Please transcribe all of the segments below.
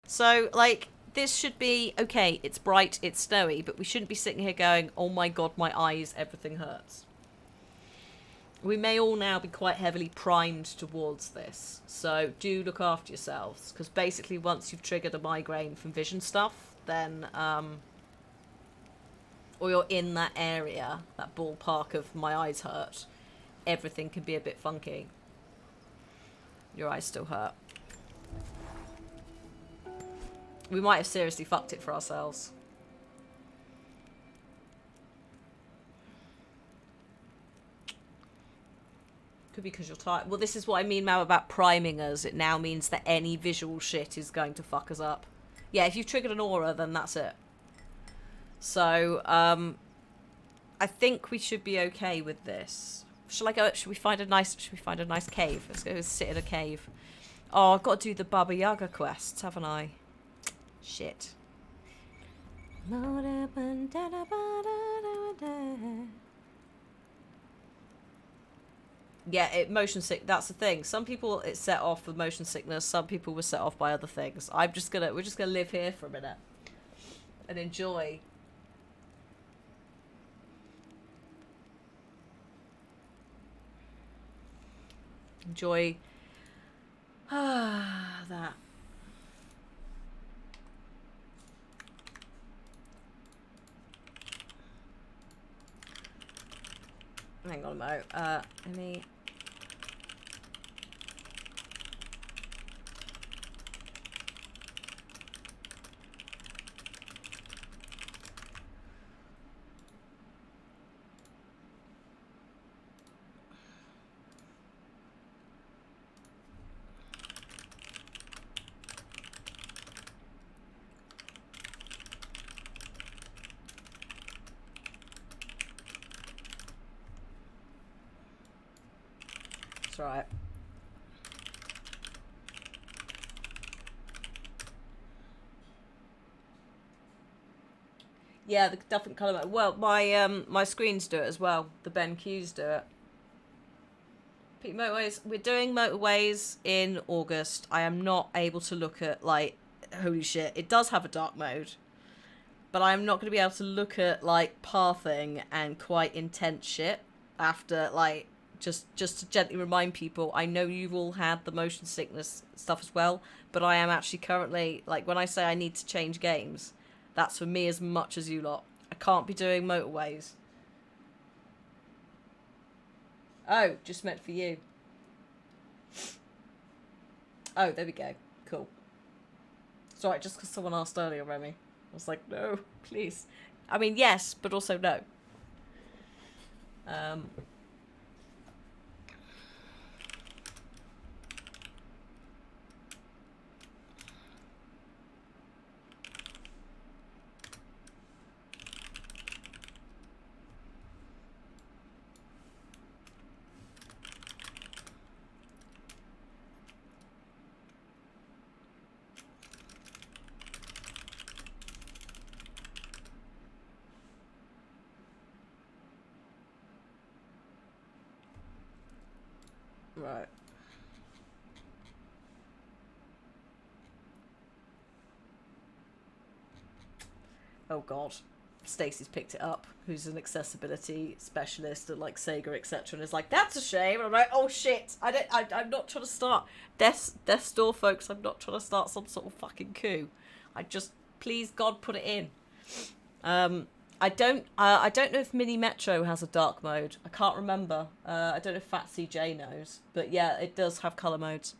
So, like, this should be okay. It's bright, it's snowy, but we shouldn't be sitting here going, "Oh my god, my eyes, everything hurts." We may all now be quite heavily primed towards this, so do look after yourselves, because basically once you've triggered a migraine from vision stuff, then or you're in that area, that ballpark of my eyes hurt, everything can be a bit funky. Your eyes still hurt. We might have seriously fucked it for ourselves. Could be because you're tired. Well, this is what I mean now about priming us. It now means that any visual shit is going to fuck us up. Yeah, if you've triggered an aura, then that's it. So, I think we should be okay with this. Shall I go? Should we find a nice cave? Let's go sit in a cave. Oh, I've got to do the Baba Yaga quests, haven't I? Shit. Yeah, motion sick. That's the thing. Some people it's set off with motion sickness. Some people were set off by other things. We're just gonna live here for a minute and enjoy. Enjoy that. Hang on a mo. Any. It's alright. Yeah, the different colour. Well, my screens do it as well. The BenQs do it. Peak motorways. We're doing motorways in August. I am not able to look at, like, holy shit. It does have a dark mode, but I'm not going to be able to look at, like, pathing and quite intense shit after, like, just to gently remind people. I know you've all had the motion sickness stuff as well, but I am actually currently, like, when I say I need to change games, that's for me as much as you lot. I can't be doing motorways. Oh, just meant for you. Oh, there we go. Cool. It's alright, just because someone asked earlier, Remy. I was like, no, please. I mean, yes, but also no. Right. Oh god. Stacey's picked it up, who's an accessibility specialist at like Sega, etc., and is like, that's a shame. And I'm like, oh shit, I'm not trying to start Death's Door, folks. I'm not trying to start some sort of fucking coup. I just, please God, put it in. I don't know if Mini Metro has a dark mode. I can't remember. I don't know if Fat CJ knows, but yeah, it does have color modes.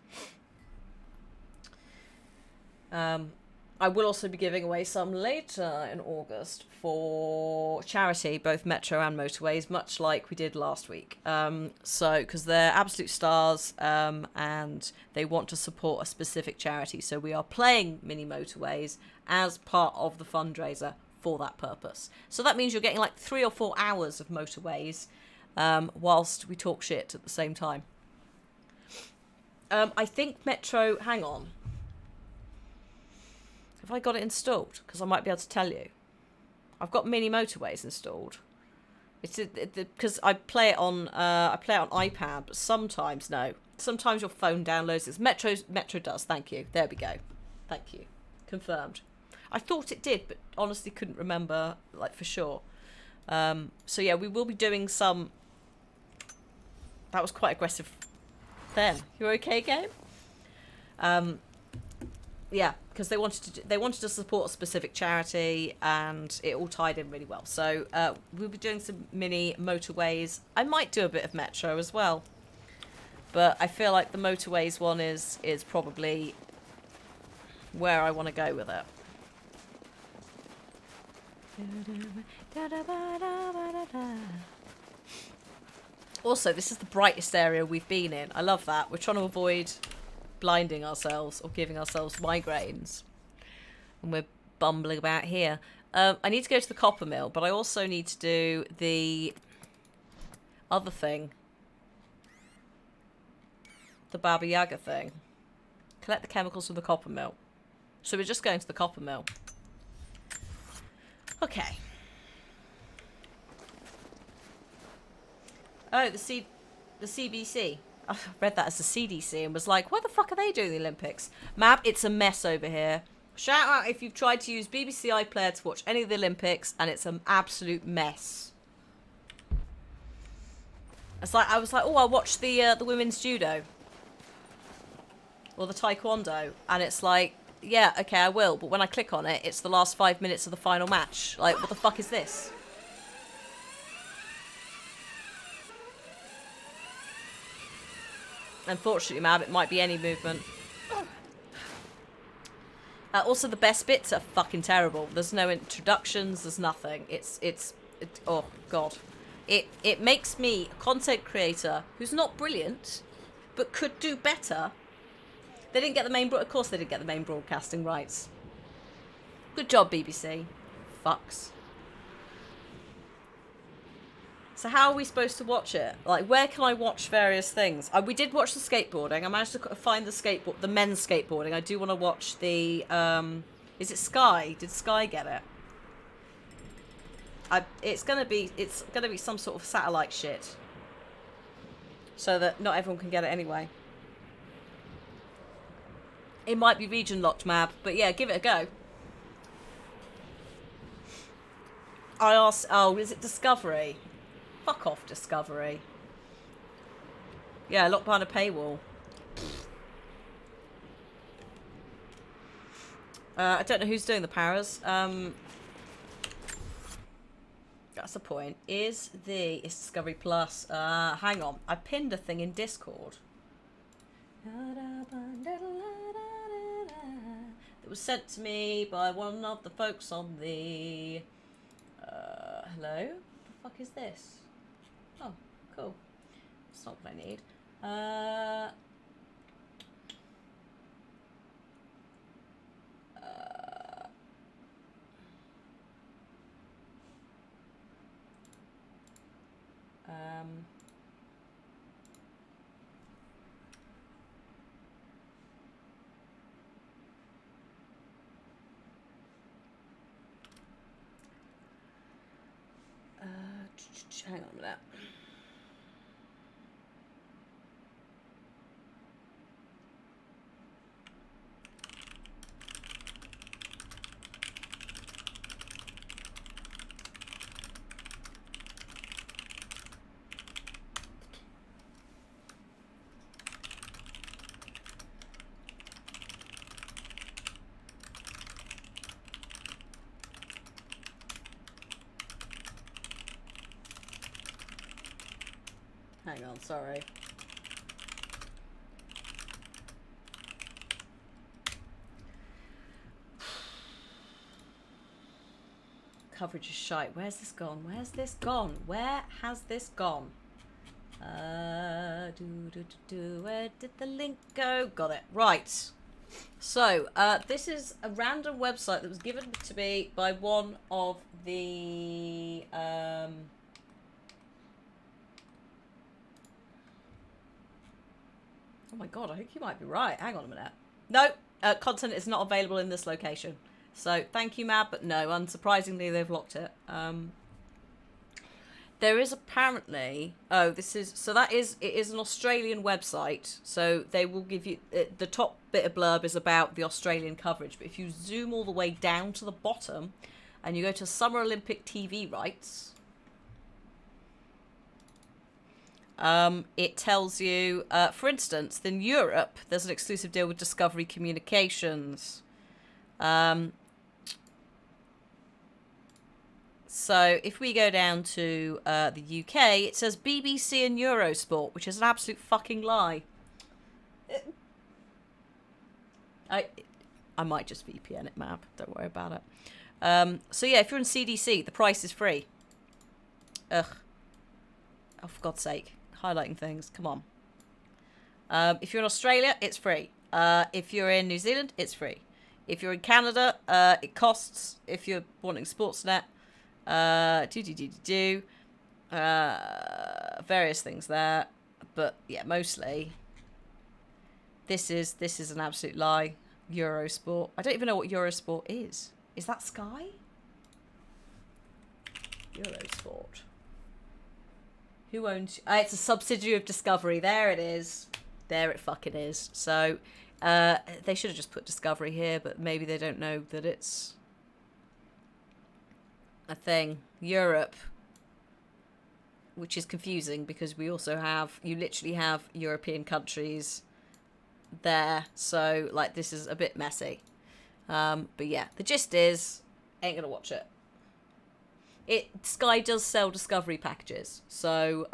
I will also be giving away some later in August for charity, both Metro and Motorways, much like we did last week. So, because they're absolute stars, and they want to support a specific charity. So we are playing Mini Motorways as part of the fundraiser for that purpose. So that means you're getting like 3 or 4 hours of Motorways, whilst we talk shit at the same time. I think Metro, hang on. Have I got it installed? Because I might be able to tell you. I've got Mini Motorways installed. It's because I play it on iPad, but sometimes no. Sometimes your phone downloads it. Metro does. Thank you. There we go. Thank you. Confirmed. I thought it did, but honestly couldn't remember, like, for sure. So yeah, we will be doing some... That was quite aggressive then. You okay, game? Yeah, because they wanted to support a specific charity, and it all tied in really well. So we'll be doing some mini motorways. I might do a bit of metro as well, but I feel like the motorways one is probably where I want to go with it. Also, this is the brightest area we've been in. I love that. We're trying to avoid blinding ourselves or giving ourselves migraines. And we're bumbling about here. I need to go to the copper mill, but I also need to do the other thing. The Baba Yaga thing. Collect the chemicals from the copper mill. So we're just going to the copper mill. Okay. Oh, the CBC. I read that as the CDC and was like, what the fuck are they doing in the Olympics? Mab, it's a mess over here. Shout out if you've tried to use BBC iPlayer to watch any of the Olympics, and it's an absolute mess. It's like, I was like, oh, I'll watch the women's judo. Or the taekwondo. And it's like, yeah, okay, I will. But when I click on it, it's the last 5 minutes of the final match. Like, what the fuck is this? Unfortunately, Mab, it might be any movement. Also, the best bits are fucking terrible. There's no introductions. There's nothing. It's oh god, it makes me a content creator who's not brilliant, but could do better. They didn't get the main. Of course, they didn't get the main broadcasting rights. Good job, BBC. Fucks. So how are we supposed to watch it? Like, where can I watch various things? We did watch the skateboarding. I managed to find the men's skateboarding. I do want to watch the, is it Sky? Did Sky get it? It's gonna be some sort of satellite shit. So that not everyone can get it anyway. It might be region locked, Mab, but yeah, give it a go. I asked, oh, is it Discovery? Fuck off, Discovery. Yeah, locked behind a paywall. I don't know who's doing the paras. That's the point. It's Discovery Plus. Hang on. I pinned a thing in Discord. That was sent to me by one of the folks on the... hello? What the fuck is this? Oh, cool. That's not what I need. Hang on a minute. Hang on, sorry. Coverage is shite. Where's this gone? Where's this gone? Where has this gone? Where did the link go? Got it. Right. So, this is a random website that was given to me by one of the, oh my god, I think you might be right. Hang on a minute. No, content is not available in this location. So, thank you, Mab, but no, unsurprisingly, they've locked it. There is apparently. Oh, this is so. That is it is an Australian website, so they will give you the top bit of blurb is about the Australian coverage. But if you zoom all the way down to the bottom, and you go to Summer Olympic TV rights, it tells you, for instance, in Europe, there's an exclusive deal with Discovery Communications. So if we go down to the UK, it says BBC and Eurosport, which is an absolute fucking lie. I might just VPN it, Mab. Don't worry about it. So yeah, if you're in CDC, the price is free. Ugh. Oh, for God's sake. Highlighting things. Come on. If you're in Australia, it's free. If you're in New Zealand, it's free. If you're in Canada, it costs. If you're wanting Sportsnet, various things there. But yeah, mostly. This is an absolute lie. Eurosport. I don't even know what Eurosport is. Is that Sky? Eurosport. Who owns... it's a subsidiary of Discovery. There it is. There it fucking is. So, they should have just put Discovery here, but maybe they don't know that it's a thing. Europe. Which is confusing because we also have... You literally have European countries there. So, like, this is a bit messy. But yeah, the gist is... Ain't gonna watch it. Sky does sell Discovery packages, so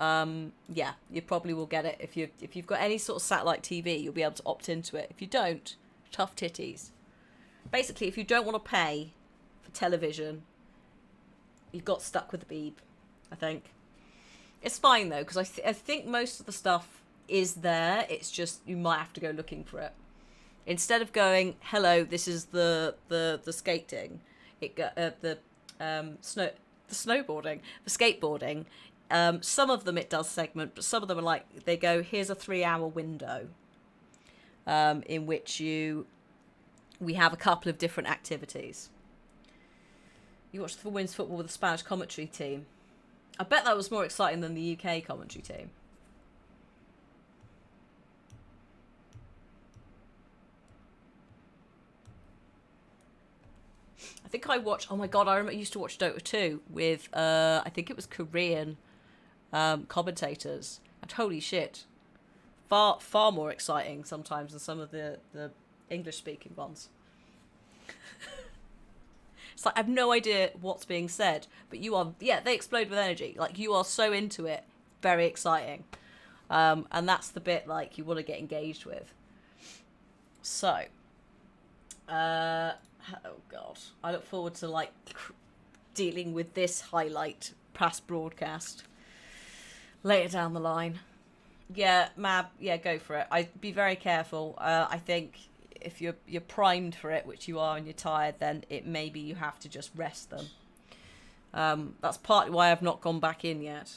yeah, you probably will get it if you've got any sort of satellite TV. You'll be able to opt into it. If you don't, tough titties. Basically, if you don't want to pay for television, you've got stuck with the Beeb. I think it's fine though, because I think most of the stuff is there. It's just you might have to go looking for it instead of going, "Hello, this is the skating." It got the snowboarding, the skateboarding. Some of them it does segment, but some of them are like, they go, here's a 3-hour window in which we have a couple of different activities. You watched the women's football with the Spanish commentary team. I bet that was more exciting than the UK commentary team. I think I watched... Oh my god, I used to watch Dota 2 with, I think it was Korean commentators. And holy shit. Far more exciting sometimes than some of the English-speaking ones. It's like, I have no idea what's being said, but you are... Yeah, they explode with energy. Like, you are so into it. Very exciting. And that's the bit, like, you want to get engaged with. So... oh god, I look forward to like dealing with this highlight past broadcast later down the line. Yeah, Mab, yeah, go for it. I'd be very careful. I think if you're primed for it, which you are, and you're tired, then it maybe you have to just rest them. That's partly why I've not gone back in yet.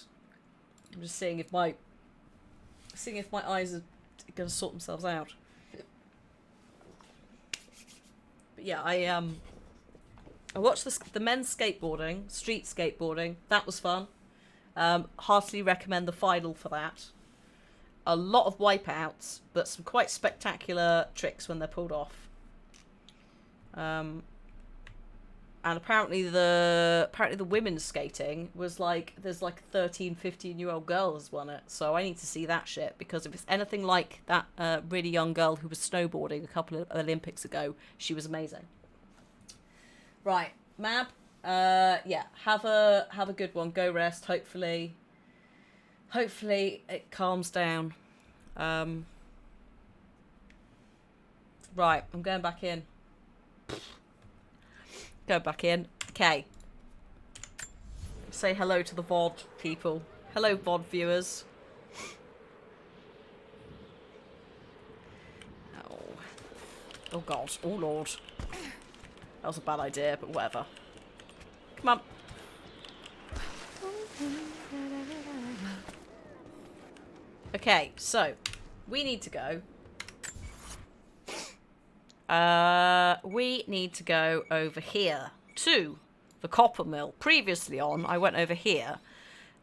I'm just seeing if my eyes are going to sort themselves out. But yeah, I watched the men's skateboarding, street skateboarding. That was fun. Heartily recommend the final for that. A lot of wipeouts, but some quite spectacular tricks when they're pulled off. And apparently the women's skating was like, there's like a 13, 15-year-old girl has won it. So I need to see that shit, because if it's anything like that really young girl who was snowboarding a couple of Olympics ago, she was amazing. Right, Mab, yeah, have a good one. Go rest. Hopefully it calms down. Right, I'm going back in. Go back in. Okay. Say hello to the VOD people. Hello, VOD viewers. Oh. Oh, God. Oh, Lord. That was a bad idea, but whatever. Come on. Okay, so we need to go. We need to go over here to the copper mill. Previously on, I went over here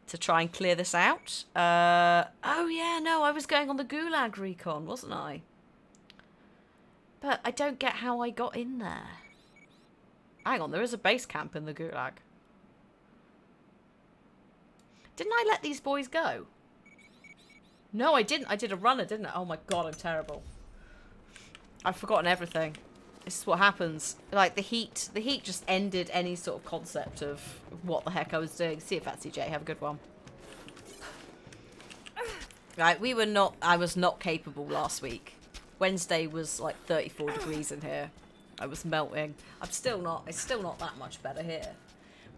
to try and clear this out. Oh yeah, no, I was going on the Gulag recon, wasn't I? But I don't get how I got in there. Hang on, there is a base camp in the Gulag. Didn't I let these boys go? No, I didn't. I did a runner, didn't I? Oh my god, I'm terrible. I've forgotten everything. This is what happens. Like, the heat just ended any sort of concept of what the heck I was doing. See you, Fatsy J. Have a good one. Right, I was not capable last week. Wednesday was like 34 degrees in here. I was melting. It's still not that much better here.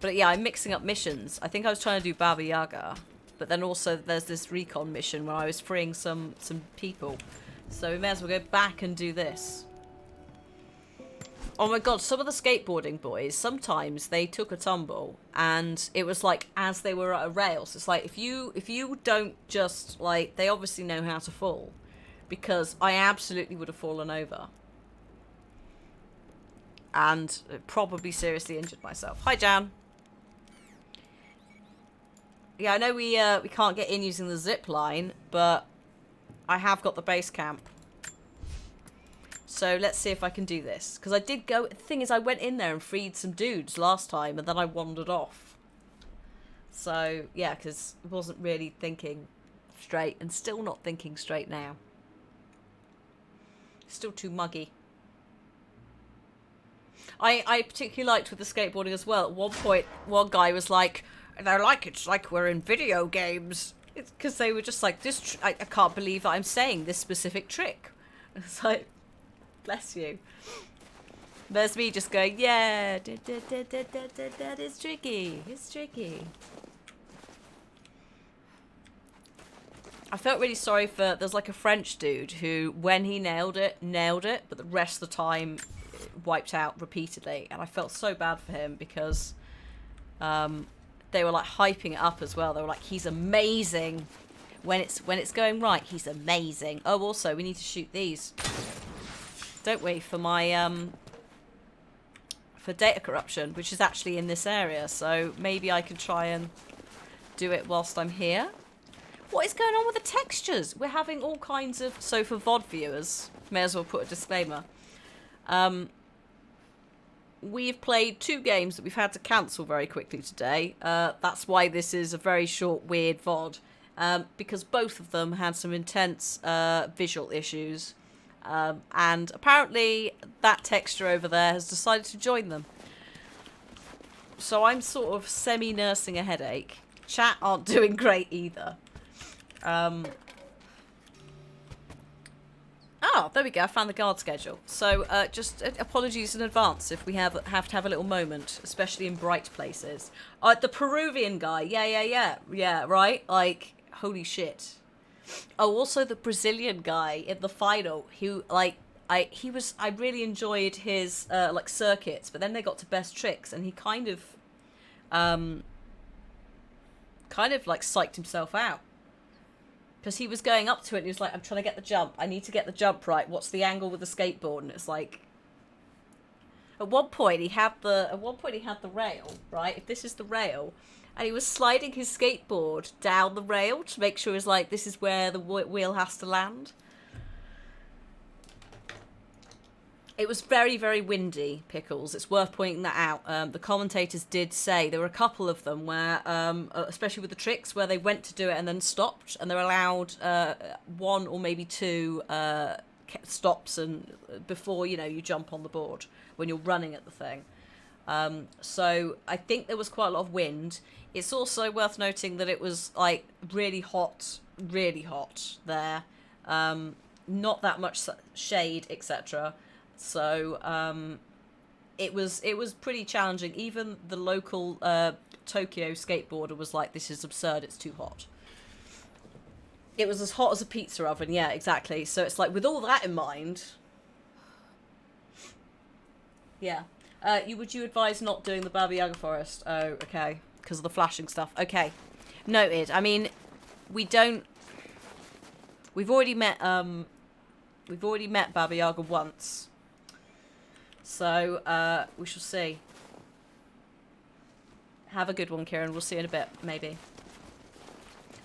But yeah, I'm mixing up missions. I think I was trying to do Baba Yaga. But then also there's this recon mission where I was freeing some people. So we may as well go back and do this. Oh my god, some of the skateboarding boys, sometimes they took a tumble and it was like as they were at a rail. So it's like if you don't just like, they obviously know how to fall, because I absolutely would have fallen over. And probably seriously injured myself. Hi Jan. Yeah, I know we can't get in using the zip line, but I have got the base camp. So let's see if I can do this. Because I did go... The thing is, I went in there and freed some dudes last time, and then I wandered off. So, yeah, because I wasn't really thinking straight, and still not thinking straight now. Still too muggy. I particularly liked with the skateboarding as well. At one point, one guy was like, it's like we're in video games. It's because they were just like, I can't believe that I'm saying this specific trick. It's like... Bless you. There's me just going, yeah, that is tricky. It's tricky. I felt really sorry for, there's like a French dude who, when he nailed it, but the rest of the time wiped out repeatedly. And I felt so bad for him because they were like hyping it up as well. They were like, he's amazing. When it's going right, he's amazing. Oh, also, we need to shoot these. Don't we, for my for data corruption, which is actually in this area, so maybe I can try and do it whilst I'm here. What is going on with the textures? We're having all kinds of... So for VOD viewers, may as well put a disclaimer. We've played 2 games that we've had to cancel very quickly today. That's why this is a very short, weird VOD, because both of them had some intense visual issues. And apparently that texture over there has decided to join them. So I'm sort of semi-nursing a headache. Chat aren't doing great either. Oh, there we go. I found the guard schedule. So just apologies in advance if we have to have a little moment, especially in bright places. The Peruvian guy. Yeah, right? Like, holy shit. Oh, also the Brazilian guy in the final, who I really enjoyed his like circuits, but then they got to best tricks, and he kind of like psyched himself out because he was going up to it and he was like, I'm trying to get the jump. I need to get the jump right. What's the angle with the skateboard? And it's like, at one point he had the rail, right? If this is the rail. And he was sliding his skateboard down the rail to make sure it's like, this is where the wheel has to land. It was very, very windy, Pickles. It's worth pointing that out. The commentators did say there were a couple of them where, especially with the tricks, where they went to do it and then stopped. And they're allowed 1 or maybe 2 stops and before, you jump on the board when you're running at the thing. So I think there was quite a lot of wind. It's also worth noting that it was like really hot there. Not that much shade, etc. So it was pretty challenging. Even the local Tokyo skateboarder was like, this is absurd, it's too hot. It was as hot as a pizza oven, yeah, exactly. So it's like, with all that in mind, yeah. Would you advise not doing the Baba Yaga Forest? Oh, okay. Because of the flashing stuff. Okay. Noted. I mean, we've already met Baba Yaga once. So, we shall see. Have a good one, Kieran. We'll see you in a bit, maybe.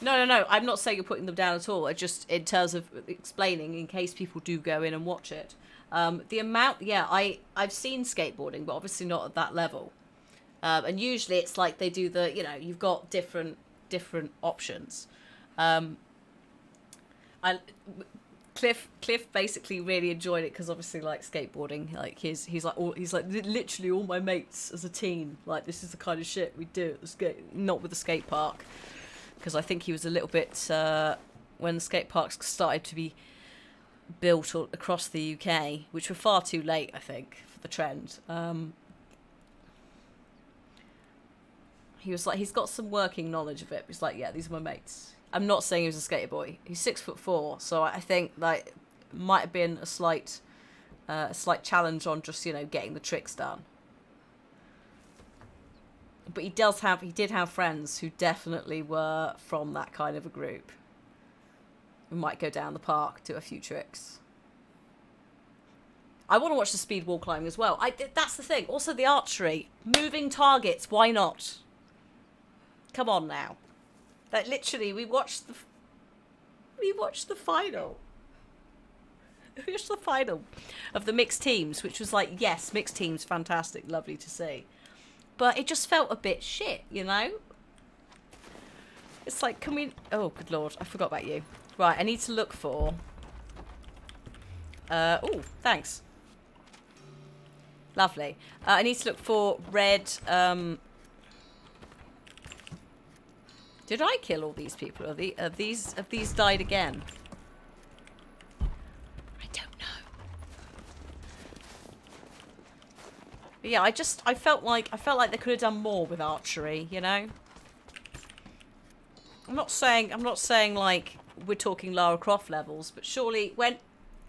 No. I'm not saying you're putting them down at all. I just, in terms of explaining, in case people do go in and watch it. The amount, yeah, I've seen skateboarding, but obviously not at that level. And usually it's like they do the, you know, you've got different options. I Cliff basically really enjoyed it because obviously like skateboarding, like he's like literally all my mates as a teen, like this is the kind of shit we do at the skate, not with the skate park, because I think he was a little bit when the skate parks started to be built across the UK, which were far too late, I think, for the trend. He was like, he's got some working knowledge of it. He's like, yeah, these are my mates. I'm not saying he was a skater boy. He's 6'4", so I think like might have been a slight challenge on just, you know, getting the tricks done. But he did have friends who definitely were from that kind of a group. We might go down the park, do a few tricks. I want to watch the speed wall climbing as well. That's the thing. Also the archery, moving targets. Why not? Come on now. Like literally, we watched the final. We watched the final of the mixed teams, which was like, yes, mixed teams, fantastic, lovely to see. But it just felt a bit shit, you know? It's like, can we... Oh, good lord, I forgot about you. Right, I need to look for... oh, thanks. Lovely. I need to look for red... Did I kill all these people? Have these died again? I don't know. But yeah, I felt like they could have done more with archery, you know? I'm not saying like we're talking Lara Croft levels, but surely when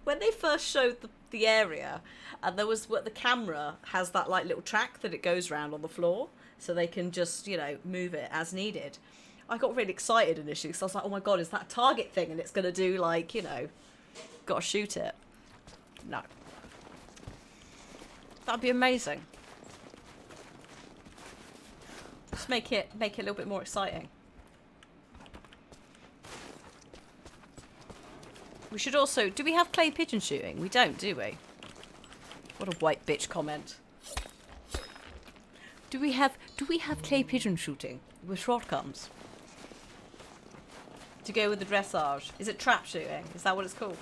they first showed the area and there was what the camera has that like little track that it goes around on the floor so they can just, you know, move it as needed. I got really excited initially because I was like, oh my god, is that a target thing? And it's going to do like, you know, got to shoot it. No. That'd be amazing. Just make it a little bit more exciting. We should also... Do we have clay pigeon shooting? We don't, do we? What a white bitch comment. Do we have clay pigeon shooting with shotguns? To go with the dressage. Is it trap shooting? Is that what it's called?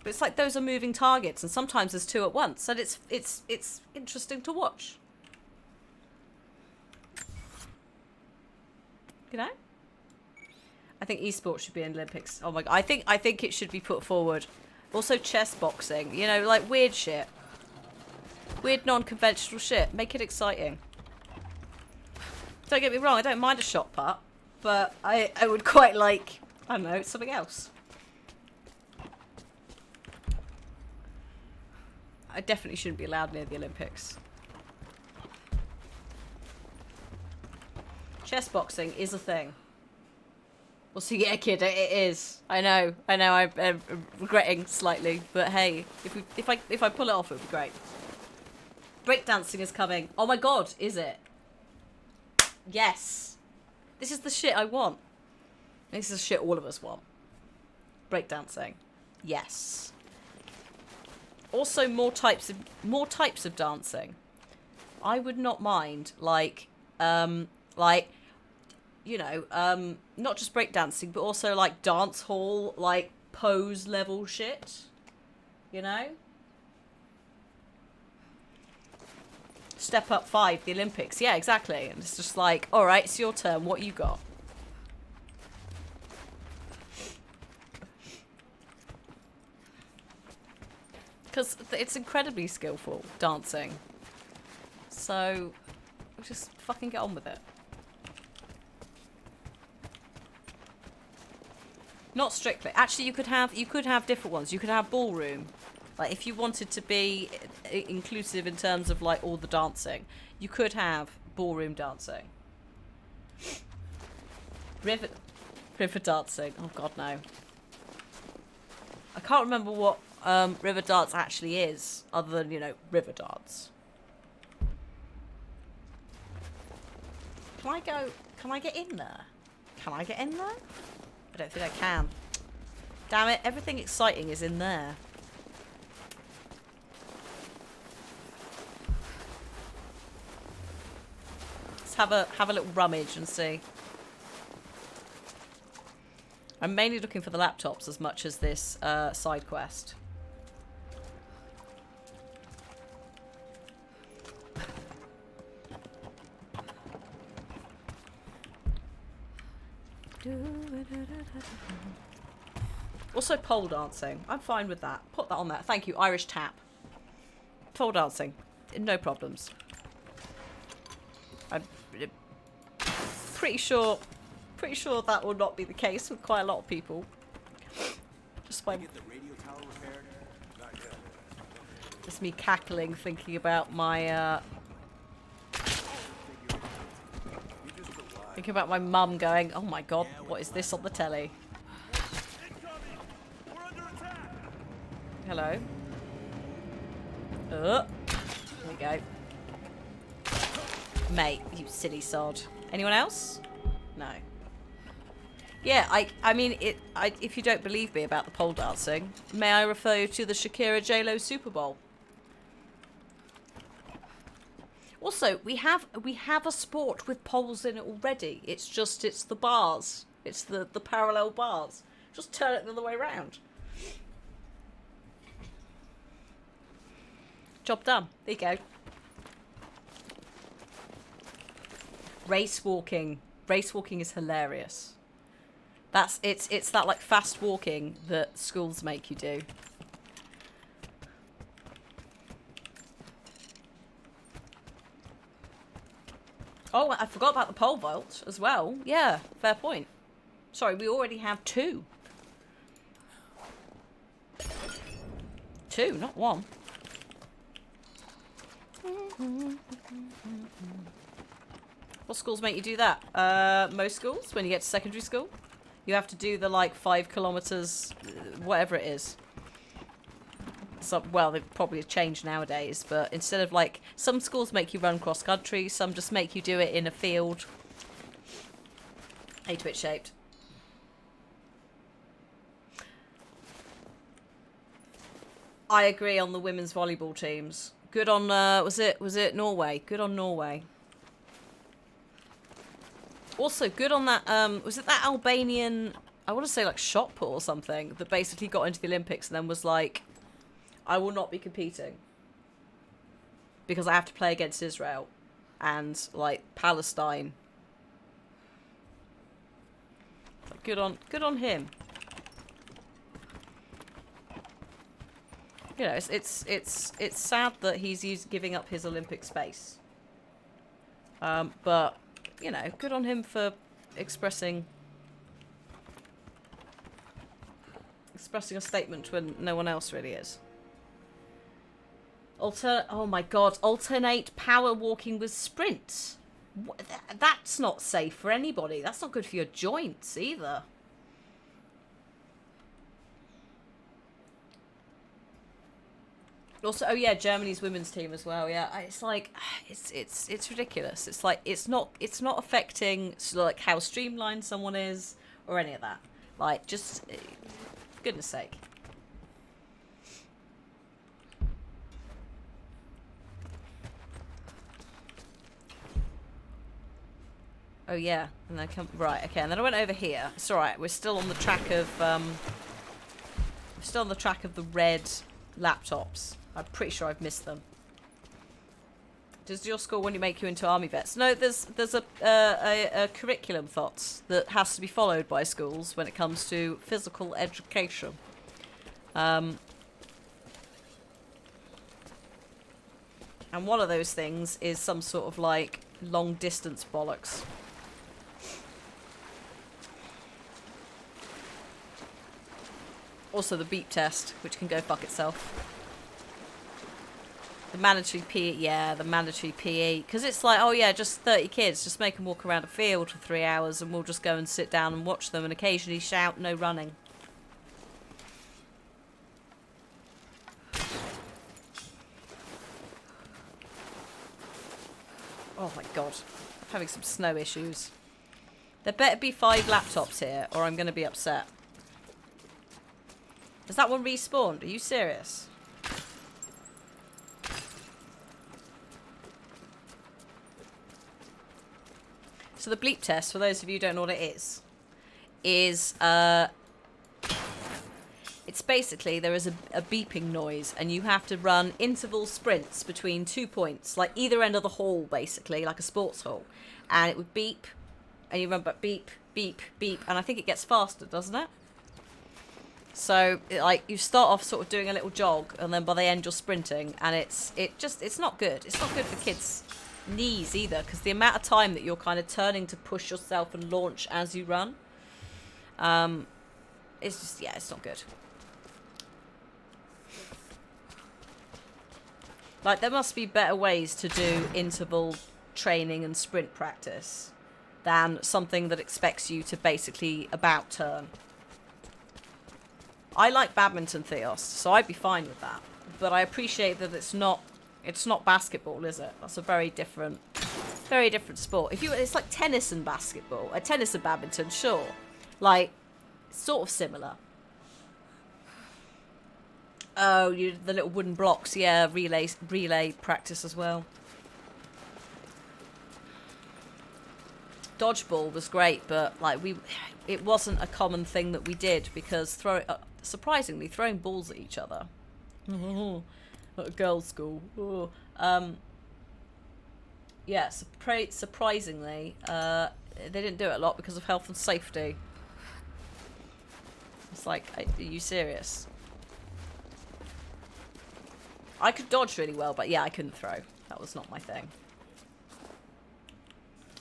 But it's like those are moving targets, and sometimes there's two at once, and it's interesting to watch. You know? I think esports should be in Olympics. Oh my god, I think it should be put forward. Also chess boxing, you know, like weird shit. Weird non-conventional shit. Make it exciting. Don't get me wrong, I don't mind a shot put, but I would quite like, I don't know, something else. I definitely shouldn't be allowed near the Olympics. Chess boxing is a thing. Well, so yeah, kid, it is. I know, I'm regretting slightly, but hey, if I pull it off, it would be great. Breakdancing is coming. Oh my god, is it? Yes. This is the shit I want. This is the shit all of us want. Breakdancing. Yes. Also more types of dancing. I would not mind like you know, not just breakdancing, but also like dance hall, like pose level shit. You know? Step Up 5, the Olympics. Yeah, exactly. And it's just like, all right, it's your turn. What you got? Because it's incredibly skillful, dancing. So, just fucking get on with it. Not strictly. Actually, you could have different ones. You could have ballroom. Like, if you wanted to be inclusive in terms of, like, all the dancing, you could have ballroom dancing. River dancing. Oh, God, no. I can't remember what river dance actually is, other than, you know, river dance. Can I go? Can I get in there? Can I get in there? I don't think I can. Damn it, everything exciting is in there. Let's have a little rummage and see. I'm mainly looking for the laptops as much as this side quest. Also pole dancing. I'm fine with that. Put that on there. Thank you, Irish tap. Pole dancing. No problems. I'm pretty sure that will not be the case with quite a lot of people. Just me cackling, thinking about my mum going, "Oh my god, what is this on the telly?" Hello. There we go. Mate, you silly sod. Anyone else? No. Yeah, I mean, if you don't believe me about the pole dancing, may I refer you to the Shakira J-Lo Super Bowl? Also, we have a sport with poles in it already. It's the bars. It's the parallel bars. Just turn it the other way around. Job done. There you go. Race walking. Race walking is hilarious. It's that like fast walking that schools make you do. Oh, I forgot about the pole vault as well. Yeah, fair point. Sorry, we already have 2. 2, not 1. What schools make you do that? Most schools, when you get to secondary school, you have to do the like 5 kilometers, whatever it is. So, well, they've probably changed nowadays, but instead of like, some schools make you run cross country, some just make you do it in a field. 8-bit shaped. I agree on the women's volleyball teams. Good on, was it Norway? Good on Norway. Also, good on that, was it that Albanian, I want to say like shot put or something, that basically got into the Olympics and then was like, I will not be competing because I have to play against Israel and like Palestine. Good on him. You know, it's sad that he's giving up his Olympic space. But you know, good on him for expressing a statement when no one else really is. Oh my god, alternate power walking with sprints. That's not safe for anybody. That's not good for your joints either. Also, oh yeah, Germany's women's team as well. Yeah, it's like it's ridiculous. It's like it's not affecting like how streamlined someone is or any of that. Like, just for goodness sake. Oh yeah, and then come right. Okay, and then I went over here. It's all right. We're still on the track of the red laptops. I'm pretty sure I've missed them. Does your school want to make you into army vets? No, there's a curriculum, thoughts, that has to be followed by schools when it comes to physical education. And one of those things is some sort of like long distance bollocks. Also the beep test, which can go fuck itself. The mandatory PE, yeah, the mandatory PE. Because it's like, oh yeah, just 30 kids, just make them walk around a field for 3 hours and we'll just go and sit down and watch them and occasionally shout, no running. Oh my god. Having some snow issues. There better be 5 laptops here, or I'm going to be upset. Has that one respawned? Are you serious? So the bleep test, for those of you who don't know what it is it's basically there is a beeping noise, and you have to run interval sprints between 2 points, like either end of the hall, basically, like a sports hall. And it would beep, and you run back beep, beep, beep, and I think it gets faster, doesn't it? So, like, you start off sort of doing a little jog, and then by the end you're sprinting, and it's not good. It's not good for kids' knees either, because the amount of time that you're kind of turning to push yourself and launch as you run, it's just, yeah, it's not good. Like, there must be better ways to do interval training and sprint practice than something that expects you to basically about turn. I like badminton, Theos, so I'd be fine with that. But I appreciate that it's not basketball, is it? That's a very different sport. It's like tennis and basketball. Tennis and badminton, sure. Like, sort of similar. Oh, the little wooden blocks, yeah, relay practice as well. Dodgeball was great, but like it wasn't a common thing that we did, because surprisingly throwing balls at each other at a girls' school. Yeah, surprisingly they didn't do it a lot because of health and safety. It's like, are you serious? I could dodge really well, but yeah, I couldn't throw. That was not my thing.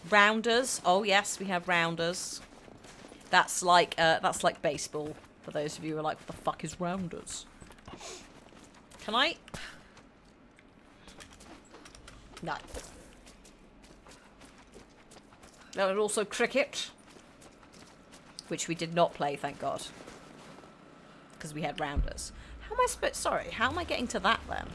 Rounders. Oh yes, we have rounders. That's like baseball. For those of you who are like, what the fuck is rounders? Can I? No. There was also cricket, which we did not play, thank God, because we had rounders. How am I getting to that then?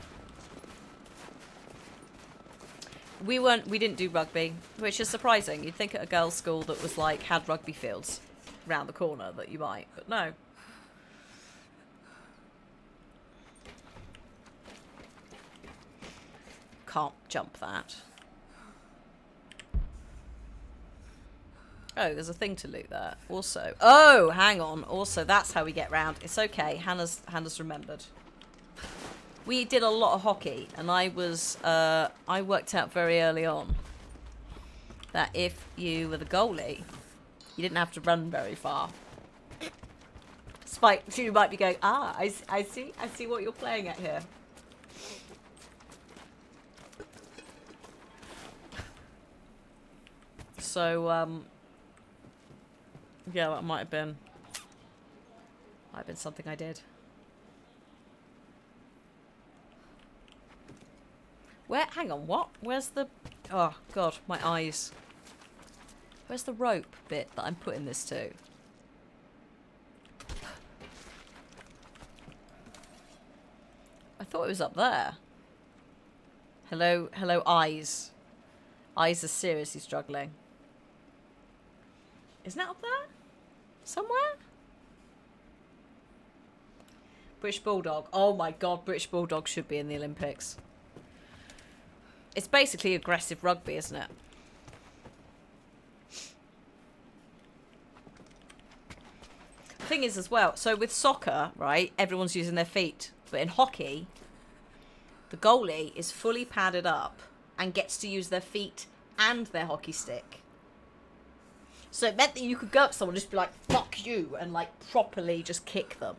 We didn't do rugby, which is surprising. You'd think at a girls' school that was like, had rugby fields round the corner that you might, but no. Can't jump that. Oh, there's a thing to loot there. Also, oh, hang on. Also, that's how we get round. It's okay. Hannah's remembered. We did a lot of hockey, and I worked out very early on that if you were the goalie, you didn't have to run very far. Spike, you might be going, I see what you're playing at here. So, yeah, that might have been something I did. Hang on, what? Where's the... Oh, God, my eyes. Where's the rope bit that I'm putting this to? I thought it was up there. Hello, eyes. Eyes are seriously struggling. Isn't that up there? Somewhere? British Bulldog. Oh my God, British Bulldog should be in the Olympics. It's basically aggressive rugby, isn't it? The thing is as well, so with soccer, right, everyone's using their feet. But in hockey, the goalie is fully padded up and gets to use their feet and their hockey stick. So it meant that you could go up to someone and just be like, fuck you, and like properly just kick them.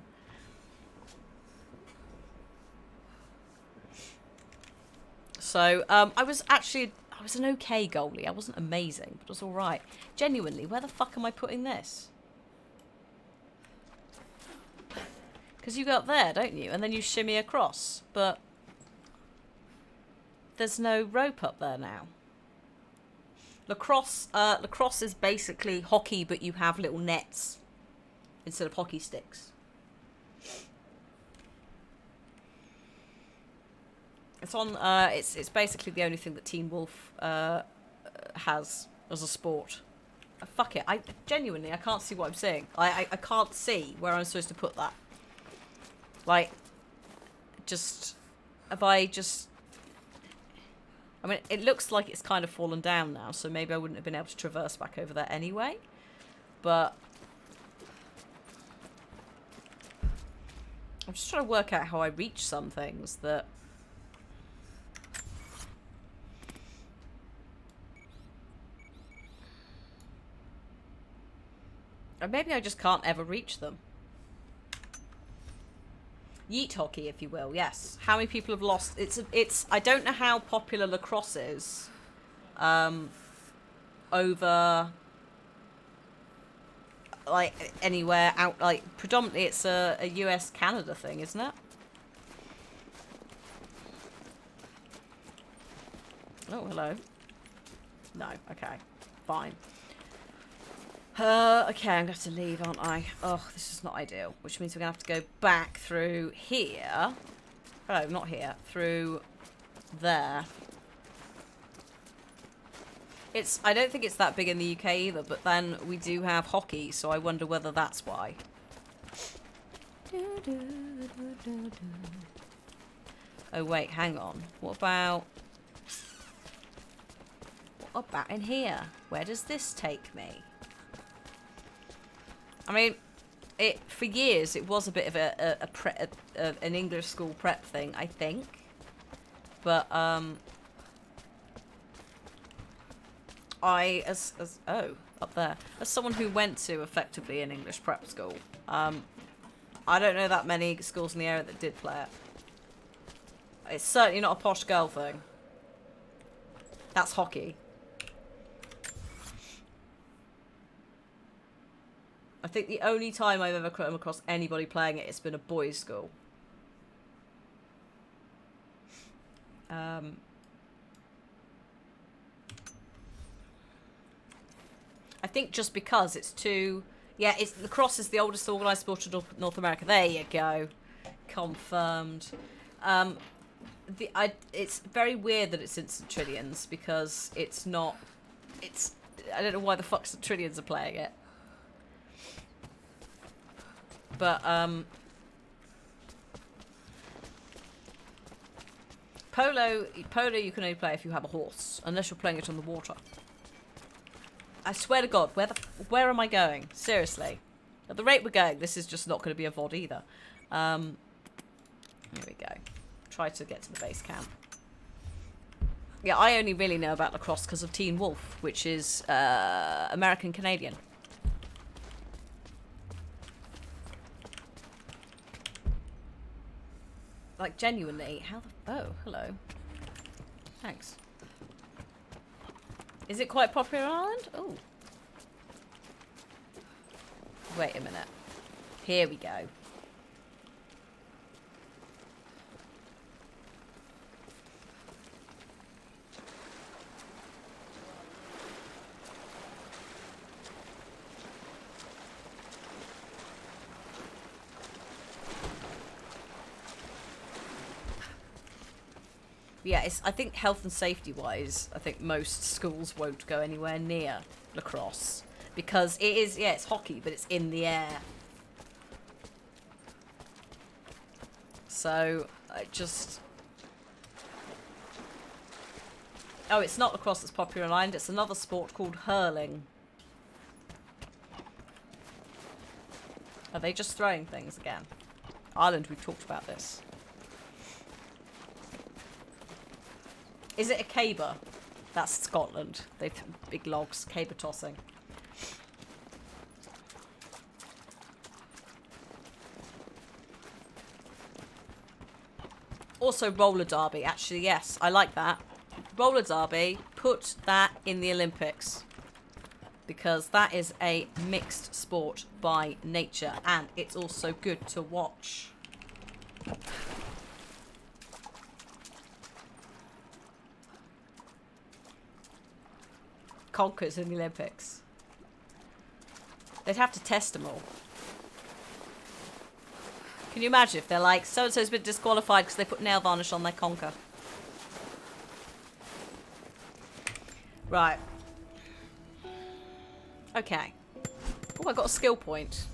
So I was an okay goalie. I wasn't amazing, but it was all right. Genuinely, where the fuck am I putting this? Because you go up there, don't you? And then you shimmy across. But there's no rope up there now. Lacrosse is basically hockey, but you have little nets instead of hockey sticks. It's on. It's basically the only thing that Teen Wolf has. as a sport. Fuck it. I genuinely, I can't see what I'm saying. I can't see where I'm supposed to put that. Like, just... Have I just... I mean, it looks like it's kind of fallen down now, so maybe I wouldn't have been able to traverse back over there anyway. But... I'm just trying to work out how I reach some things that... Or maybe I just can't ever reach them. Yeet hockey, if you will, yes. How many people have lost... It's I don't know how popular lacrosse is. Over... Like, anywhere out... Like, predominantly it's a US-Canada thing, isn't it? Oh, hello. No, okay. Fine. Okay, I'm going to have to leave, aren't I? Oh, this is not ideal. Which means we're going to have to go back through here. Oh, not here. Through there. I don't think it's that big in the UK either, but then we do have hockey, so I wonder whether that's why. Oh, wait, hang on. What about in here? Where does this take me? I mean, for years it was a bit of an English school prep thing, I think. But up there, as someone who went to effectively an English prep school, I don't know that many schools in the area that did play it. It's certainly not a posh girl thing. That's hockey. I think the only time I've ever come across anybody playing it, it's been a boys' school. I think just because it's too... Yeah, lacrosse is the oldest organised sport in North America. There you go. Confirmed. It's very weird that it's in St. Trillians, because it's not... I don't know why the fuck St. Trillians are playing it. But, polo you can only play if you have a horse, unless you're playing it on the water. I swear to God, where am I going? Seriously. At the rate we're going, this is just not going to be a VOD either. Here we go. Try to get to the base camp. Yeah, I only really know about lacrosse because of Teen Wolf, which is American-Canadian. Like, genuinely, how the... Oh, hello. Thanks. Is it quite popular in Ireland? Oh. Wait a minute. Here we go. Yeah, I think health and safety wise, I think most schools won't go anywhere near lacrosse. Because it is, yeah, it's hockey, but it's in the air. So, just... Oh, it's not lacrosse that's popular in Ireland, it's another sport called hurling. Are they just throwing things again? Ireland, we've talked about this. Is it a caber? That's Scotland. They've big logs, caber tossing. Also roller derby, actually, yes. I like that. Roller derby, put that in the Olympics. Because that is a mixed sport by nature. And it's also good to watch. Conkers in the Olympics. They'd have to test them all. Can you imagine if they're like, so-and-so's been disqualified because they put nail varnish on their conker? Right. Okay. Oh, I got a skill point.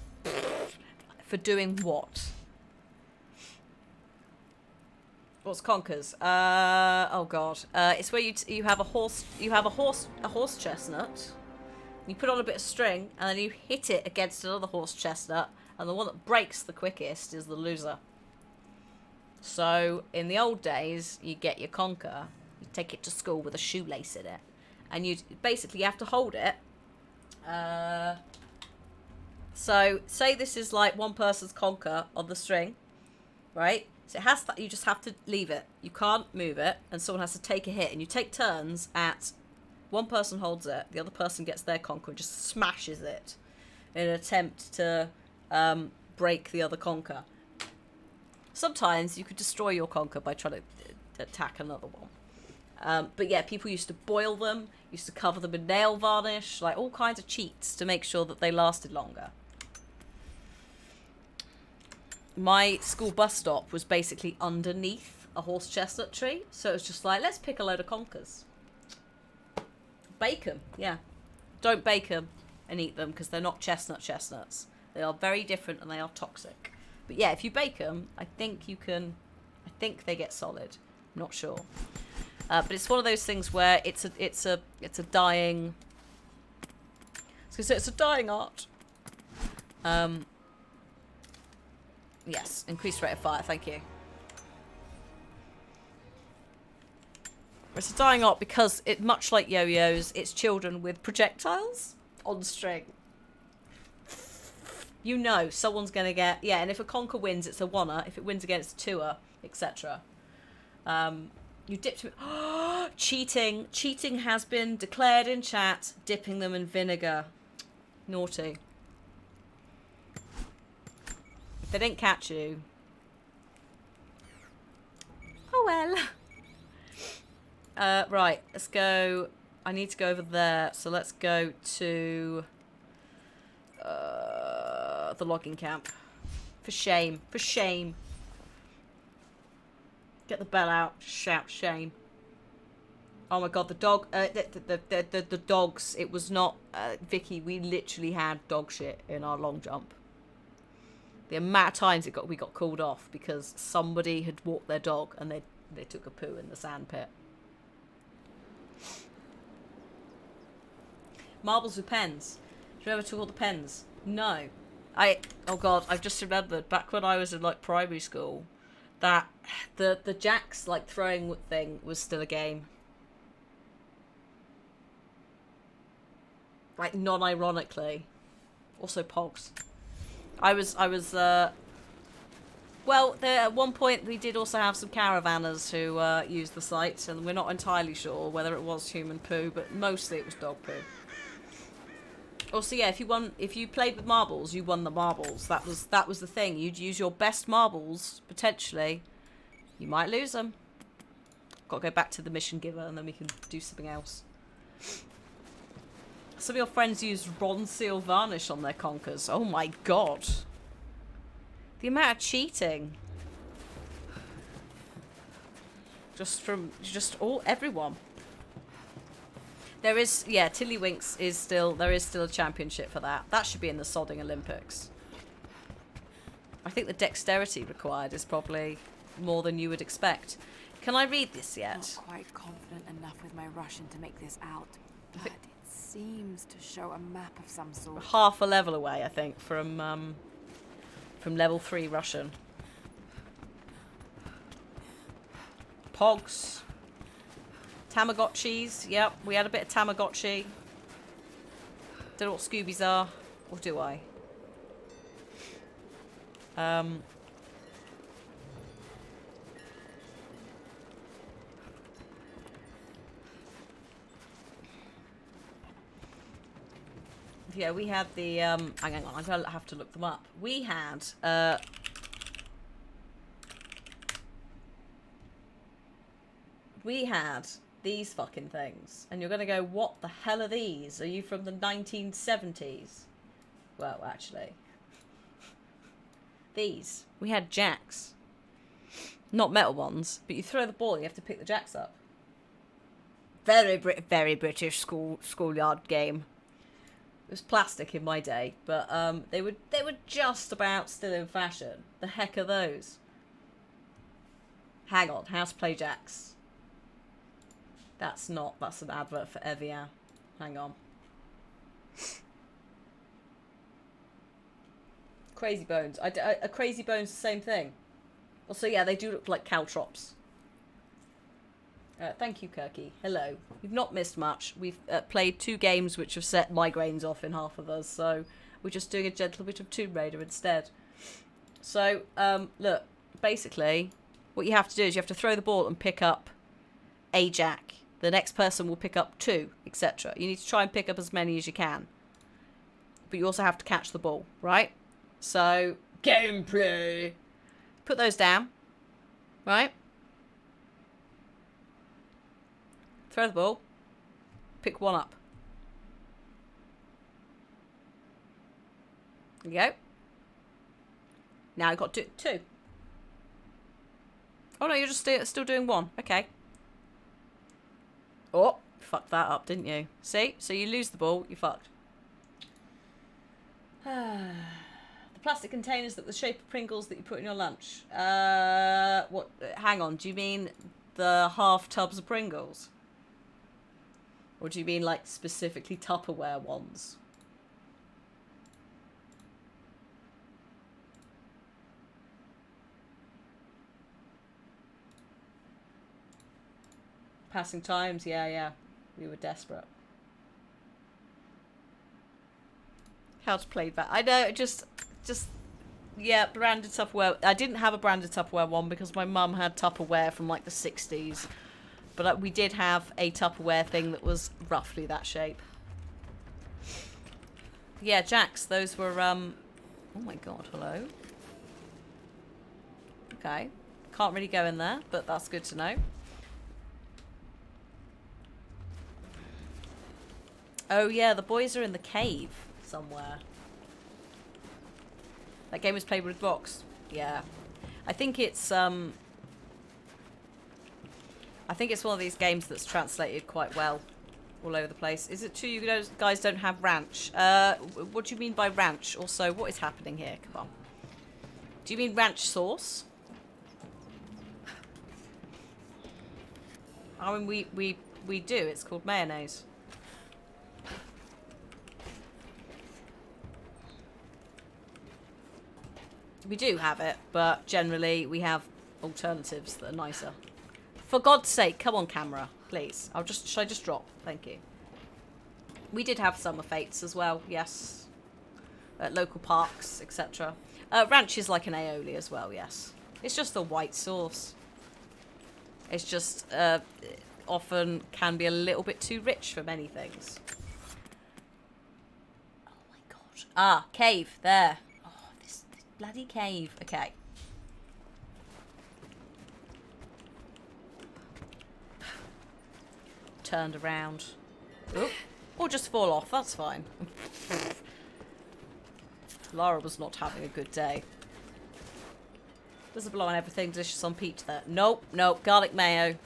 For doing what? What's conkers? Oh god. It's where you have a horse chestnut. You put on a bit of string and then you hit it against another horse chestnut, and the one that breaks the quickest is the loser. So in the old days, you get your conker, you take it to school with a shoelace in it, and you basically have to hold it. So say this is like one person's conker on the string, right? So it has that. You just have to leave it. You can't move it, and someone has to take a hit. And you take turns at one person holds it, the other person gets their conker and just smashes it in an attempt to break the other conker. Sometimes you could destroy your conker by trying to attack another one. But yeah, people used to boil them, used to cover them in nail varnish, like all kinds of cheats to make sure that they lasted longer. My school bus stop was basically underneath a horse chestnut tree, so it was just like, let's pick a load of conkers. Bake them, yeah. Don't bake them and eat them because they're not chestnuts. They are very different and they are toxic. But yeah, if you bake them, I think you can. I think they get solid. I'm not sure. But it's one of those things where it's a dying. It's a dying art. Yes, increased rate of fire. Thank you. It's a dying art because it, much like yo-yos, it's children with projectiles on string. You know, someone's going to get... Yeah, and if a conker wins, it's a oneer. If it wins again, it's a twoer, etc. You dip to... Cheating. Cheating has been declared in chat. Dipping them in vinegar. Naughty. If they didn't catch you... Oh well. Right, let's go... I need to go over there, so let's go to... the logging camp. For shame. For shame. Get the bell out. Shout shame. Oh my god, the dog... the dogs. It was not... Vicky, we literally had dog shit in our long jump. The amount of times we got called off because somebody had walked their dog and they took a poo in the sand pit. Marbles with pens. Do you ever took all the pens? No. Oh god, I've just remembered back when I was in like primary school that the jacks like throwing thing was still a game. Like non-ironically. Also pogs. Well, at one point we did also have some caravanners who used the site, and we're not entirely sure whether it was human poo, but mostly it was dog poo. Also, yeah, if you played with marbles, you won the marbles. That was the thing. You'd use your best marbles, potentially. You might lose them. Got to go back to the mission giver, and then we can do something else. Some of your friends use Ronseal varnish on their conkers. Oh my god. The amount of cheating. Everyone. There is, yeah, Tiddlywinks there is still a championship for that. That should be in the sodding Olympics. I think the dexterity required is probably more than you would expect. Can I read this yet? Not quite confident enough with my Russian to make this out, but it seems to show a map of some sort. Half a level away, I think, from level 3 Russian. Pogs. Tamagotchis. Yep, we had a bit of Tamagotchi. Don't know what Scoobies are. Or do I? Yeah, we had the, hang on, I'm gonna have to look them up. We had, these fucking things. And you're gonna go, what the hell are these? Are you from the 1970s? Well, actually. These. We had jacks. Not metal ones, but you throw the ball, you have to pick the jacks up. Very British schoolyard game. was plastic in my day, but they were just about still in fashion. The heck are those? Hang on, House Play Jacks. That's an advert for Evian. Hang on. Crazy Bones. Are Crazy Bones the same thing? Also, yeah, they do look like caltrops. Thank you, Kirky. Hello. You've not missed much. We've played 2 games which have set migraines off in half of us, so we're just doing a gentle bit of Tomb Raider instead. So, look, basically, what you have to do is you have to throw the ball and pick up a jack. The next person will pick up 2, etc. You need to try and pick up as many as you can. But you also have to catch the ball, right? So, gameplay. Put those down, right? Throw the ball. Pick one up. There you go. Now you've got to do 2. Oh no, you're just still doing 1. Okay. Oh, fucked that up, didn't you? See? So you lose the ball, you fucked. The plastic containers that the shape of Pringles that you put in your lunch. What? Hang on. Do you mean the half tubs of Pringles? Or do you mean, like, specifically Tupperware ones? Passing times? Yeah. We were desperate. How to play that? I know, just... Yeah, branded Tupperware. I didn't have a branded Tupperware one because my mum had Tupperware from, like, the 60s. But we did have a Tupperware thing that was roughly that shape. Yeah, Jacks. Those were, Oh my god, hello. Okay. Can't really go in there, but that's good to know. Oh yeah, the boys are in the cave somewhere. That game was played with Vox. Yeah. I think it's one of these games that's translated quite well all over the place. Is it true you guys don't have ranch? What do you mean by ranch? Also, what is happening here? Come on. Do you mean ranch sauce? I mean, we do. It's called mayonnaise. We do have it, but generally we have alternatives that are nicer. For God's sake, come on camera, please. Should I just drop? Thank you. We did have summer fates as well, yes. At local parks, etc. Ranch is like an aioli as well, yes. It's just the white sauce. It's just often can be a little bit too rich for many things. Oh my god. Ah, cave, there. Oh, this bloody cave. Okay. Turned around. Oop. Or just fall off, that's fine. Lara was not having a good day. There's a blow on everything, delicious on peach there. Nope, garlic mayo.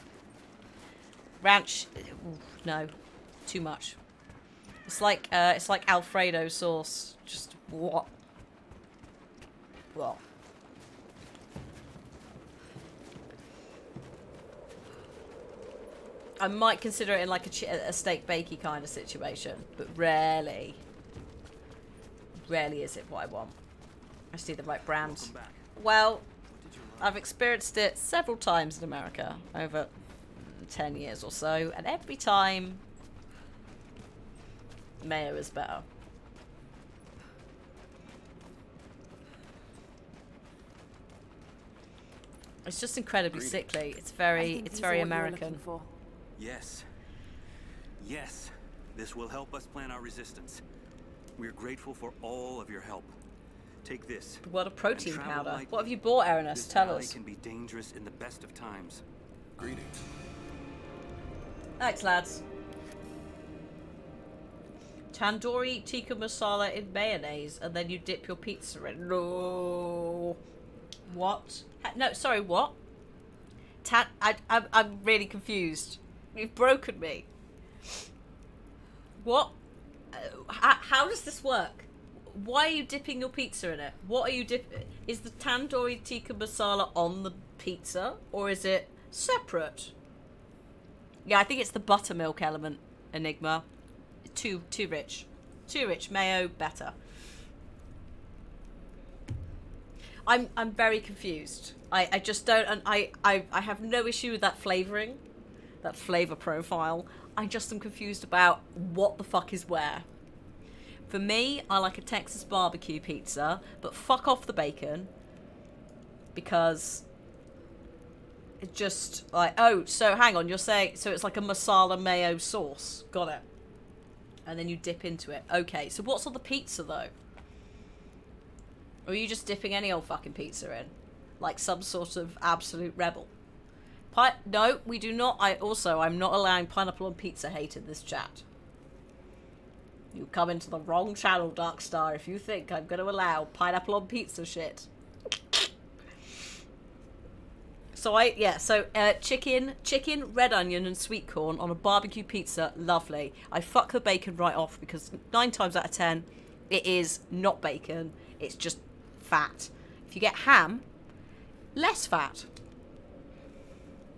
Ranch, no, too much. It's like Alfredo sauce. Just what? What? I might consider it in like a steak bakey kind of situation, but rarely is it what I want. I just need the right brand. Well, I've experienced it several times in America over 10 years or so, and every time mayo is better. It's just incredibly sickly. It's very American. Yes. Yes. This will help us plan our resistance. We're grateful for all of your help. Take this. What a protein powder. What have you bought, Erinus? Tell us. This can be dangerous in the best of times. Greetings. Thanks, lads. Tandoori tikka masala in mayonnaise, and then you dip your pizza in. No. What? No, sorry, what? I'm really confused. You've broken me. What? how does this work? Why are you dipping your pizza in it? What are you dipping? Is the tandoori tikka masala on the pizza, or is it separate? Yeah, I think it's the buttermilk element, Enigma. Too rich. Too rich. Mayo, better. I'm very confused. I just don't, and I have no issue with that flavouring, that flavour profile. I just am confused about what the fuck is where. For me, I like a Texas barbecue pizza, but fuck off the bacon, because it just like, oh, so hang on, you're saying, so it's like a masala mayo sauce, got it, and then you dip into it. Okay, so what's on the pizza though? Or are you just dipping any old fucking pizza in? Like some sort of absolute rebel? No, we do not. I'm not allowing pineapple on pizza hate in this chat. You come into the wrong channel, Darkstar, if you think I'm going to allow pineapple on pizza shit. So chicken, red onion and sweet corn on a barbecue pizza, lovely. I fuck the bacon right off because 9 times out of 10, it is not bacon, it's just fat. If you get ham, less fat.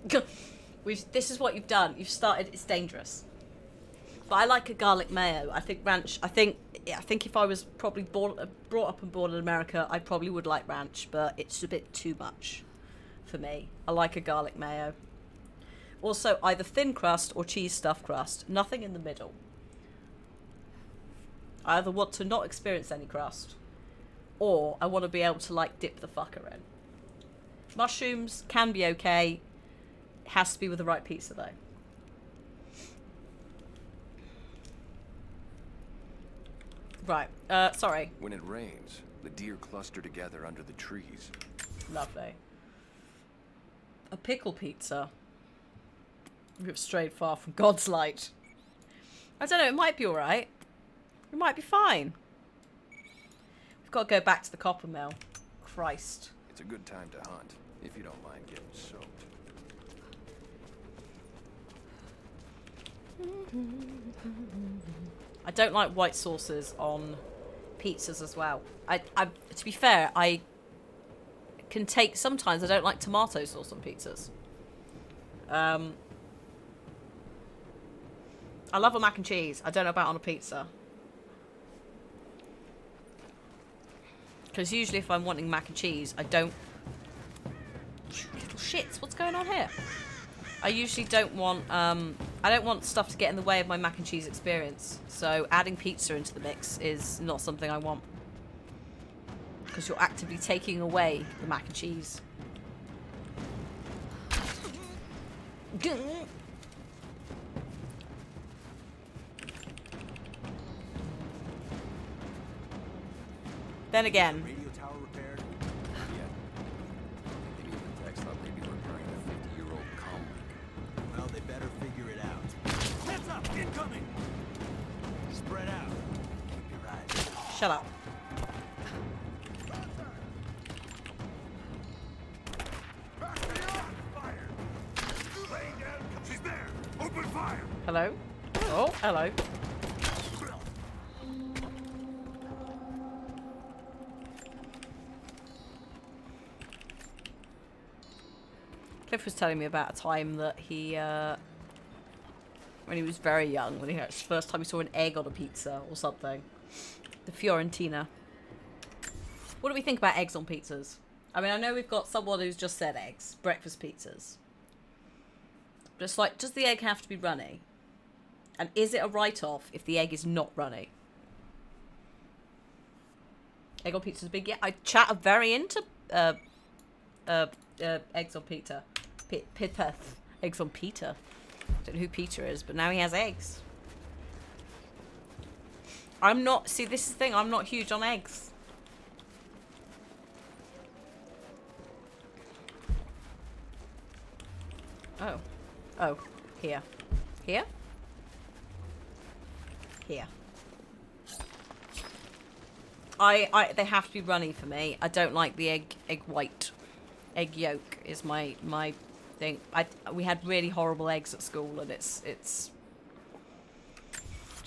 This is what you've done. You've started, it's dangerous. But I like a garlic mayo. I think ranch, I think if I was probably brought up and born in America, I probably would like ranch, but it's a bit too much for me. I like a garlic mayo. Also, either thin crust or cheese stuffed crust. Nothing in the middle. I either want to not experience any crust, or I want to be able to, like, dip the fucker in. Mushrooms can be okay. It has to be with the right pizza, though. Right, sorry. When it rains, the deer cluster together under the trees. Lovely. A pickle pizza. We've strayed far from God's light. I don't know, it might be alright. It might be fine. We've got to go back to the copper mill. Christ. It's a good time to hunt, if you don't mind getting soaked. I don't like white sauces on pizzas as well. To be fair, I can take, sometimes I don't like tomato sauce on pizzas. I love a mac and cheese. I don't know about on a pizza. Because usually if I'm wanting mac and cheese, I don't... Little shits, what's going on here? I usually don't want, I don't want stuff to get in the way of my mac and cheese experience. So adding pizza into the mix is not something I want. Because you're actively taking away the mac and cheese. Then again. Radio tower repaired? Yeah. Maybe even Tex thought they'd be repairing a 50-year-old comlink. Well, they better figure it out. Heads up! Incoming! Spread out. Keep your eyes. Shut up. Fire! Laying down. She's there! Open fire! Hello? Oh, hello. Cliff was telling me about a time that he, when he was very young, when he had his first time he saw an egg on a pizza or something. The Fiorentina. What do we think about eggs on pizzas? I mean, I know we've got someone who's just said eggs, breakfast pizzas. But it's like, does the egg have to be runny? And is it a write-off if the egg is not runny? Egg on pizza's big, yeah. I chat are very into eggs on pita. Eggs on pita. Don't know who Peter is, but now he has eggs. I'm not, see, this is the thing, I'm not huge on eggs. Oh. Oh. Here. Here? Here. They have to be runny for me. I don't like the egg white. Egg yolk is my thing. We had really horrible eggs at school, and it's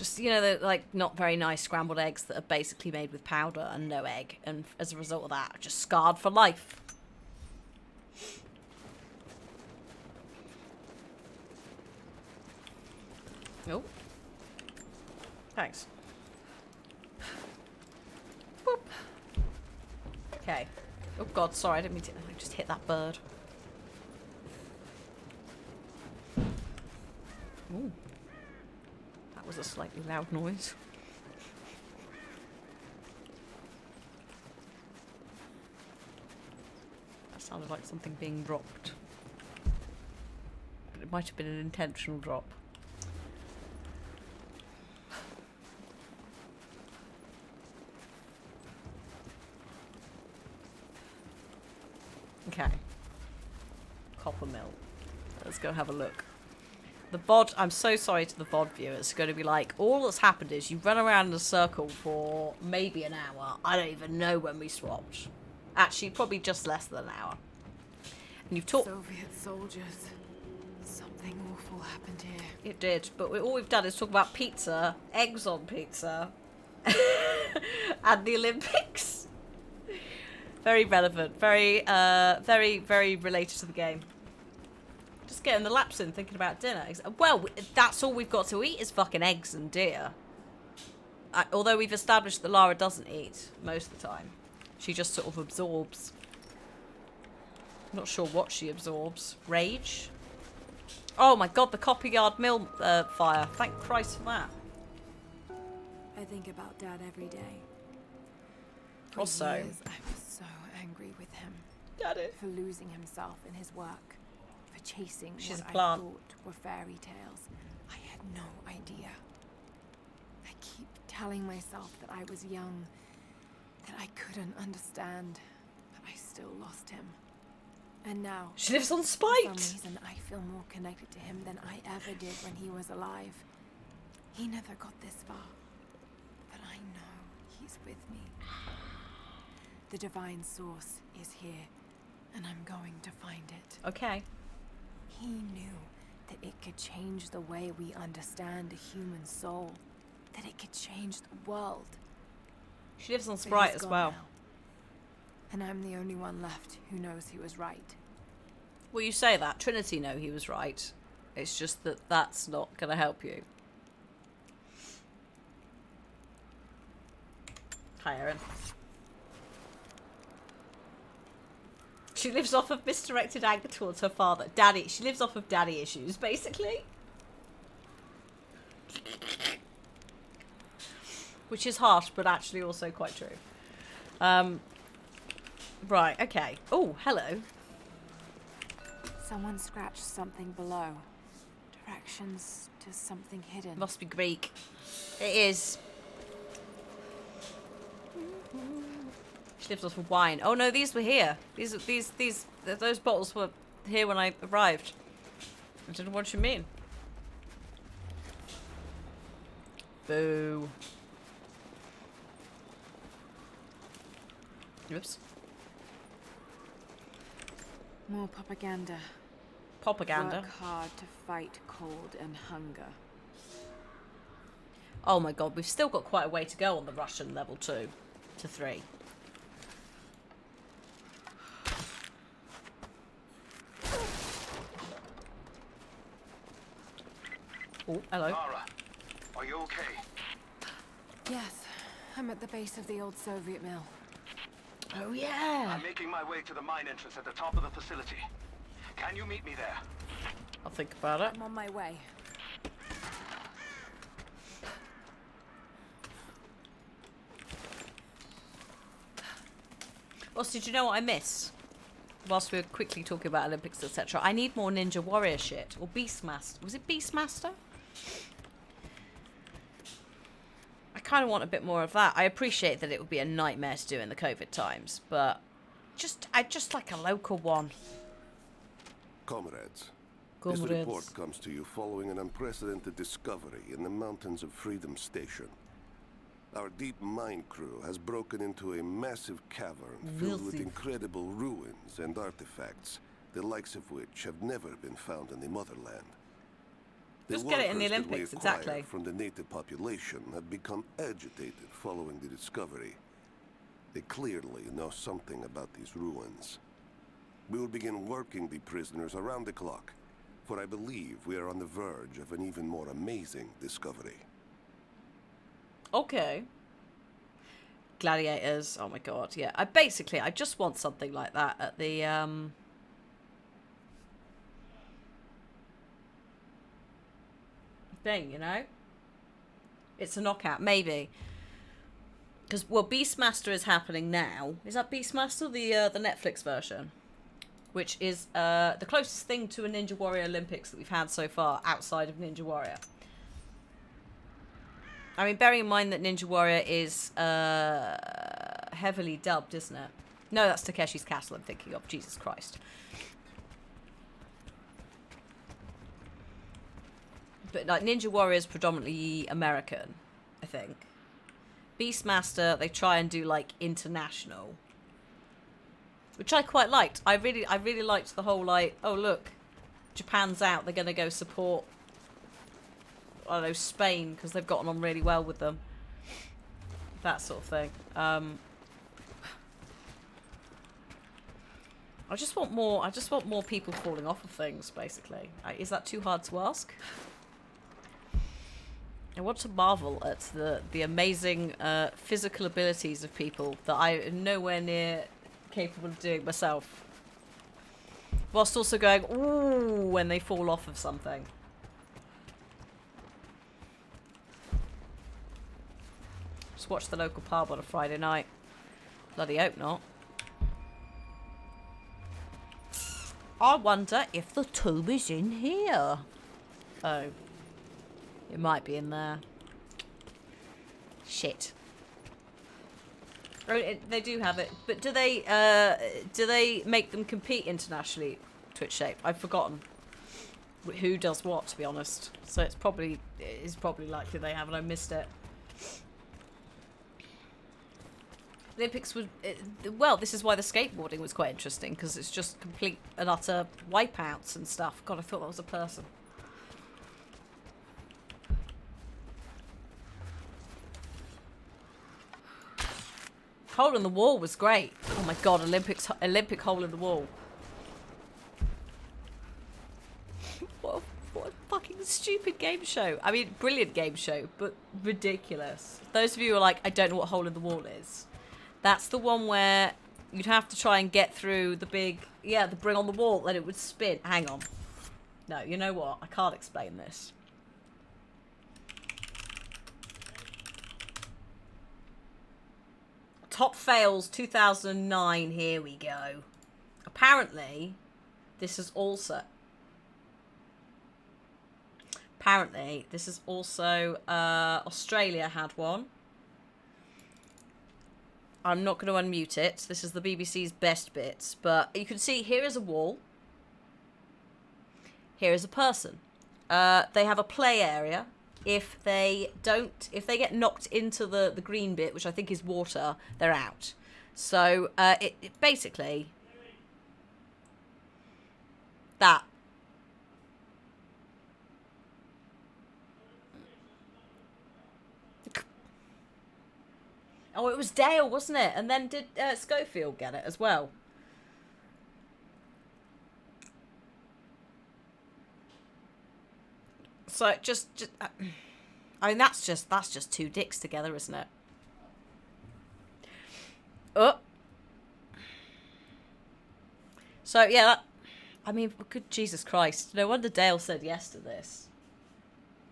Just, you know, the, like, not very nice scrambled eggs that are basically made with powder and no egg. And as a result of that, just scarred for life. Oh. Thanks. Boop. Okay. Oh god, sorry, I didn't mean to. I just hit that bird. Ooh. That was a slightly loud noise. That sounded like something being dropped. But it might have been an intentional drop. Okay. Copper mill. Let's go have a look. The VOD, I'm so sorry to the VOD viewers, going to be like, all that's happened is you run around in a circle for maybe an hour. I don't even know when we swapped. Actually, probably just less than an hour. And you've talked... Soviet soldiers. Something awful happened here. It did, but all we've done is talk about pizza, eggs on pizza, and the Olympics. Very relevant, very related to the game. Just getting the laps in, thinking about dinner. Well, that's all we've got to eat is fucking eggs and deer. Although we've established that Lara doesn't eat most of the time. She just sort of absorbs. Not sure what she absorbs. Rage? Oh my god, the Copper Yard Mill fire. Thank Christ for that. I think about Dad every day. For Also... years, I was so angry with him. Daddy. For losing himself in his work. For chasing She's what a plant. I thought were fairy tales. I had no idea. I keep telling myself that I was young, that I couldn't understand, but I still lost him. And now, She lives on for spite. some reason, I feel more connected to him than I ever did when he was alive. He never got this far, but I know he's with me. The divine source is here, and I'm going to find it. Okay. He knew that it could change the way we understand a human soul, that it could change the world. She lives on But Sprite he's as gone well. now, and I'm the only one left who knows he was right. Well, you say that. Trinity know he was right. It's just that that's not going to help you. Hi, Erin. She lives off of misdirected anger towards her father. Daddy. She lives off of daddy issues, basically. Which is harsh, but actually also quite true. Right, okay. Oh, hello. Someone scratched something below. Directions to something hidden. Must be Greek. It is. She lives off of wine. Oh no, these were here. Those bottles were here when I arrived. I don't know what you mean. Boo. Oops. More propaganda. Propaganda. Work hard to fight cold and hunger. Oh my god, we've still got quite a way to go on the Russian level 2 to 3. Oh, hello. Lara, are you okay? Yes, I'm at the base of the old Soviet mill. Oh yeah. I'm making my way to the mine entrance at the top of the facility. Can you meet me there? I'll think about it. I'm on my way. Also, did you know what I miss? Whilst we were quickly talking about Olympics, etc. I need more Ninja Warrior shit. Or Beastmaster. Was it Beastmaster? I kind of want a bit more of that. I appreciate that it would be a nightmare to do in the COVID times, but I'd just like a local one. Comrades, Comrades. this report comes to you following an unprecedented discovery in the mountains of Freedom Station. Our deep mine crew has broken into a massive cavern filled with Massive. incredible ruins and artifacts, the likes of which have never been found in the motherland. Just get it in the workers that we Olympics, acquired exactly. from the native population have become agitated following the discovery. They clearly know something about these ruins. We will begin working the prisoners around the clock, for I believe we are on the verge of an even more amazing discovery. Okay. Gladiators. Oh my god, yeah. I just want something like that at the thing, you know? It's a knockout, maybe. Because, well, Beastmaster is happening now. Is that Beastmaster, the Netflix version? Which is the closest thing to a Ninja Warrior Olympics that we've had so far outside of Ninja Warrior. I mean, bearing in mind that Ninja Warrior is heavily dubbed, isn't it? No, that's Takeshi's Castle I'm thinking of. Jesus Christ. But like Ninja Warrior is predominantly American, I think. Beastmaster, they try and do like international, which I quite liked. I really liked the whole like, oh look, Japan's out. They're gonna go support, I don't know, Spain because they've gotten on really well with them. That sort of thing. I just want more. I just want more people falling off of things. Basically, is that too hard to ask? I want to marvel at the amazing physical abilities of people that I am nowhere near capable of doing myself. Whilst also going, ooh, when they fall off of something. Just watch the local pub on a Friday night. Bloody hope not. I wonder if the tube is in here. Oh. It might be in there. Shit. Oh, they do have it, but do they make them compete internationally? Twitch Shape. I've forgotten who does what, to be honest. So it's probably likely they have, and I missed it. The Olympics would well. This is why the skateboarding was quite interesting because it's just complete and utter wipeouts and stuff. God, I thought that was a person. Hole in the wall was great. Oh my god, Olympic hole in the wall. What a fucking stupid game show. I mean, brilliant game show, but ridiculous. Those of you who are like, I don't know what hole in the wall is. That's the one where you'd have to try and get through the big, the brick on the wall, and it would spin. Hang on. No, you know what? I can't explain this. Top fails 2009. Here we go. Apparently, this is also Australia had one. I'm not going to unmute it. This is the BBC's best bits, but you can see here is a wall. Here is a person. They have a play area. If they get knocked into the green bit, which I think is water, they're out. So it basically that. Oh, it was Dale, wasn't it? And then did Schofield get it as well? So just I mean that's just two dicks together, isn't it? Oh. So yeah, I mean, good Jesus Christ! No wonder Dale said yes to this.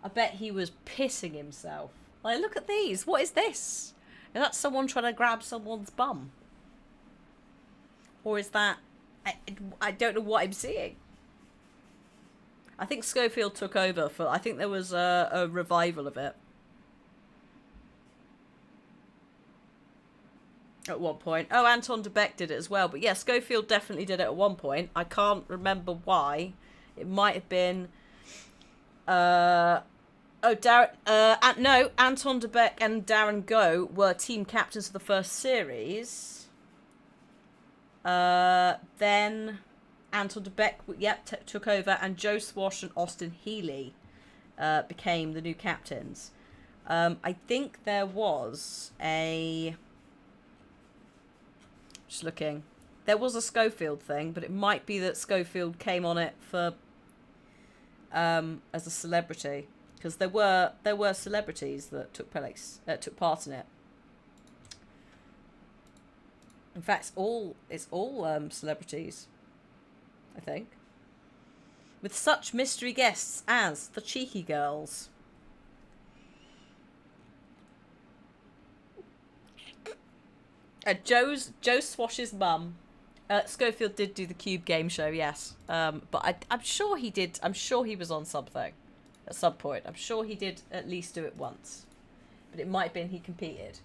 I bet he was pissing himself. Like, look at these. What is this? Is that someone trying to grab someone's bum? Or is that I don't know what I'm seeing. I think Schofield took over for... I think there was a revival of it. At one point. Oh, Anton de Beck did it as well. But yeah, Schofield definitely did it at one point. I can't remember why. It might have been... no, Anton de Beck and Darren Go were team captains of the first series. Then... Anton de Beck, took over, and Joe Swash and Austin Healy became the new captains. I think there was a... Just looking. There was a Schofield thing, but it might be that Schofield came on it for as a celebrity, because there were celebrities that took part in it. In fact, it's all celebrities, I think, with such mystery guests as the Cheeky Girls. Joe Swash's mum. Schofield did do the Cube game show, yes. But I'm sure he did. I'm sure he was on something at some point. I'm sure he did at least do it once. But it might have been he competed.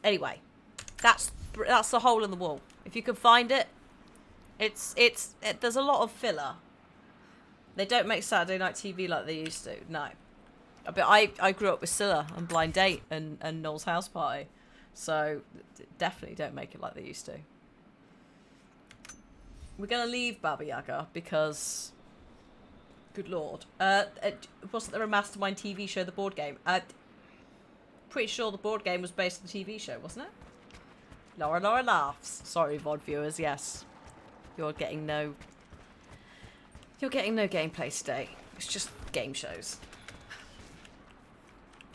Anyway, that's the hole in the wall. If you can find it, there's a lot of filler. They don't make Saturday night TV like they used to. No. But I grew up with Scylla and Blind Date and Noel's House Party. So, definitely don't make it like they used to. We're going to leave Baba Yaga because... Good lord. Wasn't there a Mastermind TV show, the board game? Pretty sure the board game was based on the TV show, wasn't it? Laura laughs. Sorry, VOD viewers, yes. You're getting no gameplay today. It's just game shows.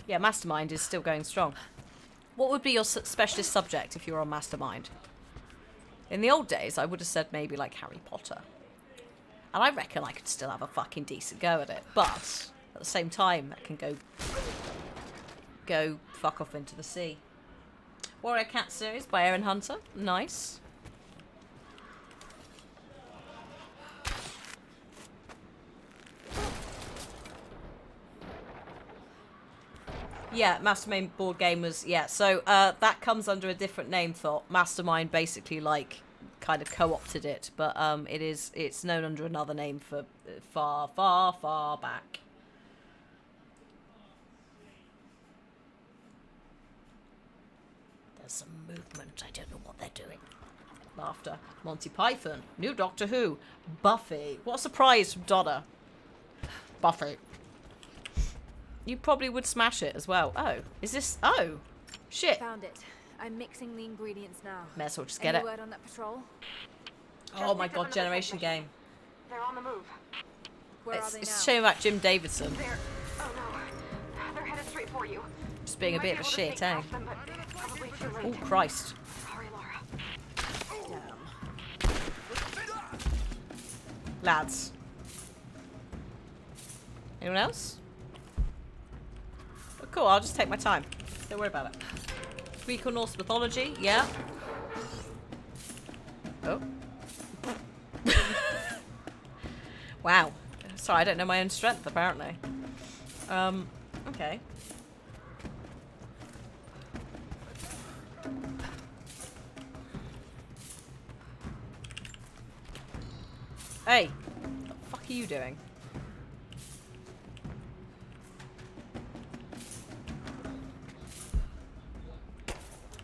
Yeah, Mastermind is still going strong. What would be your specialist subject if you were on Mastermind? In the old days, I would have said maybe like Harry Potter. And I reckon I could still have a fucking decent go at it. But, at the same time, I can go fuck off into the sea. Warrior Cat series by Aaron Hunter. Nice. Yeah, Mastermind board game was... Yeah, so that comes under a different name, Thought. Mastermind basically, like, kind of co-opted it. But it's known under another name for far, far, far back. There's some movement. I don't know what they're doing. Laughter. Monty Python. New Doctor Who. Buffy. What a surprise from Donna. Buffy. You probably would smash it as well. Oh, is this... Oh, shit. Found it. I'm mixing the ingredients now. May as well just get Any it. word on that patrol? Oh my god, Generation game. They're on the move. Where are they It's now? a shame about Jim Davidson. They're... Oh no. They're headed straight for you. Just being a bit of a shit, eh? Them, but probably too Oh, late. Christ. Sorry, Laura. Lads. Anyone else? Oh, cool, I'll just take my time. Don't worry about it. Greek or Norse mythology, yeah. Oh. Wow. Sorry, I don't know my own strength, apparently. Okay. Hey, what the fuck are you doing?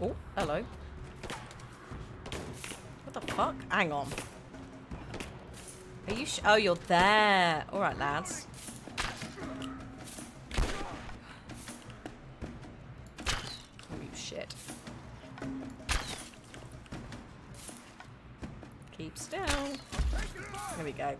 Oh, hello. What the fuck? Hang on. Are you oh, you're there. Alright, lads. Oh, you shit. Keep still. There we go.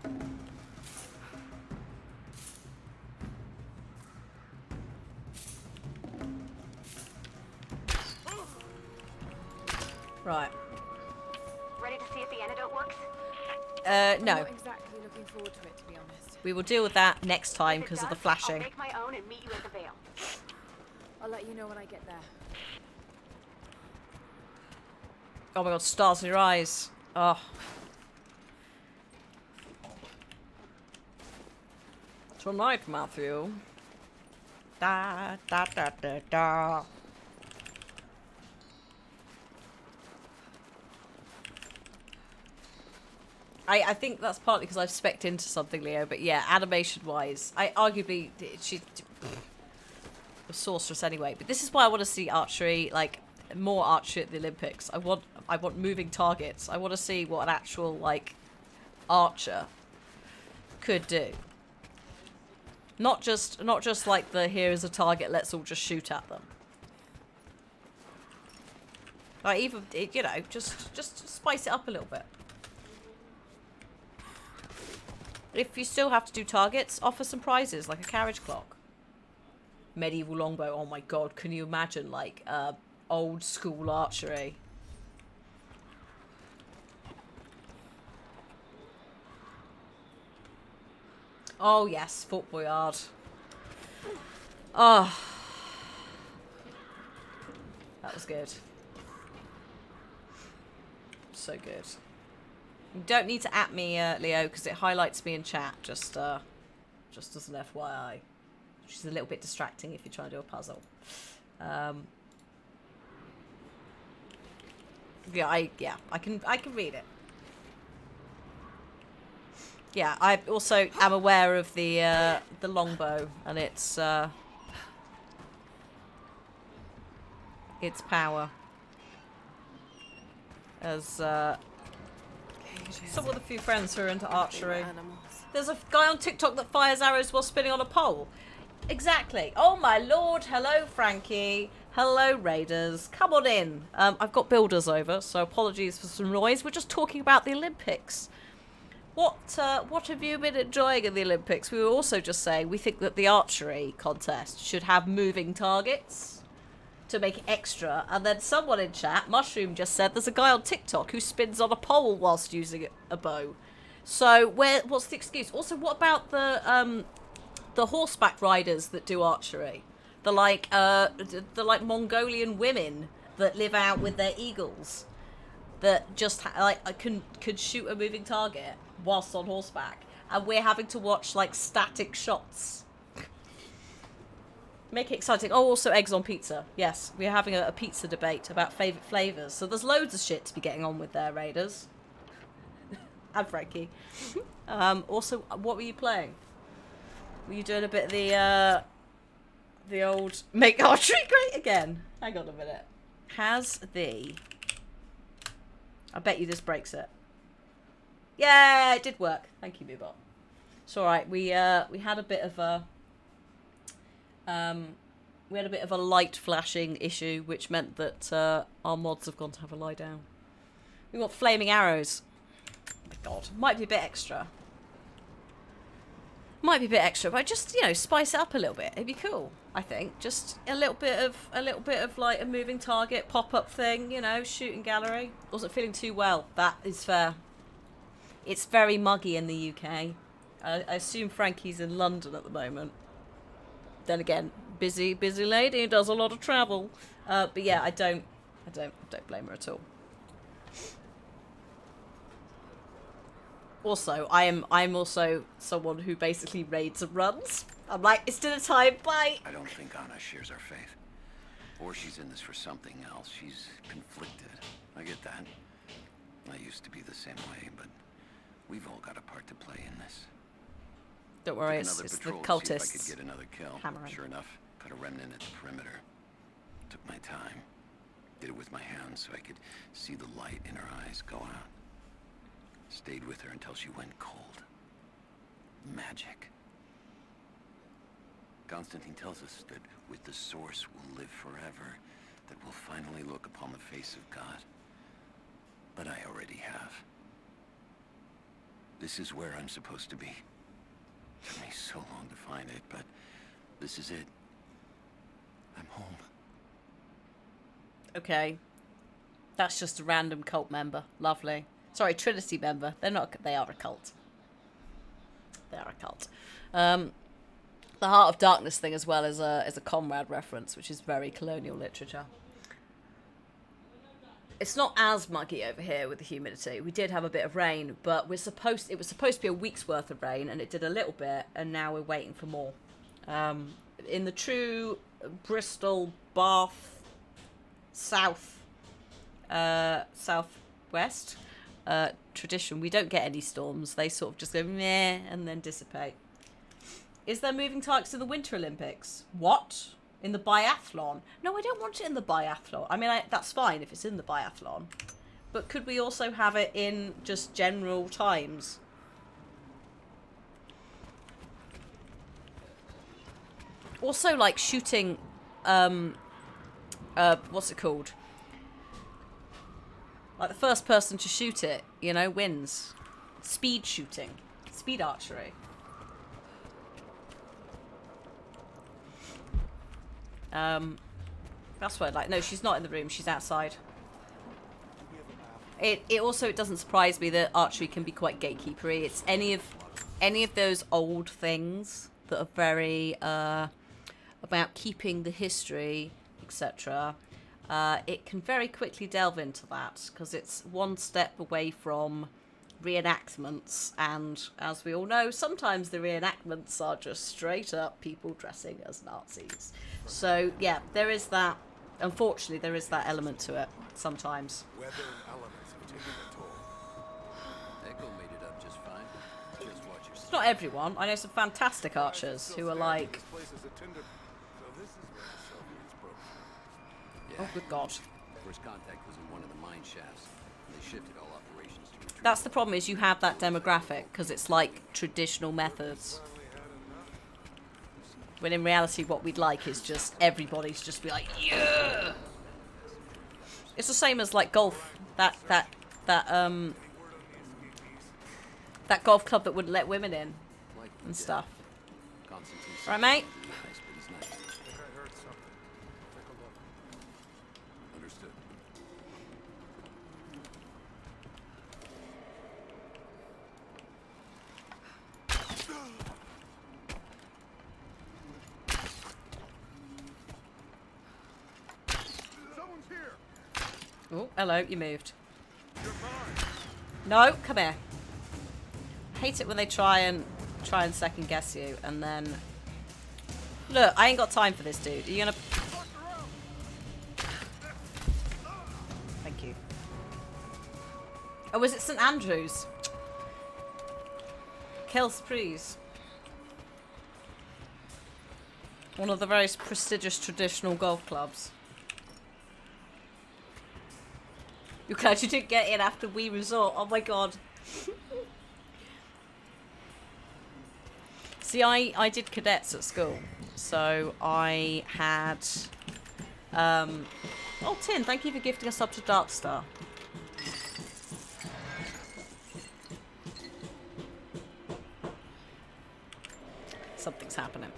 Right. Ready to see if the antidote works? I'm No. not exactly looking forward to it, to be honest. We will deal with that next time If it because of the does, flashing. I'll make my own and meet you at the Vale. I'll let you know when I get there. Oh my god, stars in your eyes. Oh. Tonight, Matthew. Da da da da da. I think that's partly because I've specced into something, Leo. But yeah, animation-wise, I arguably she's a sorceress anyway. But this is why I want to see archery, like more archery at the Olympics. I want moving targets. I want to see what an actual like archer could do. Not just like the here is a target, let's all just shoot at them. Like even, you know, just spice it up a little bit. If you still have to do targets, offer some prizes, like a carriage clock. Medieval longbow, oh my god, can you imagine, like, old school archery? Oh yes, Fort Boyard. Oh. That was good. So good. You don't need to at me, Leo, because it highlights me in chat, just as an FYI. Which is a little bit distracting if you're trying to do a puzzle. Yeah, I can read it. Yeah, I also am aware of the longbow and its power. As some of the few friends who are into archery. There's a guy on TikTok that fires arrows while spinning on a pole. Exactly. Oh my lord. Hello, Frankie. Hello, Raiders. Come on in. I've got builders over, so apologies for some noise. We're just talking about the Olympics. What have you been enjoying in the Olympics? We were also just saying we think that the archery contest should have moving targets to make it extra. And then someone in chat, Mushroom, just said there's a guy on TikTok who spins on a pole whilst using a bow. So what's the excuse? Also, what about the horseback riders that do archery? The like Mongolian women that live out with their eagles, that just could shoot a moving target whilst on horseback, and we're having to watch like static shots. Make it exciting. Oh, also eggs on pizza. Yes, we're having a pizza debate about favourite flavours. So there's loads of shit to be getting on with there, Raiders. And Frankie. Also, what were you playing? Were you doing a bit of the old make archery great again? Hang on a minute. I bet you this breaks it. Yeah, it did work. Thank you, Moobot. It's all right. We had a bit of a light flashing issue, which meant that our mods have gone to have a lie down. We want flaming arrows. Oh my god, might be a bit extra. But just, you know, spice it up a little bit. It'd be cool, I think. Just a little bit of like a moving target pop-up thing, you know, shooting gallery. Wasn't feeling too well. That is fair. It's very muggy in the UK. I assume Frankie's in London at the moment. Then again, busy lady, does a lot of travel. But yeah, I don't blame her at all. Also, I'm also someone who basically raids and runs. I'm like, it's dinner time, bye. I don't think Anna shares our faith. Or she's in this for something else. She's conflicted. I get that. I used to be the same way, but we've all got a part to play in this. Don't worry, Took it's the patrol to see if I cultists. could get another kill. Hammering. Sure enough, got a remnant at the perimeter. Took my time. Did it with my hands so I could see the light in her eyes go out. Stayed with her until she went cold. Magic. Constantine tells us that with the Source we'll live forever, that we'll finally look upon the face of God. But I already have. This is where I'm supposed to be. Took me so long to find it, but this is it. I'm home. Okay. That's just a random cult member. Lovely. Sorry, Trinity member. They are a cult. They are a cult. The Heart of Darkness thing as well is a Comrade reference, which is very colonial literature. It's not as muggy over here with the humidity. We did have a bit of rain, but it was supposed to be a week's worth of rain, and it did a little bit, and now we're waiting for more. In the true Bristol, Bath, southwest tradition, we don't get any storms. They sort of just go meh and then dissipate. Is there moving targets in the Winter Olympics? What? In the biathlon? No, I don't want it in the biathlon. I mean, that's fine if it's in the biathlon. But could we also have it in just general times? Also, like, shooting, what's it called? Like, the first person to shoot it, you know, wins. Speed shooting. Speed archery. That's what I'd like. No, she's not in the room. She's outside. It also, it doesn't surprise me that archery can be quite gatekeepery. It's any of those old things that are very about keeping the history, etc. It can very quickly delve into that because it's one step away from reenactments, and as we all know, sometimes the reenactments are just straight up people dressing as Nazis. So yeah, there is that. Unfortunately, there is that element to it sometimes. Weather and elements have taken a toll. Echo made it up just fine. Just watch your It's not everyone. I know some fantastic archers who are like, This place is a tinder. So this is where the Soviets broke. oh good god. First contact was in one of the mine shafts. And they shifted all operations to retreat. That's the problem, is you have that demographic because it's like traditional methods. When in reality, what we'd like is just everybody's just be like, yeah. It's the same as like golf. That golf club that wouldn't let women in and stuff. Constantine's Right, mate? nice, but he's not. I think I heard something. Take a look. Understood. Someone's here. Oh, hello, you moved. No, come here. Hate it when they try and second guess you, and then look, I ain't got time for this, dude. Are you gonna? Thank you. Oh, was it St Andrews? Kelsprees. One of the very prestigious traditional golf clubs. You're glad you didn't get in after We Resort. Oh my god. See, I did cadets at school. So I had... Oh, Tin, thank you for gifting us up to Darkstar. Something's happening.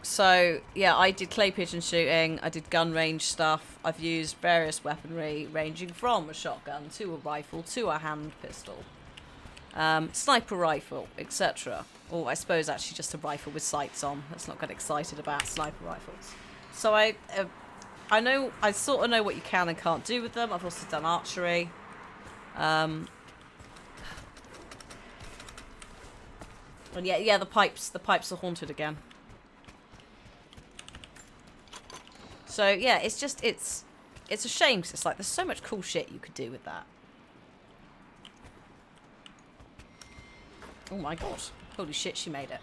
So, yeah, I did clay pigeon shooting, I did gun range stuff, I've used various weaponry ranging from a shotgun to a rifle to a hand pistol, sniper rifle, etc. Or I suppose actually just a rifle with sights on. Let's not get excited about sniper rifles. So I sort of know what you can and can't do with them. I've also done archery. And yeah, the pipes are haunted again. So yeah, it's a shame because it's like there's so much cool shit you could do with that. Oh my god. Holy shit, she made it.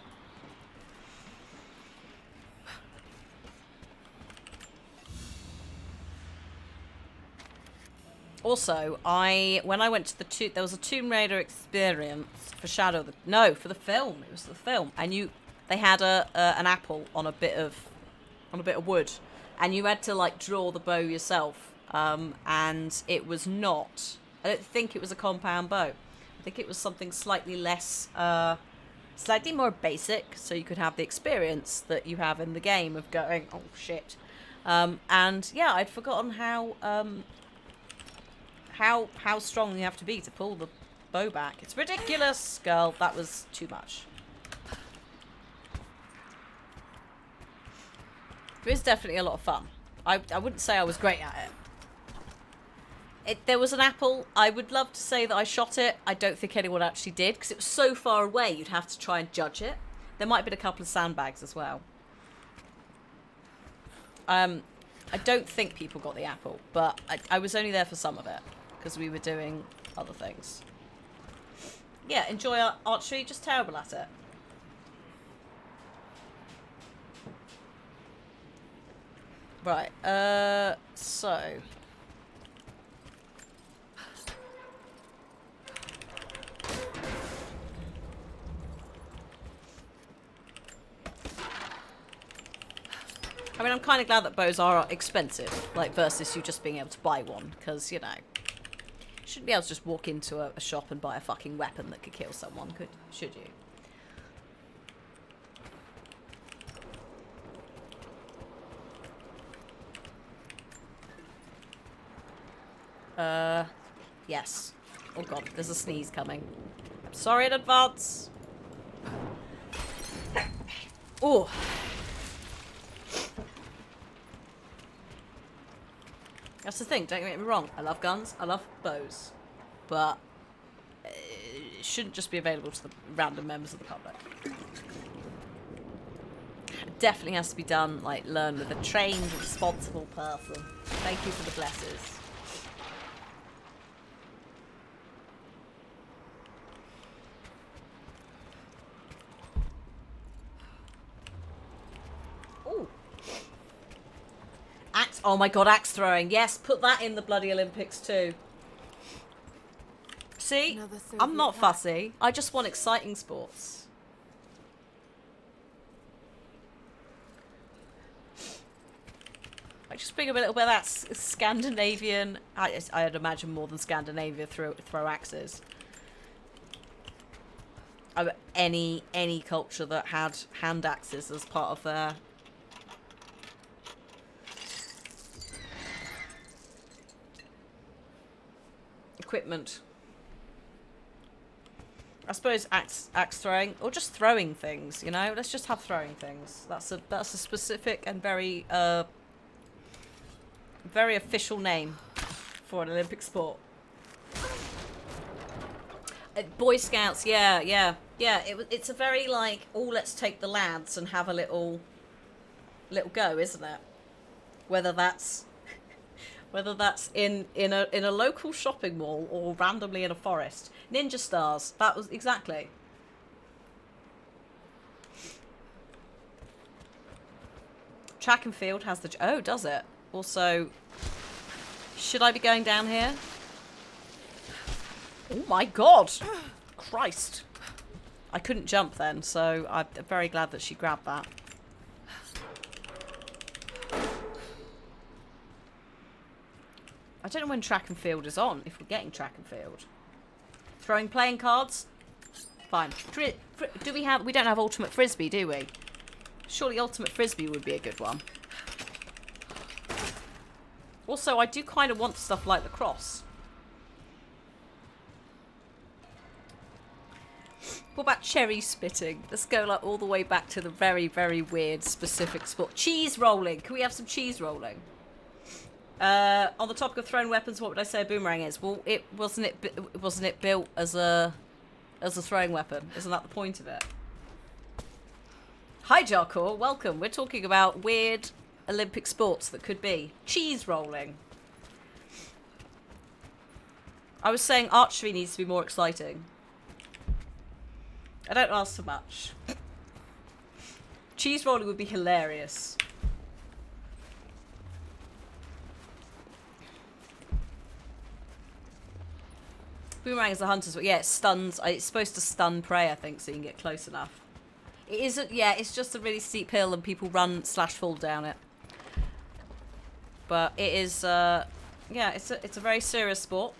Also, when I went to there was a Tomb Raider experience for for the film. It was the film, and they had an apple on a bit of wood, and you had to like draw the bow yourself. And it was not. I don't think it was a compound bow. I think it was something slightly less, slightly more basic, so you could have the experience that you have in the game of going, oh shit. And yeah, I'd forgotten how strong you have to be to pull the bow back. It's ridiculous, girl. That was too much. It was definitely a lot of fun. I wouldn't say I was great at it. There was an apple. I would love to say that I shot it. I don't think anyone actually did because it was so far away you'd have to try and judge it. There might have been a couple of sandbags as well. I don't think people got the apple, but I was only there for some of it because we were doing other things. Yeah, enjoy archery, just terrible at it. Right, so... mean, I'm kind of glad that bows are expensive, like, versus you just being able to buy one, because, you know, you shouldn't be able to just walk into a shop and buy a fucking weapon that could kill someone, should you? Yes. Oh god, there's a sneeze coming. I'm sorry in advance. Oh. That's the thing, don't get me wrong. I love guns, I love bows. But it shouldn't just be available to the random members of the public. It definitely has to be done, like, learn with a trained, responsible person. Thank you for the blesses. Axe. Oh my god, axe throwing. Yes, put that in the bloody Olympics too. See? I'm not fussy. I just want exciting sports. I just bring a little bit of that Scandinavian. I'd imagine more than Scandinavia throw axes. Any culture that had hand axes as part of their equipment. I suppose axe throwing, or just throwing things, you know? Let's just have throwing things. That's a specific and very official name for an Olympic sport. Boy Scouts, yeah. It's a very like, oh, let's take the lads and have a little go, isn't it? Whether that's in a local shopping mall or randomly in a forest. Ninja Stars, that was exactly. Track and field has the... Oh, does it? Also, should I be going down here? Oh my god! Christ. I couldn't jump then, so I'm very glad that she grabbed that. I don't know when track and field is on, if we're getting track and field. Throwing playing cards? Fine. Do we have... We don't have Ultimate Frisbee, do we? Surely Ultimate Frisbee would be a good one. Also, I do kind of want stuff like lacrosse. What about cherry spitting? Let's go like all the way back to the very, very weird specific sport. Cheese rolling. Can we have some cheese rolling? On the topic of thrown weapons, what would I say a boomerang is? Well, wasn't it built as a throwing weapon? Isn't that the point of it? Hi, Jarkor. Welcome. We're talking about weird Olympic sports that could be cheese rolling. I was saying archery needs to be more exciting. I don't ask for much. Cheese rolling would be hilarious. Boomerang is a hunter's, but yeah, it stuns. It's supposed to stun prey, I think, so you can get close enough. It isn't. Yeah, it's just a really steep hill, and people run/fall down it. But it is. Yeah, it's a very serious sport.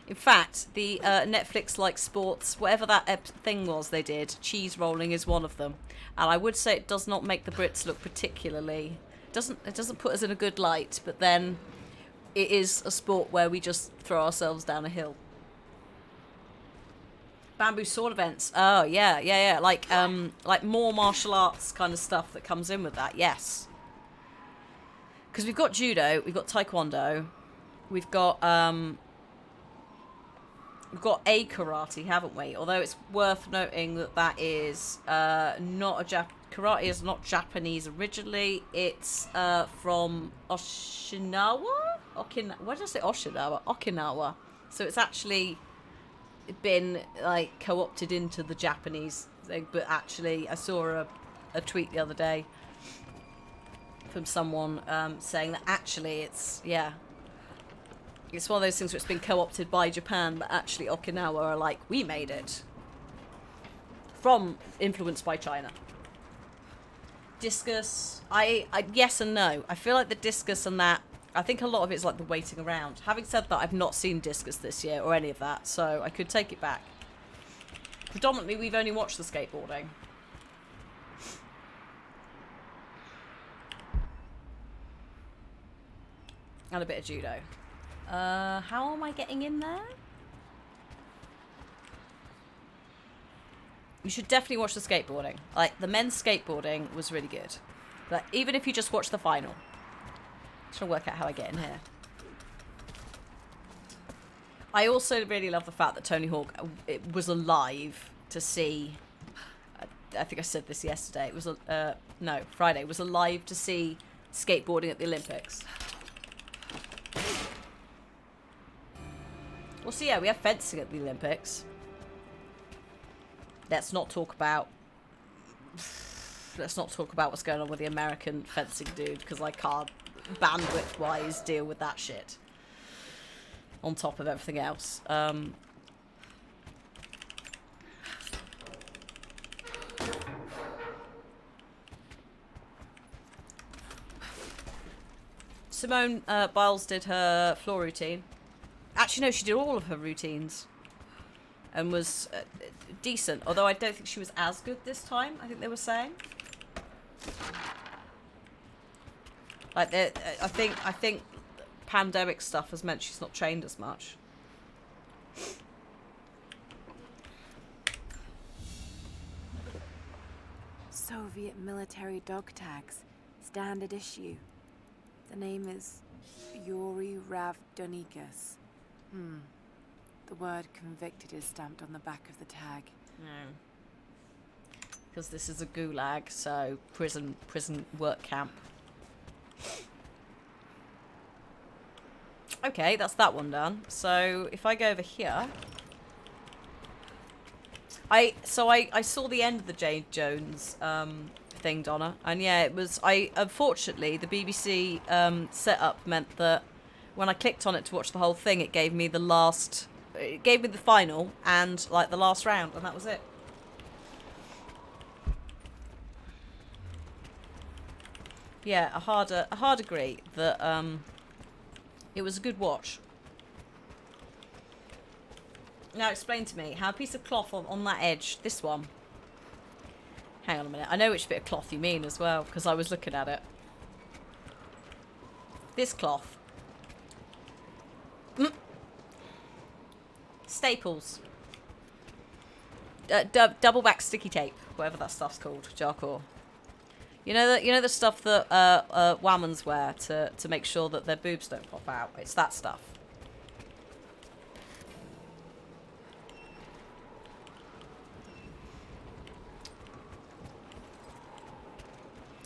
In fact, the Netflix-like sports, whatever that thing was they did, cheese rolling is one of them, and I would say it does not make the Brits look particularly. It doesn't put us in a good light, but then. It is a sport where we just throw ourselves down a hill. Bamboo sword events. Oh, yeah. Like more martial arts kind of stuff that comes in with that, yes. Because we've got judo, we've got taekwondo, we've got a karate, haven't we? Although it's worth noting that is not a karate is not Japanese originally. It's from Okinawa. Why did I say Okinawa? Okinawa. So it's actually been like co-opted into the Japanese thing. But actually, I saw a tweet the other day from someone saying that actually it's one of those things where it's been co-opted by Japan, but actually Okinawa are like, we made it. Influenced by China. Discus. I yes and no. I feel like the discus and that. I think a lot of it's like the waiting around. Having said that, I've not seen discus this year or any of that, so I could take it back. Predominantly, we've only watched the skateboarding. And a bit of judo. How am I getting in there? You should definitely watch the skateboarding. Like, the men's skateboarding was really good. Like, even if you just watch the final. I'm trying to work out how I get in here. I also really love the fact that Tony Hawk was alive to see... I think I said this yesterday. It was... no, Friday. Was alive to see skateboarding at the Olympics. Well, so yeah, we have fencing at the Olympics. Let's not talk about what's going on with the American fencing dude, because I can't bandwidth-wise deal with that shit. On top of everything else. Simone Biles did her floor routine. Actually, no, she did all of her routines. And was decent, although I don't think she was as good this time, I think they were saying. Like, I think pandemic stuff has meant she's not trained as much. Soviet military dog tags, standard issue. The name is Yuri Ravdonikas. The word convicted is stamped on the back of the tag. No. Because this is a gulag, so prison work camp. Okay, that's that one done. So if I go over here, I saw the end of the Jade Jones thing, Donna, and yeah, it was. Unfortunately the BBC setup meant that when I clicked on it to watch the whole thing, it gave me the last. It gave me the final and like the last round, and that was it. Yeah, a hard agree that it was a good watch. Now explain to me how a piece of cloth on that edge, this one. Hang on a minute, I know which bit of cloth you mean as well, because I was looking at it. This cloth. Staples. Double back sticky tape, whatever that stuff's called, Jarkor. You know the stuff that whammons wear to make sure that their boobs don't pop out. It's that stuff.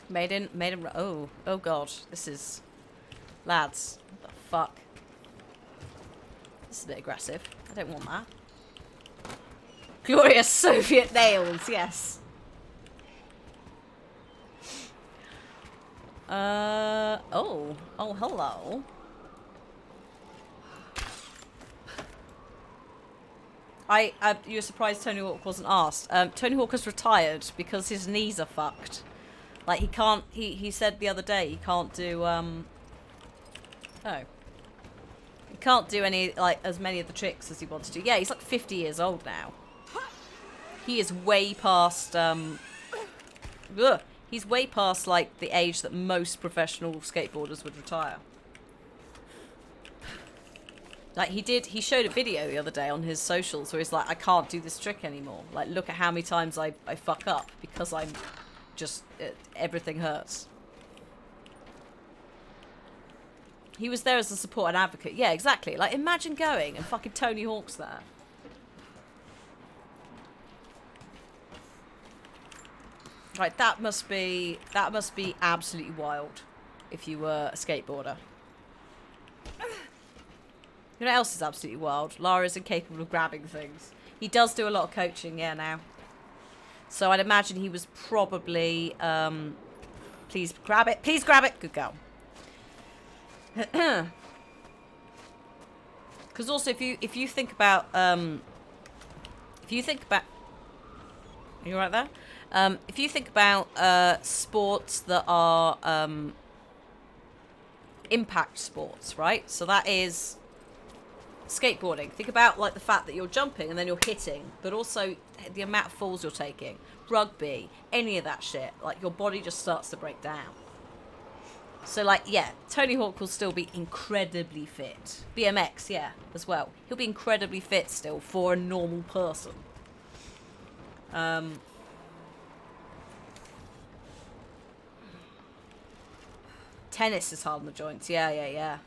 Made in. Oh god, this is, lads. What the fuck? This is a bit aggressive. I don't want that. Glorious Soviet nails, yes. Oh, hello. You were surprised Tony Hawk wasn't asked. Tony Hawk has retired because his knees are fucked. Like, he can't, he said the other day he can't do, he can't do any, like, as many of the tricks as he wants to. Yeah, he's like 50 years old now. He is way past, he's way past, like, the age that most professional skateboarders would retire. Like, he showed a video the other day on his socials where he's like, I can't do this trick anymore. Like, look at how many times I fuck up because I'm just, everything hurts. He was there as a support and advocate. Yeah, exactly. Like, imagine going and fucking Tony Hawk's there. Right, that must be absolutely wild if you were a skateboarder. You know what else is absolutely wild? Lara's incapable of grabbing things. He does do a lot of coaching, yeah, now. So I'd imagine he was probably, please grab it. Please grab it. Good girl. Because also, if you think about, are you right there? If you think about sports that are impact sports, right? So that is skateboarding. Think about like the fact that you're jumping and then you're hitting, but also the amount of falls you're taking. Rugby, any of that shit, like your body just starts to break down. So like, yeah, Tony Hawk will still be incredibly fit. BMX, yeah, as well. He'll be incredibly fit still for a normal person. Tennis is hard on the joints. Yeah.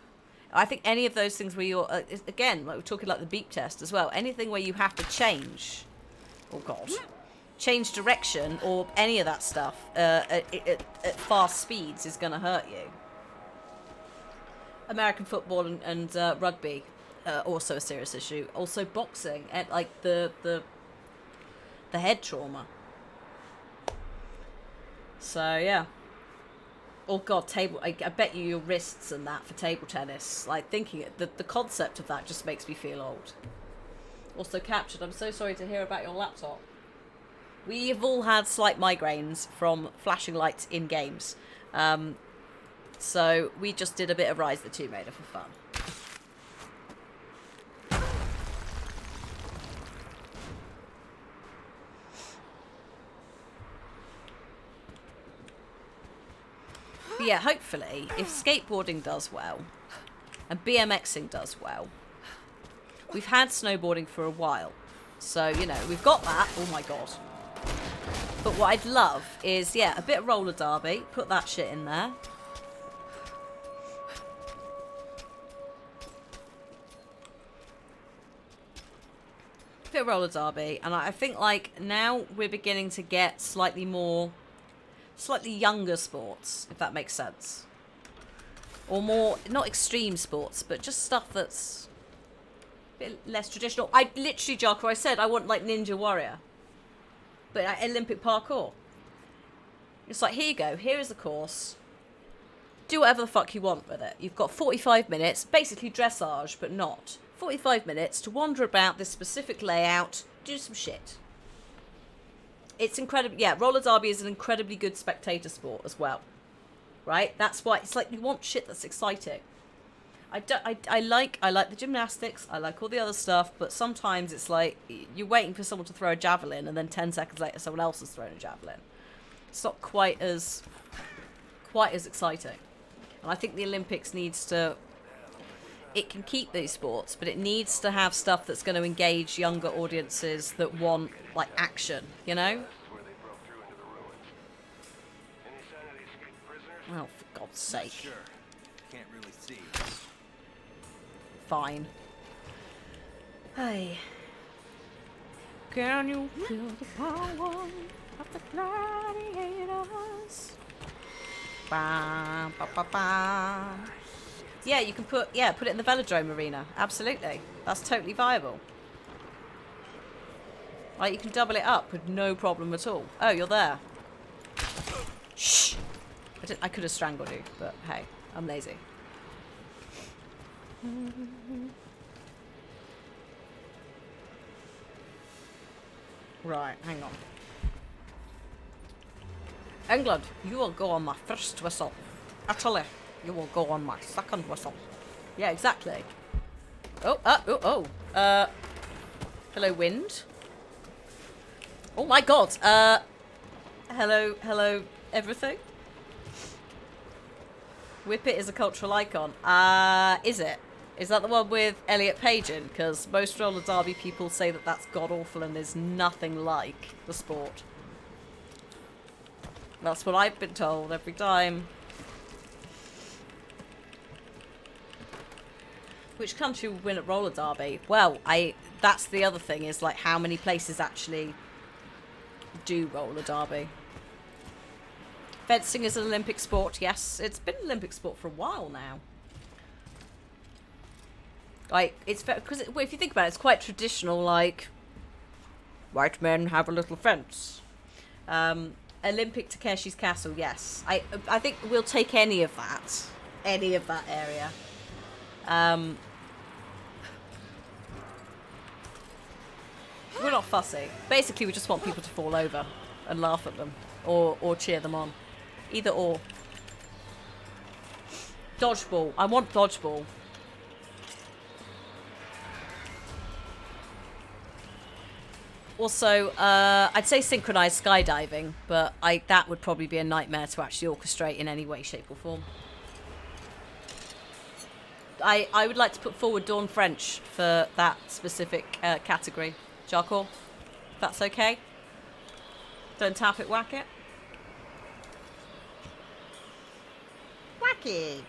I think any of those things where you're, again, like we're talking like the beep test as well, anything where you have to change, oh God, change direction or any of that stuff at fast speeds is going to hurt you. American football and rugby, also a serious issue. Also boxing, and like the head trauma. So, yeah. Oh God, I bet you your wrists and that for table tennis. Like thinking it, the concept of that just makes me feel old. Also captured, I'm so sorry to hear about your laptop. We've all had slight migraines from flashing lights in games. So we just did a bit of Rise of the Tomb Raider for fun. But yeah, hopefully, if skateboarding does well, and BMXing does well, we've had snowboarding for a while. So, you know, we've got that. Oh my God. But what I'd love is, yeah, a bit of roller derby. Put that shit in there. Bit of roller derby. And I think, like, now we're beginning to get slightly younger sports, if that makes sense. Or more, not extreme sports, but just stuff that's a bit less traditional. I literally, Jarko, I said I want like Ninja Warrior, but like Olympic parkour. It's like, here you go, here is the course. Do whatever the fuck you want with it. You've got 45 minutes, basically dressage, but not. 45 minutes to wander about this specific layout, do some shit. It's incredible. Yeah, roller derby is an incredibly good spectator sport as well, right? That's why it's like you want shit that's exciting. I like the gymnastics. I like all the other stuff, but sometimes it's like you're waiting for someone to throw a javelin, and then 10 seconds later, someone else has thrown a javelin. It's not quite as exciting. And I think the Olympics needs to. It can keep these sports, but it needs to have stuff that's going to engage younger audiences that want, like, action, you know? Oh, for God's sake. Sure. Can't really see. Fine. Hey. Can you feel the power of the gladiators? Ba, ba, ba, ba. Yeah, you can put it in the velodrome arena. Absolutely. That's totally viable. Like, you can double it up with no problem at all. Oh, you're there. Shh! I could have strangled you, but hey, I'm lazy. Right, hang on. England, you will go on my first whistle. Italy, you will go on my second whistle. Yeah, exactly. Hello, wind. Oh my God. Hello, everything. Whippet is a cultural icon. Is it? Is that the one with Elliot Page in? Because most roller derby people say that that's god-awful and is nothing like the sport. That's what I've been told every time. Which country would win at roller derby? Well, that's the other thing, is like how many places actually do roller derby. Fencing is an Olympic sport, yes. It's been an Olympic sport for a while now. Like, it's because if you think about it, it's quite traditional, like, white men have a little fence. Olympic Takeshi's Castle, yes. I think we'll take any of that area. We're not fussy. Basically, we just want people to fall over. and laugh at them, or cheer them on. Either or. Dodgeball. I want dodgeball. Also, I'd say synchronized skydiving, but that would probably be a nightmare to actually orchestrate in any way, shape, or form. I would like to put forward Dawn French for that specific category. Jarkor, if that's okay. Don't tap it, whack it. Whack it.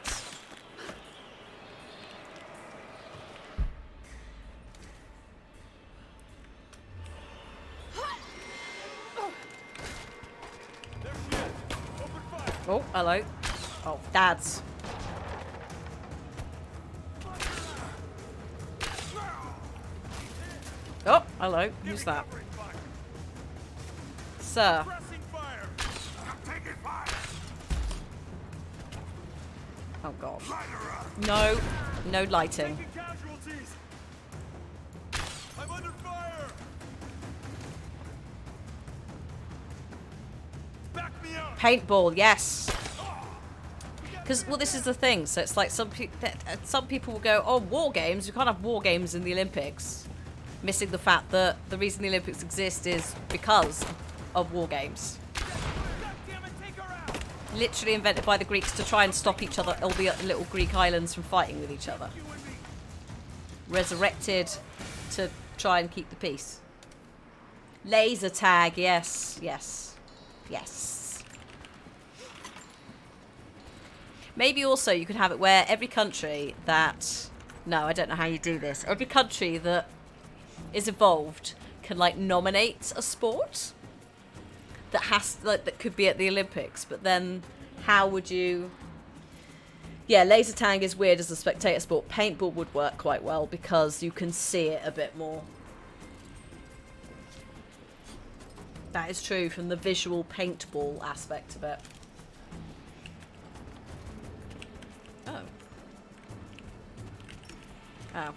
Oh, hello. Oh, dads. Oh, hello. Who's that? Sir. Oh, God. No. No lighting. I'm under fire. Back me up. Paintball, yes. Because, well, this is the thing. So it's like some people will go, oh, war games. You can't have war games in the Olympics. Missing the fact that the reason the Olympics exist is because of war games. Literally invented by the Greeks to try and stop each other, all the little Greek islands, from fighting with each other. Resurrected to try and keep the peace. Laser tag, yes, yes, yes. Maybe also you could have it where every country that... No, I don't know how you do this. Every country that is evolved can, like, nominate a sport that has, like, that could be at the Olympics. But then how would you... Yeah, laser tag is weird as a spectator sport. Paintball would work quite well because you can see it a bit more. That is true from the visual paintball aspect of it. Oh. Oh.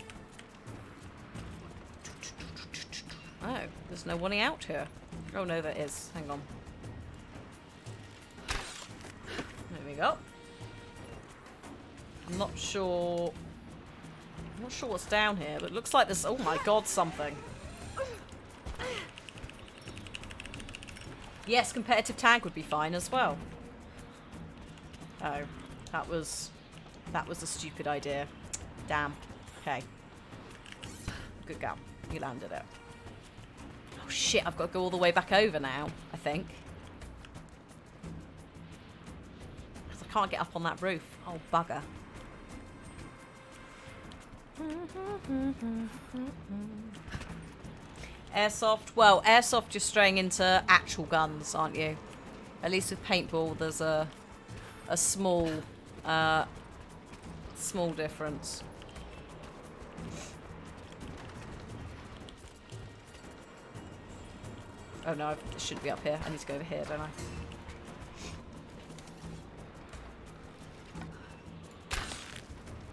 Oh, there's no one out here. Oh no, there is. Hang on. There we go. I'm not sure what's down here, but it looks like there's... Oh my god, something. Yes, competitive tag would be fine as well. Oh, that was a stupid idea. Damn. Okay. Good go. You landed it. Oh shit, I've got to go all the way back over now, I think. Because I can't get up on that roof. Oh, bugger. Airsoft. Well, airsoft, you're straying into actual guns, aren't you? At least with paintball, there's a small difference. Oh no, I shouldn't be up here. I need to go over here, don't I?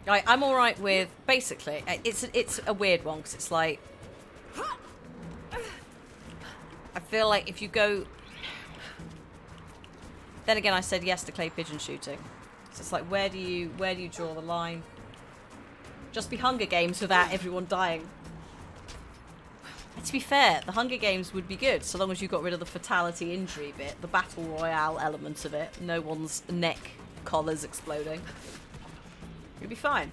Right, I'm alright with... Basically, it's a weird one, because it's like... I feel like if you go... Then again, I said yes to clay pigeon shooting. So it's like, where do you draw the line? Just be Hunger Games without everyone dying. To be fair, the Hunger Games would be good, so long as you got rid of the fatality injury bit, the battle royale element of it, no one's neck collars exploding. You'd be fine.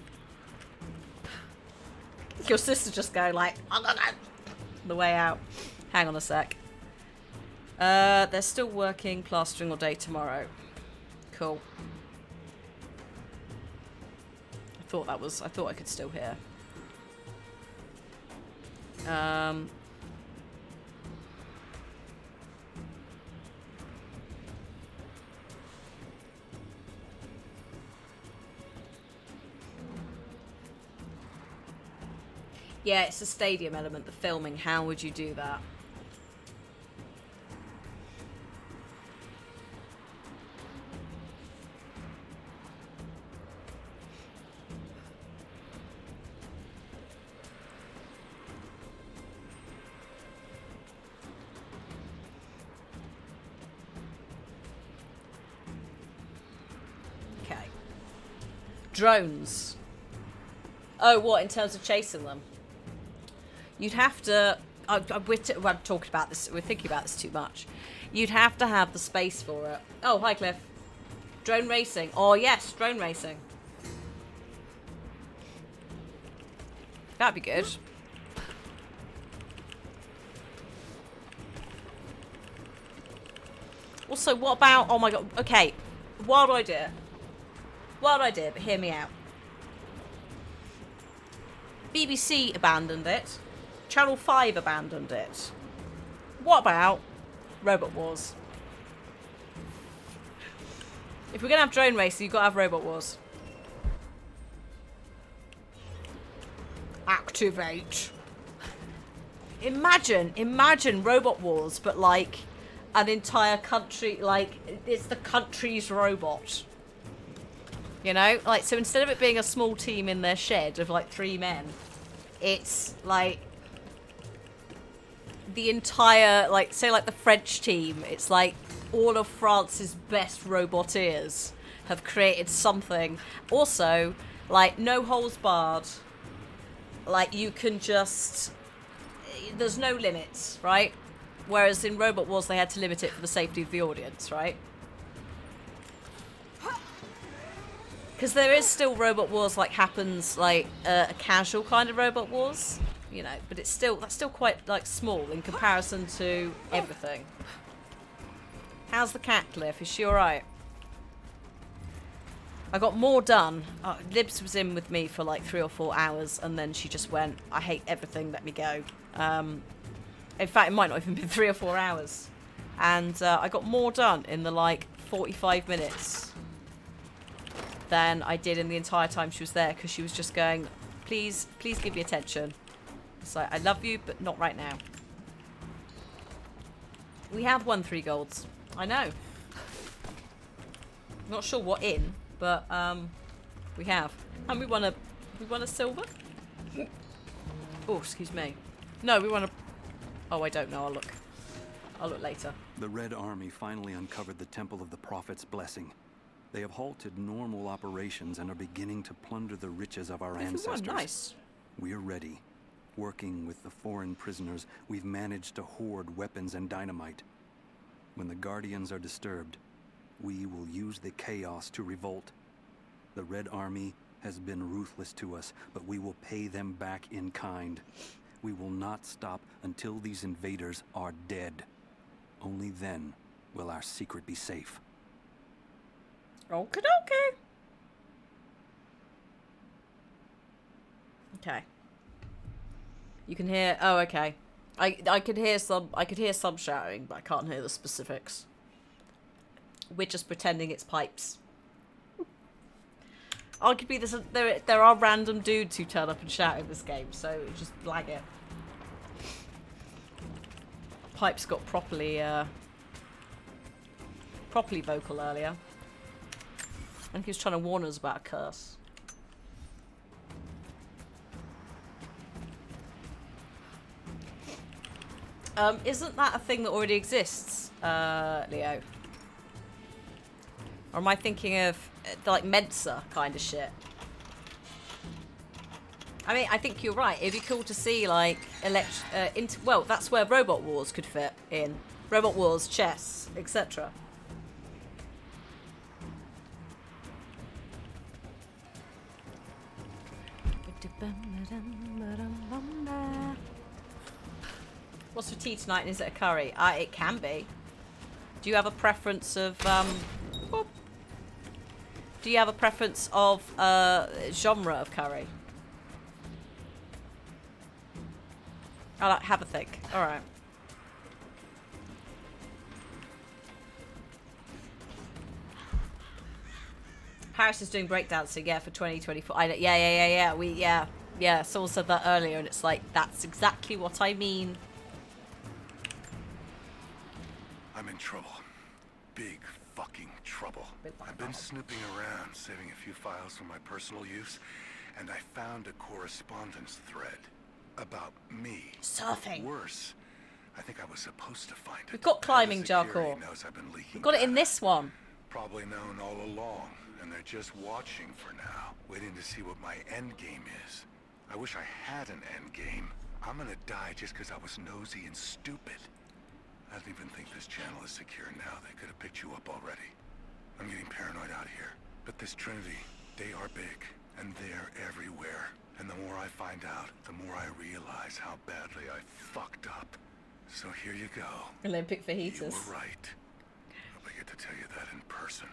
Your sister just going like, the way out. Hang on a sec. They're still working, plastering all day tomorrow. Cool. I thought I could still hear. Yeah, it's the stadium element, the filming. How would you do that? Drones. Oh, what, in terms of chasing them? You'd have to... we're talking about this. We're thinking about this too much. You'd have to have the space for it. Oh, hi, Cliff. Drone racing. Oh, yes, drone racing. That'd be good. Also, what about... Oh, my God. Okay. Wild idea. Wild idea, but hear me out. BBC abandoned it. Channel 5 abandoned it. What about Robot Wars? If we're going to have drone racing, you've got to have Robot Wars. Activate. Imagine Robot Wars, but like an entire country, like it's the country's robot. You know? Like, so instead of it being a small team in their shed of like 3 men, it's like the entire, like, say like the French team, it's like all of France's best roboteers have created something. Also, like, no holes barred. Like, you can just... There's no limits, right? Whereas in Robot Wars, they had to limit it for the safety of the audience, right? Because there is still Robot Wars, like, happens, like, a casual kind of Robot Wars, you know, but it's still, that's still quite, like, small in comparison to everything. How's the cat, Cliff? Is she alright? I got more done. Libs was in with me for like 3 or 4 hours, and then she just went, I hate everything, let me go. In fact, it might not even been 3 or 4 hours. And I got more done in the like 45 minutes than I did in the entire time she was there, because she was just going, please give me attention. It's like, I love you, but not right now. We have won 3 golds. I know. Not sure what in, but we have. And we won a silver? Oh, excuse me. No, we won a... Oh, I don't know. I'll look later. The Red Army finally uncovered the Temple of the Prophet's Blessing. They have halted normal operations and are beginning to plunder the riches of our ancestors. Nice. We're ready. Working with the foreign prisoners, we've managed to hoard weapons and dynamite. When the Guardians are disturbed, we will use the chaos to revolt. The Red Army has been ruthless to us, but we will pay them back in kind. We will not stop until these invaders are dead. Only then will our secret be safe. Okie dokie. Okay. You can hear... Oh, okay. I could hear some shouting, but I can't hear the specifics. We're just pretending it's pipes. Arguably, there are random dudes who turn up and shout in this game, so just blag it. Pipes got properly vocal earlier. I think he was trying to warn us about a curse. Isn't that a thing that already exists, Leo? Or am I thinking of, like, Mensa kind of shit? I mean, I think you're right. It'd be cool to see, like, well, that's where Robot Wars could fit in. Robot Wars, chess, etc. What's for tea tonight, and is it a curry? It can be. Do you have a preference of, do you have a preference of, genre of curry? I like, have a think. Alright. Paris is doing breakdancing, yeah, for 2024. Yeah. Someone said that earlier, and it's like, that's exactly what I mean. I'm in trouble. Big fucking trouble. I've been snooping around, saving a few files for my personal use, and I found a correspondence thread about me. Surfing. Worse, I think I was supposed to find it. We've got climbing, Security Jarkor. knows I've been leaking We've got it in data. this one. Probably known all along, and they're just watching for now, waiting to see what my end game is. I wish I had an end game. I'm gonna die just because I was nosy and stupid. I don't even think this channel is secure now. They could have picked you up already. I'm getting paranoid out here. But this Trinity, they are big, and they're everywhere. And the more I find out, the more I realize how badly I fucked up. So here you go. Olympic fajitas. You were right. Hope I get to tell you that in person.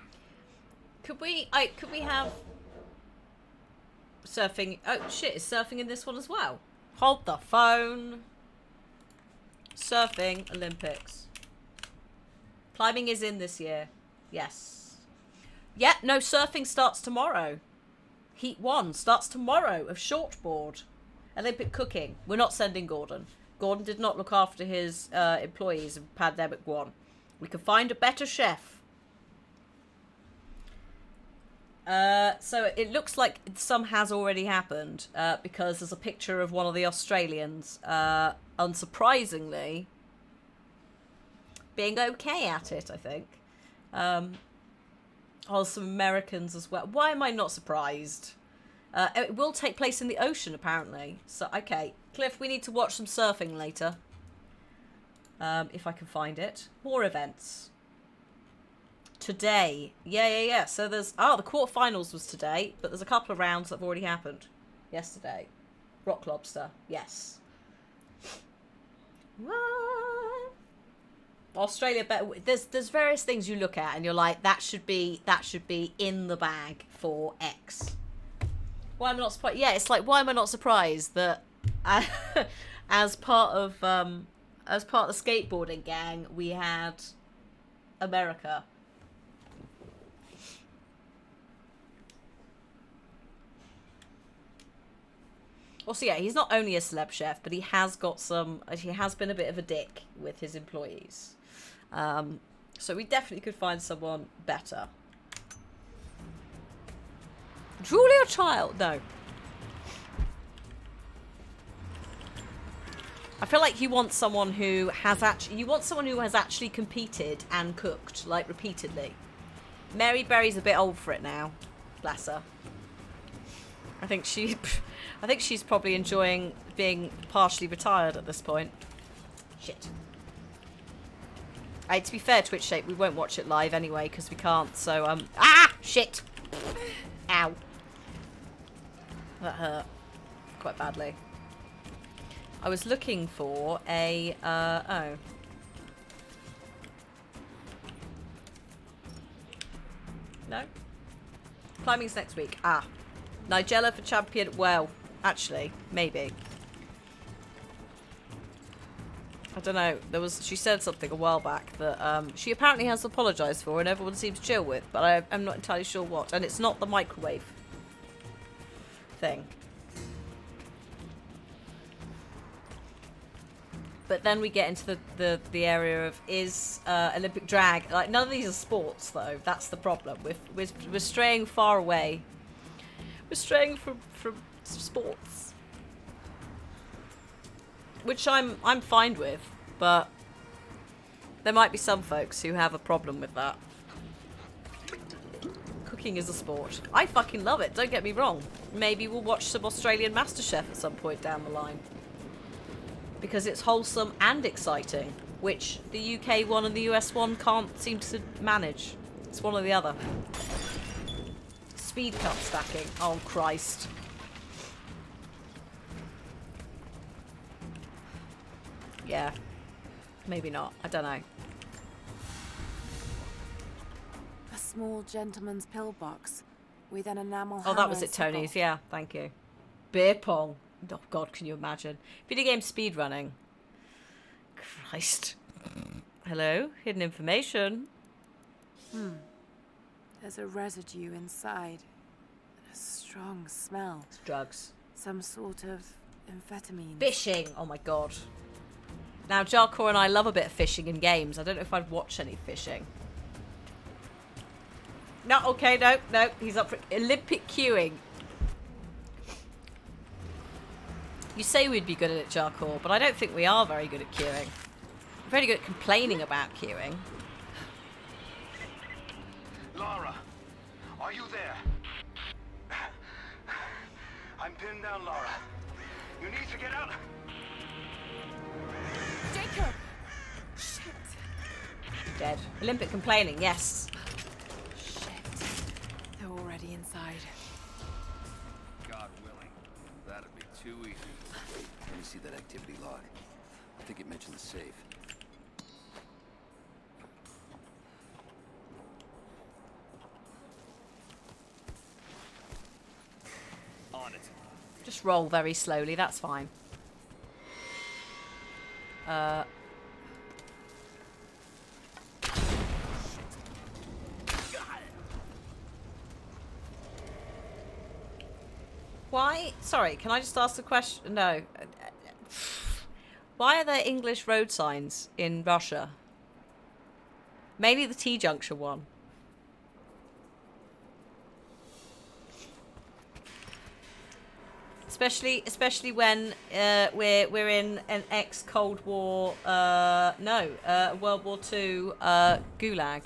Could we have surfing? Oh shit, is surfing in this one as well? Hold the phone. Surfing Olympics. Climbing is in this year. Yes. Yeah, no, surfing starts tomorrow. Heat 1 starts tomorrow of shortboard. Olympic cooking. We're not sending Gordon. Gordon did not look after his employees in Pandemic 1. We can find a better chef. So it looks like some has already happened because there's a picture of one of the Australians, unsurprisingly, being okay at it, I think. Some Americans as well. Why am I not surprised? It will take place in the ocean, apparently. So, okay. Cliff, we need to watch some surfing later. If I can find it. More events. Today. Yeah. So there's... Oh, the quarterfinals was today, but there's a couple of rounds that have already happened. Yesterday. Rock Lobster. Yes. What? Australia better. There's various things you look at and you're like, that should be in the bag for X. Why am I not surprised? Yeah, it's like, why am I not surprised that as part of the skateboarding gang we had America. Also, yeah, he's not only a celeb chef, but he has been a bit of a dick with his employees. So we definitely could find someone better. Julia Child, no. I feel like you want someone who has actually competed and cooked, like, repeatedly. Mary Berry's a bit old for it now. Bless her. I think she's probably enjoying being partially retired at this point. Shit. To be fair, Twitch Shape, we won't watch it live anyway because we can't. So shit. Ow. That hurt quite badly. I was looking for a oh. No. Climbing's next week. Nigella for champion. Well, actually, maybe. I don't know. She said something a while back that she apparently has apologised for and everyone seems chill with, but I'm not entirely sure what. And it's not the microwave thing. But then we get into the area of is Olympic drag. Like, none of these are sports though. That's the problem. We're straying far away. We're straying from sports, which I'm fine with, but there might be some folks who have a problem with that. Cooking is a sport. I fucking love it. Don't get me wrong. Maybe we'll watch some Australian MasterChef at some point down the line because it's wholesome and exciting, which the UK one and the US one can't seem to manage. It's one or the other. Speed cut stacking. Oh, Christ. Yeah. Maybe not. I don't know. A small gentleman's pillbox with an enamel Oh, that was hammer it, Tony's. Yeah, thank you. Beer pong. Oh, God, can you imagine? Video game speedrunning. Christ. Hello? Hidden information. There's a residue inside. A strong smell. It's drugs. Some sort of amphetamine. Fishing. Oh, my God. Now, Jarkor and I love a bit of fishing in games. I don't know if I'd watch any fishing. No, okay, no. He's up for Olympic queuing. You say we'd be good at it, Jarkor, but I don't think we are very good at queuing. We're very good at complaining about queuing. Lara, Are you there? I'm pinned down, Lara. You need to get out. Jacob! Shit. Dead. Olympic complaining, yes. Shit. They're already inside. God willing. That'd be too easy. Let me see that activity log. I think it mentioned the safe. On it. Just roll very slowly, that's fine. Why? Sorry, can I just ask a question? No. Why are there English road signs in Russia? Mainly the T-junction one. Especially when we're in an ex-Cold War World War II gulag.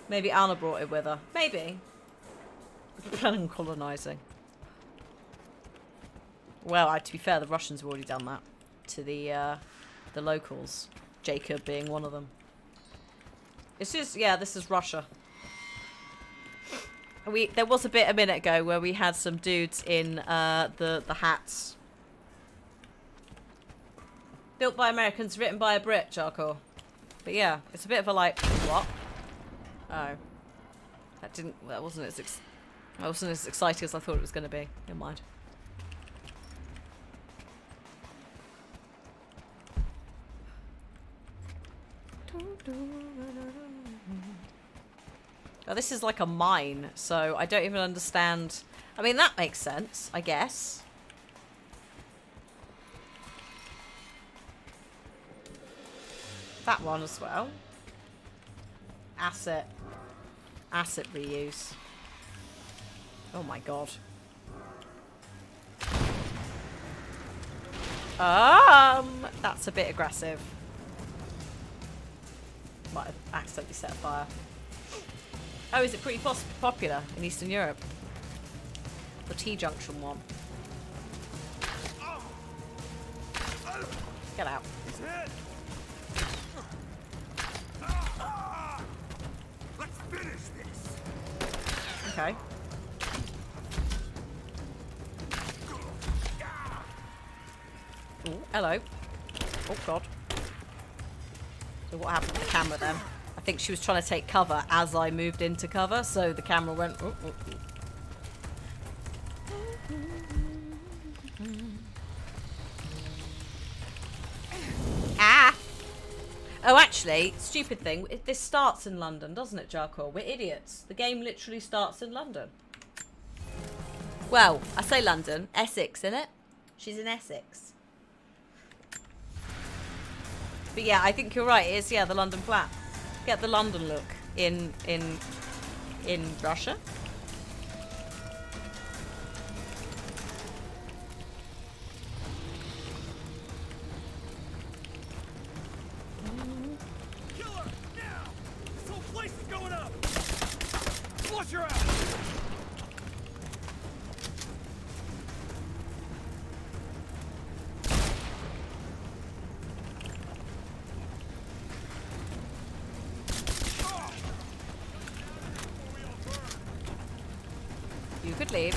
Maybe Anna brought it with her. Maybe. Planning on colonising. Well, to be fair, the Russians have already done that to the locals. Jacob being one of them. This is Russia. There was a bit a minute ago where we had some dudes in the hats. Built by Americans, written by a Brit, Jarkor. But yeah, it's a bit of a like, what? Oh. That wasn't as exciting as I thought it was going to be. Never mind. Oh, this is like a mine, so I don't even understand. I mean, that makes sense, I guess. That one as well. Asset reuse. Oh my god. That's a bit aggressive. Might have accidentally set fire. Oh, is it pretty popular in Eastern Europe? The T-junction one. Get out. Let's finish this. Okay. Ooh, hello. Oh god. So what happened to the camera then? I think she was trying to take cover as I moved into cover, so the camera went... Oh, oh, oh. Ah! Oh, actually, stupid thing. This starts in London, doesn't it, Jarkor? We're idiots. The game literally starts in London. Well, I say London. Essex, innit? She's in Essex. But yeah, I think you're right. It is, yeah, the London flat. Get the London look in Russia. Killer! Now! This whole place is going up! Flush her out! You could leave.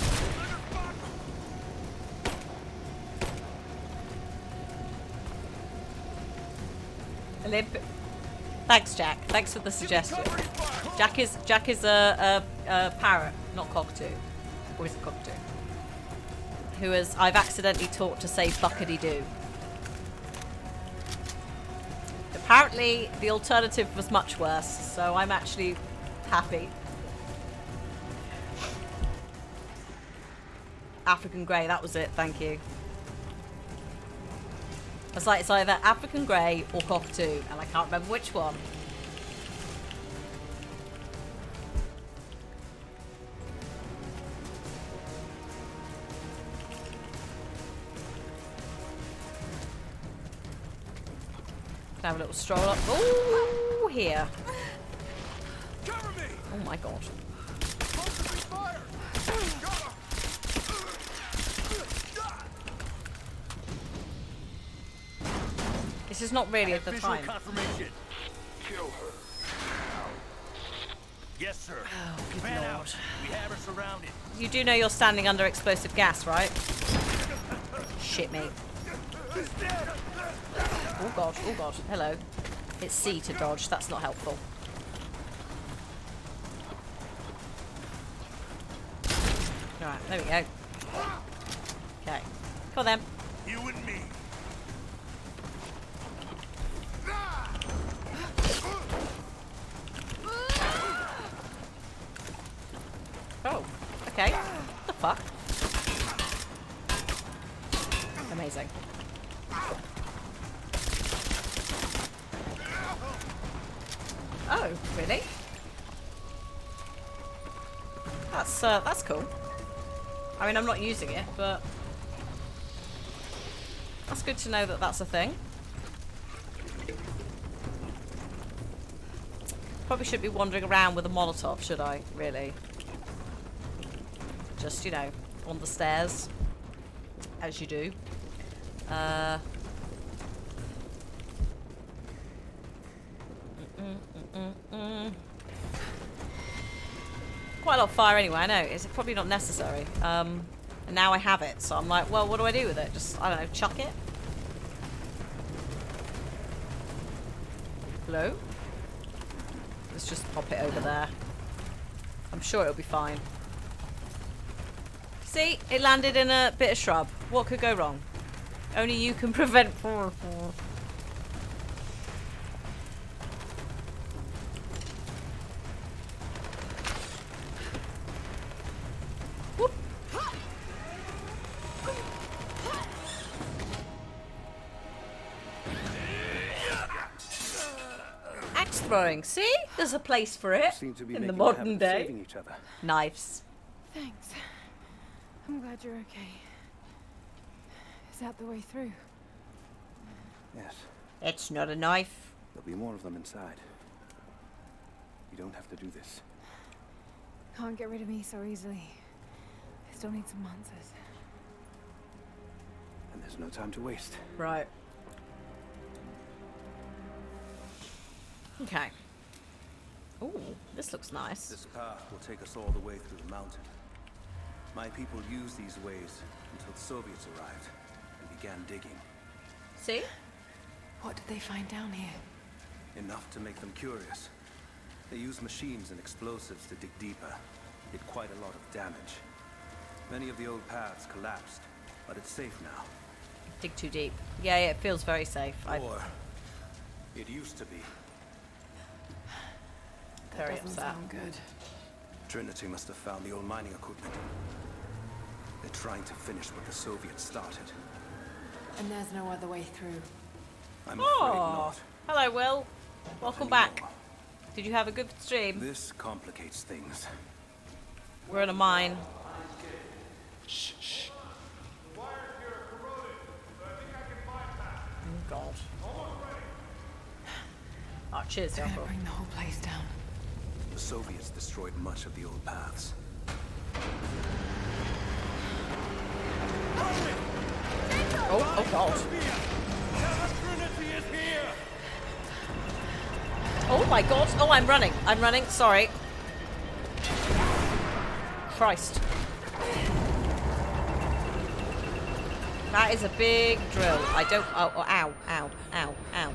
Thanks, Jack. Thanks for the suggestion. Jack is a parrot, not cockatoo. Or is it cockatoo? Who is I've accidentally taught to say fuckity doo. Apparently, the alternative was much worse, so I'm actually happy. African grey, that was it, thank you. I was like, it's either African grey or cockatoo, and I can't remember which one. Can I have a little stroll up? Ooh, here. Cover me! Oh my god. This is not really at the Visual time. confirmation. Kill her. Yes, sir. Oh, good Man lord. out. We have her surrounded. You do know you're standing under explosive gas, right? Shit me. Oh god, oh god. Hello. It's C to dodge. That's not helpful. Alright, there we go. Okay. Come on then. You and me. Oh, okay. What the fuck? Amazing. Oh, really? That's cool. I mean, I'm not using it, but that's good to know that that's a thing. Probably shouldn't be wandering around with a Molotov, should I? Really? Just, you know, on the stairs, as you do. Quite a lot of fire anyway, I know. It's probably not necessary. And now I have it, so I'm like, well, what do I do with it? Just, I don't know, chuck it? Hello? Let's just pop it over there. I'm sure it'll be fine. See? It landed in a bit of shrub. What could go wrong? Only you can prevent... Whoop. Axe throwing. See? There's a place for it Seem to be in the making a habit modern of day. saving each other. Knives. Thanks. I'm glad you're okay. Is that the way through? Yes, It's not a knife. there'll be more of them inside. You don't have to do this. Can't get rid of me so easily. I still need some answers. And there's no time to waste. Right. Okay. Ooh, this looks nice. This path will take us all the way through the mountain. My people used these ways until the Soviets arrived and began digging. See? What did they find down here? Enough to make them curious. They used machines and explosives to dig deeper. Did quite a lot of damage. Many of the old paths collapsed, but it's safe now. Dig too deep. Yeah, it feels very safe. Or it used to be. Very Doesn't upset. sound good. Trinity must have found the old mining equipment. They're trying to finish what the Soviets started. And there's no other way through. I'm afraid Oh, not. hello, Will. Welcome back. Did you have a good stream? This complicates things. We're in a mine. Oh, God. Oh, cheers, They're gonna Jacob. bring the whole place down. The Soviets destroyed much of the old paths. Oh, God. Trinity is here. Oh, my God. Oh, I'm running. I'm running. Sorry. Christ. That is a big drill. I don't... Oh, oh, ow, ow, ow, ow.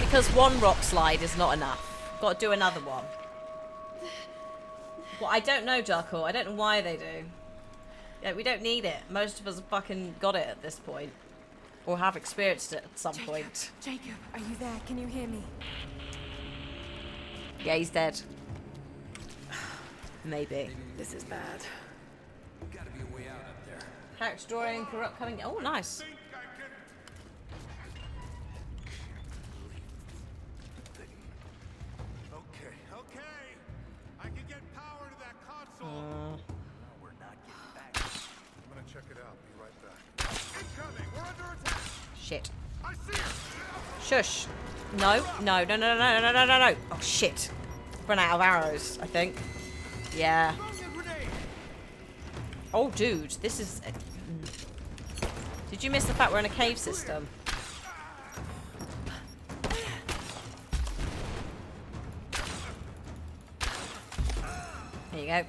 Because one rock slide is not enough. Got to do another one. Well, I don't know, Darko. I don't know why they do. Yeah, we don't need it. Most of us have fucking got it at this point. Or have experienced it at some point. Jacob, are you there? Can you hear me? Yeah, he's dead. Maybe. This is bad. Character drawing for upcoming... Oh, nice. Okay. I can get power to that console. We're not getting Shit. I see her. Shush. No, no, no, no, no, no, no, no, no. Oh, shit. Run out of arrows, I think. Yeah. Throwing a grenade. Oh, dude, this is... Did you miss the fact we're in a cave system? There you go.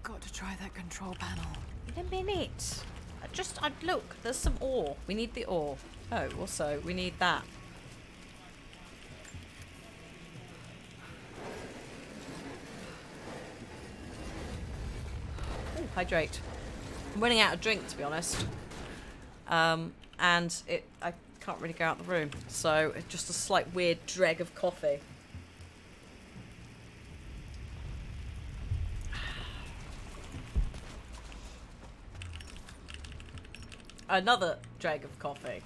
Got to try that control panel. In a minute. Look, there's some ore. We need the ore. Oh, also, we need that. Ooh, hydrate. I'm running out of drink, to be honest. And I can't really go out the room. So, it's just a slight weird dreg of coffee. Another drag of coffee.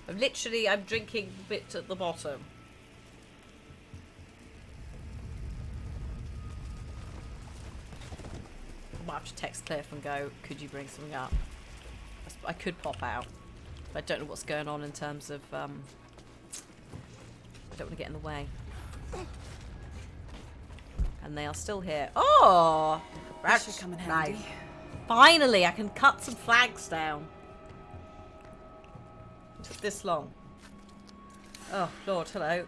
I'm drinking the bit at the bottom. I might have to text Cliff and go, could you bring something up? I could pop out. But I don't know what's going on in terms of, I don't want to get in the way. And they are still here. Oh! That should come in handy. Nice. Finally, I can cut some flags down. It took this long. Oh, Lord, hello.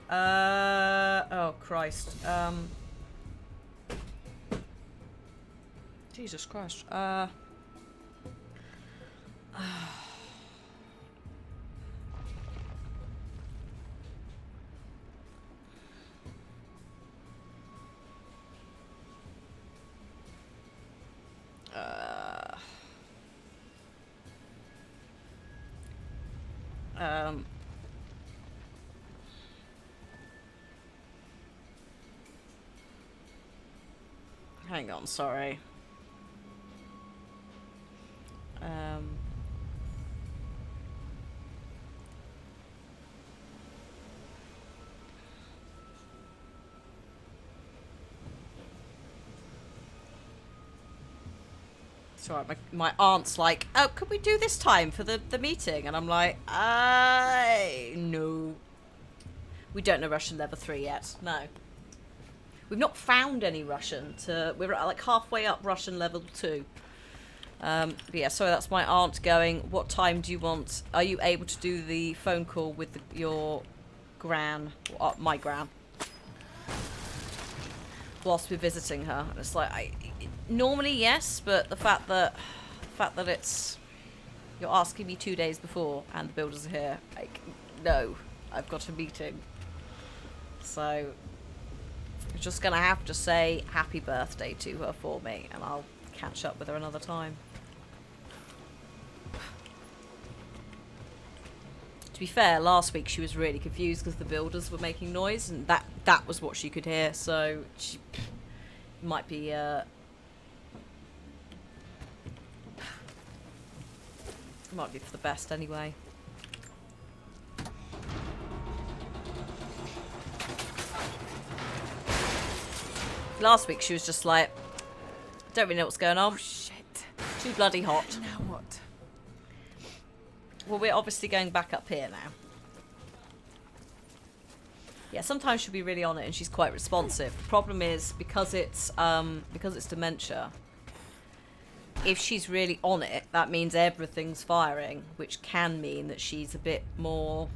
Oh, Christ. Jesus Christ. Hang on, sorry. Sorry, my aunt's like, oh, could we do this time for the meeting? And I'm like, no. We don't know Russian level 3 yet. No. We've not found any Russian. We're like halfway up Russian level 2. But yeah, so that's my aunt going, what time do you want? Are you able to do the phone call with your gran? My gran. Whilst we're visiting her. And it's like, normally yes, but the fact that it's... You're asking me 2 days before and the builders are here. Like, no. I've got a meeting. So... I'm just gonna have to say happy birthday to her for me, and I'll catch up with her another time. To be fair, last week she was really confused because the builders were making noise, and that was what she could hear. So she might be might be for the best anyway. Last week she was just like, don't really know what's going on. Oh, shit. Too bloody hot. Now what? Well, we're obviously going back up here now. Yeah, sometimes she'll be really on it and she's quite responsive. The problem is, because it's dementia, if she's really on it, that means everything's firing, which can mean that she's a bit more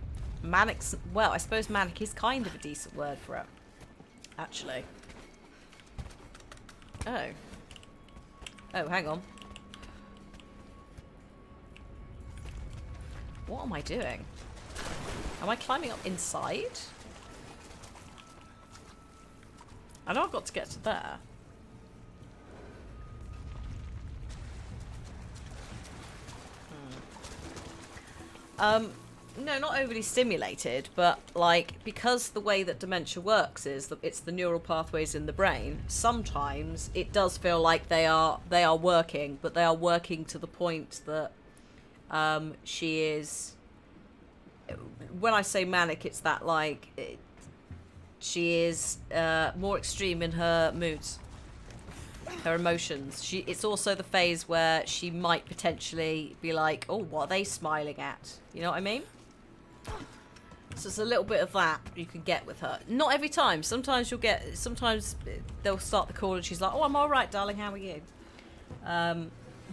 manic. Well, I suppose manic is kind of a decent word for it, actually. Oh. Oh, hang on. What am I doing? Am I climbing up inside? I know I've got to get to there. No, not overly stimulated, but like, because the way that dementia works is that it's the neural pathways in the brain, sometimes it does feel like they are working, but they are working to the point that She is, when I say manic, it's that like she is more extreme in her moods, her emotions. It's also the phase where she might potentially be like, oh, what are they smiling at? You know what I mean? So it's a little bit of that you can get with her. Not every time. Sometimes they'll start the call and she's like, oh, I'm all right, darling, how are you?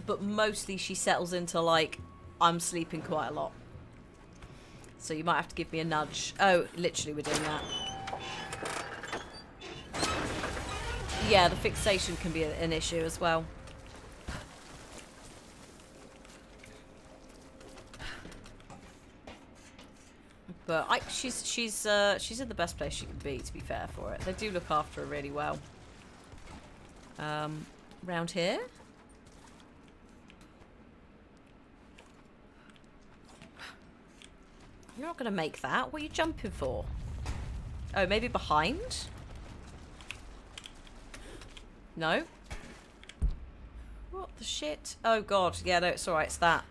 But mostly she settles into like, I'm sleeping quite a lot. So you might have to give me a nudge. Oh, literally we're doing that. Yeah, the fixation can be an issue as well. But she's in the best place she can be, to be fair for it. They do look after her really well. Round here. You're not going to make that. What are you jumping for? Oh, maybe behind? No? What the shit? Oh god, yeah, no, it's alright, it's that.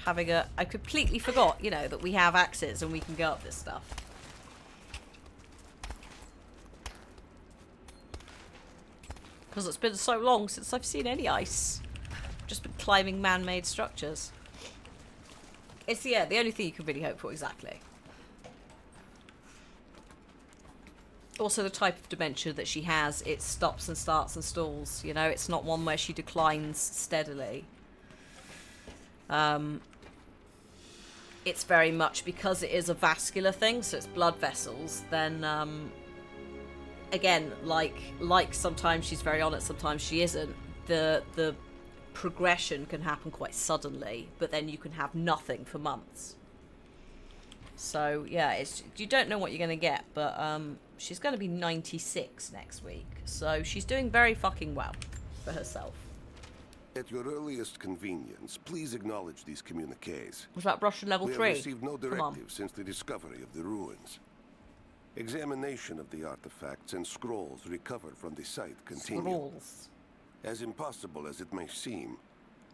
I completely forgot, you know, that we have axes and we can go up this stuff. Because it's been so long since I've seen any ice. Just been climbing man-made structures. It's, yeah, the only thing you can really hope for, exactly. Also the type of dementia that she has, it stops and starts and stalls, you know, it's not one where she declines steadily. It's very much because it is a vascular thing, so it's blood vessels, then again, like sometimes she's very on it, sometimes she isn't. The progression can happen quite suddenly, but then you can have nothing for months. So yeah, you don't know what you're going to get, but she's going to be 96 next week, so she's doing very fucking well for herself. At your earliest convenience, please acknowledge these communiques. Was that Russian level 3? We have received no directive since the discovery of the ruins. Examination of the artifacts and scrolls recovered from the site continue. Scrolls. As impossible as it may seem,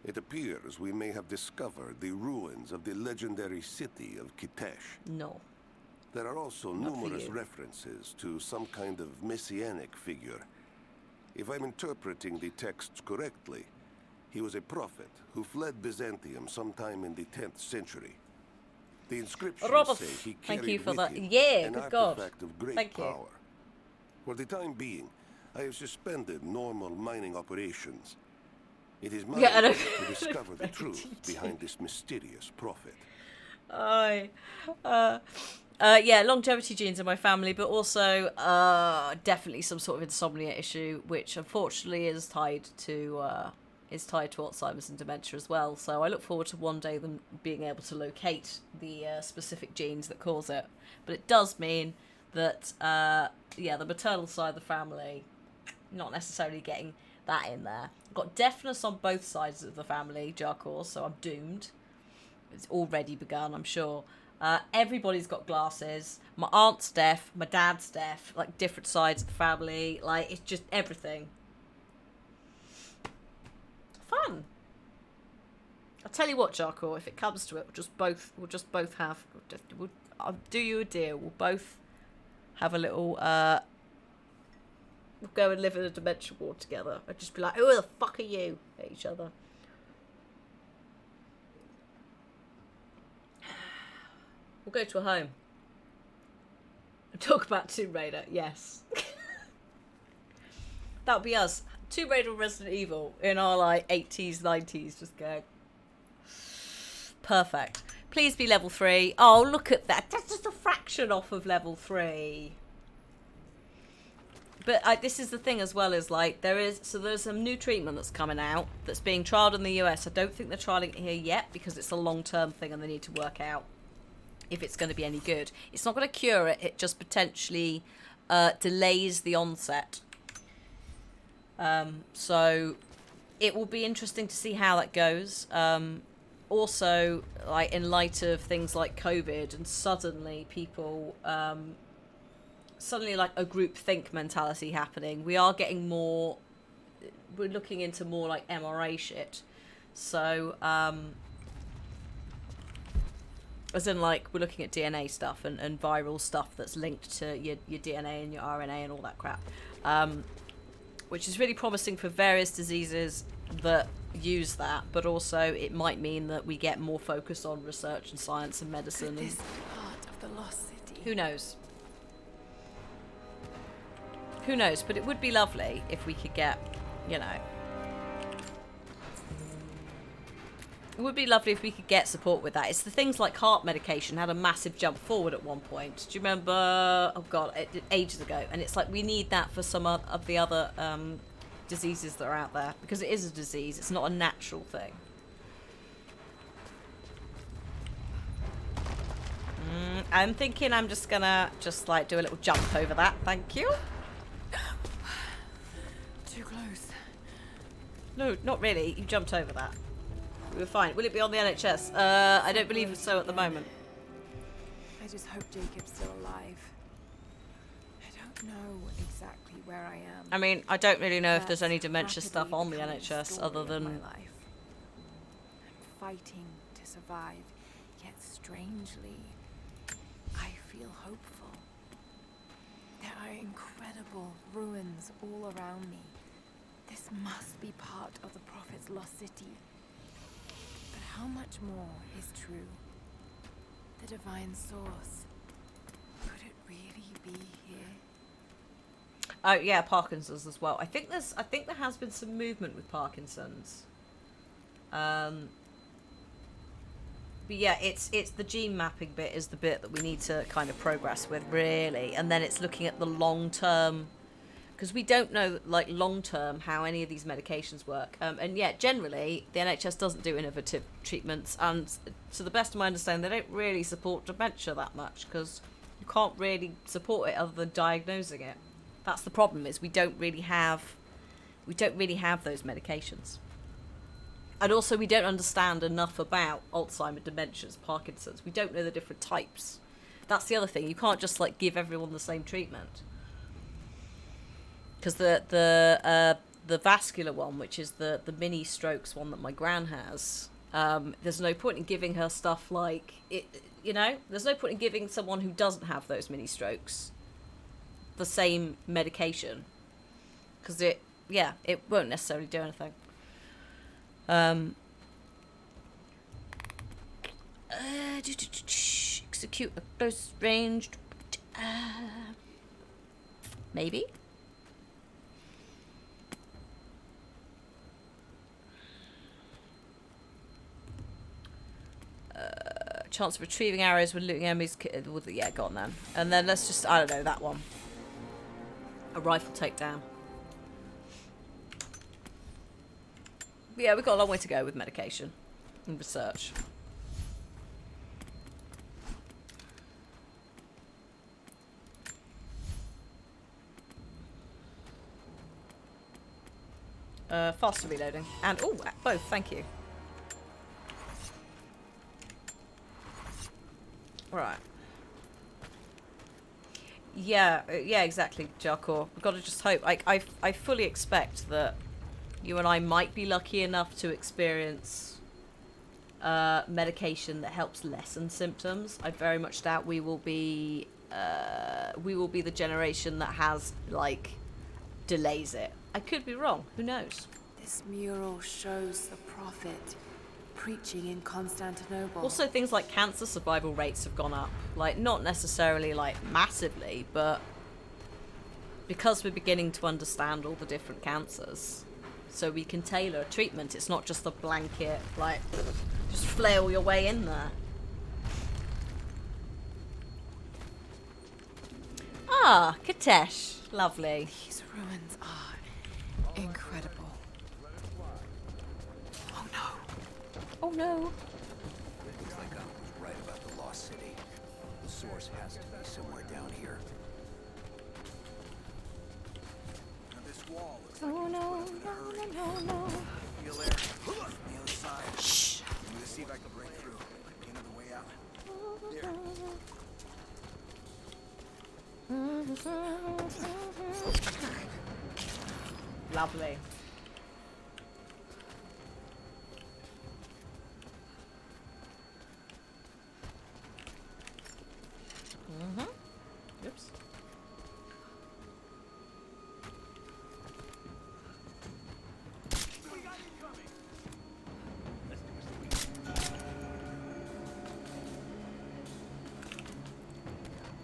it appears we may have discovered the ruins of the legendary city of Kitesh. No. There are also numerous references to some kind of messianic figure. If I'm interpreting the texts correctly, he was a prophet who fled Byzantium sometime in the 10th century. The inscriptions say he carried thank you for with that. him Yeah, an good God. artifact of great Thank you. power. For the time being, I have suspended normal mining operations. It is my Yeah, job to discover the truth behind this mysterious prophet. Yeah, longevity genes in my family, but also definitely some sort of insomnia issue, which unfortunately is tied to Alzheimer's and dementia as well. So I look forward to one day them being able to locate the specific genes that cause it. But it does mean that yeah, the maternal side of the family, not necessarily getting that in there. I've got deafness on both sides of the family, Jarkor, so I'm doomed. It's already begun, I'm sure. Everybody's got glasses. My aunt's deaf, my dad's deaf, like different sides of the family. Like, it's just everything. Fun. I'll tell you what, Jarkor, if it comes to it, we'll just both have, I'll do you a deal. We'll both have a little, we'll go and live in a dementia ward together. I'd just be like, who the fuck are you? At each other. We'll go to a home. And talk about Tomb Raider, yes. That'll be us. Tomb Raider and Resident Evil in our like 80s, 90s, just go. Perfect. Please be level 3. Oh, look at that. That's just a fraction off of level 3. But this is the thing as well, is like there's some new treatment that's coming out that's being trialled in the US. I don't think they're trialling it here yet because it's a long-term thing and they need to work out if it's going to be any good. It's not going to cure it. It just potentially delays the onset. So it will be interesting to see how that goes. Also, like in light of things like COVID and suddenly people, suddenly like a group think mentality happening. We are getting more, we're looking into more like MRA shit. So As in, like, we're looking at DNA stuff and viral stuff that's linked to your DNA and your RNA and all that crap. Which is really promising for various diseases that use that, but also it might mean that we get more focus on research and science and medicine. Could And this be part of the lost city? who knows? Who knows? But it would be lovely if we could get, you know... It would be lovely if we could get support with that. It's the things like heart medication had a massive jump forward at one point. Do you remember? Oh god, ages ago. And it's like we need that for some of the other diseases that are out there, because it is a disease. It's not a natural thing. I'm thinking I'm just gonna like do a little jump over that. Thank you. Too close. No, not really. You jumped over that. We were fine. Will it be on the NHS? I don't believe so at the moment. I just hope Jacob's still alive. I don't know exactly where I am. I mean, I don't really know if there's That's any dementia stuff on the rapidly becoming NHS story other of than... my life. I'm fighting to survive, yet strangely, I feel hopeful. There are incredible ruins all around me. This must be part of the Prophet's lost city. But how much more is true? The divine source. Could it really be here? Oh yeah, Parkinson's as well. I think there has been some movement with Parkinson's. But yeah, it's the gene mapping bit is the bit that we need to kind of progress with, really, and then it's looking at the long term, because we don't know, like, long term how any of these medications work. And yet, generally, the NHS doesn't do innovative treatments, and to the best of my understanding, they don't really support dementia that much, because you can't really support it other than diagnosing it. That's the problem, is we don't really have those medications. And also, we don't understand enough about Alzheimer's, dementias, Parkinson's. We don't know the different types. That's the other thing. You can't just, like, give everyone the same treatment. Because the vascular one, which is the mini strokes one that my gran has, there's no point in giving her stuff like it. You know, there's no point in giving someone who doesn't have those mini strokes the same medication, because it won't necessarily do anything. Execute a close ranged. Maybe. Chance of retrieving arrows when looting enemies. Yeah, go on then. And then let's just, I don't know, that one. A rifle takedown. But yeah, we've got a long way to go with medication and research. Faster reloading. And, oh, both, thank you. Right. Yeah, exactly, Jarkor. We've got to just hope. I fully expect that you and I might be lucky enough to experience medication that helps lessen symptoms. I very much doubt we will be the generation that has, like, delays it. I could be wrong. Who knows? This mural shows the Prophet preaching in Constantinople. Also, things like cancer survival rates have gone up. Like, not necessarily, like, massively, but because we're beginning to understand all the different cancers, so we can tailor a treatment. It's not just a blanket, like, just flail your way in there. Ah, Katesh. Lovely. These ruins are incredible. Oh no. Oh no. Looks like I was right about the lost city. The source has to be somewhere down here. Now this wall looks Oh no, no. feel there. On the other side. Shh. I'm gonna see if I can break through. Might be another way out. There. Lovely. Oops.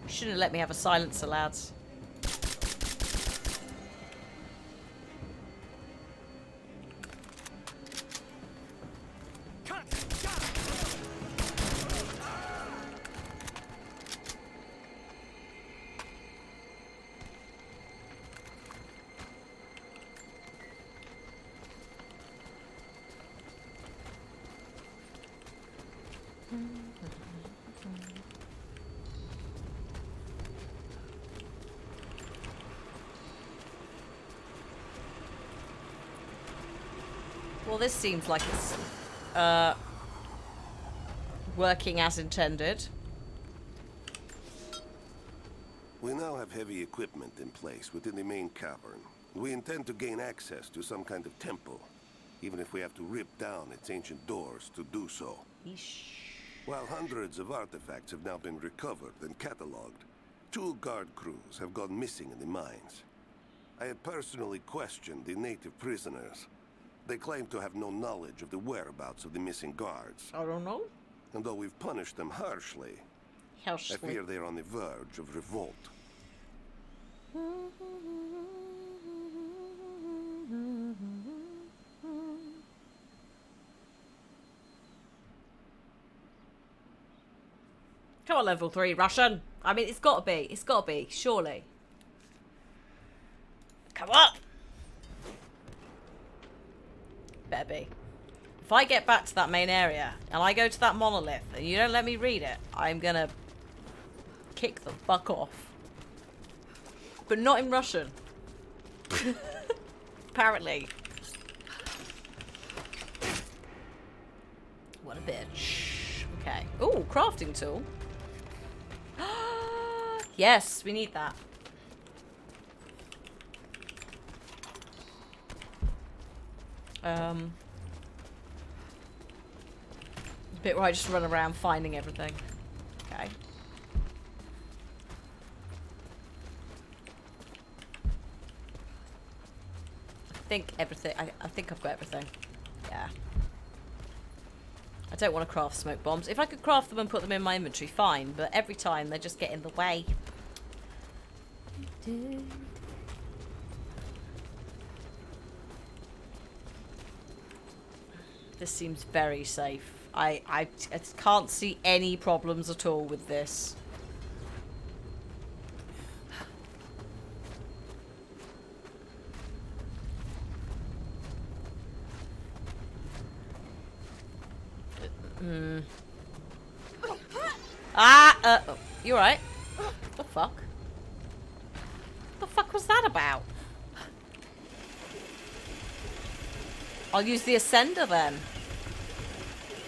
Shouldn't have let me have a silencer, lads. Well, this seems like it's working as intended. We now have heavy equipment in place within the main cavern. We intend to gain access to some kind of temple, even if we have to rip down its ancient doors to do so. Yeesh. While hundreds of artifacts have now been recovered and catalogued, 2 guard crews have gone missing in the mines. I have personally questioned the native prisoners. They claim to have no knowledge of the whereabouts of the missing guards. I don't know. And though we've punished them harshly, I fear they're on the verge of revolt. Come on, level 3, Russian. I mean, it's got to be. It's got to be, surely. Come on. Better be. If I get back to that main area and I go to that monolith and you don't let me read it, I'm gonna kick the fuck off. But not in Russian. Apparently. What a bitch. Okay. Ooh, crafting tool. Yes, we need that. Bit where I just run around finding everything. Okay. I think everything. I think I've got everything. Yeah. I don't want to craft smoke bombs. If I could craft them and put them in my inventory, fine. But every time they just get in the way. This seems very safe. I can't see any problems at all with this. You alright? The fuck? The fuck was that about? I'll use the ascender then.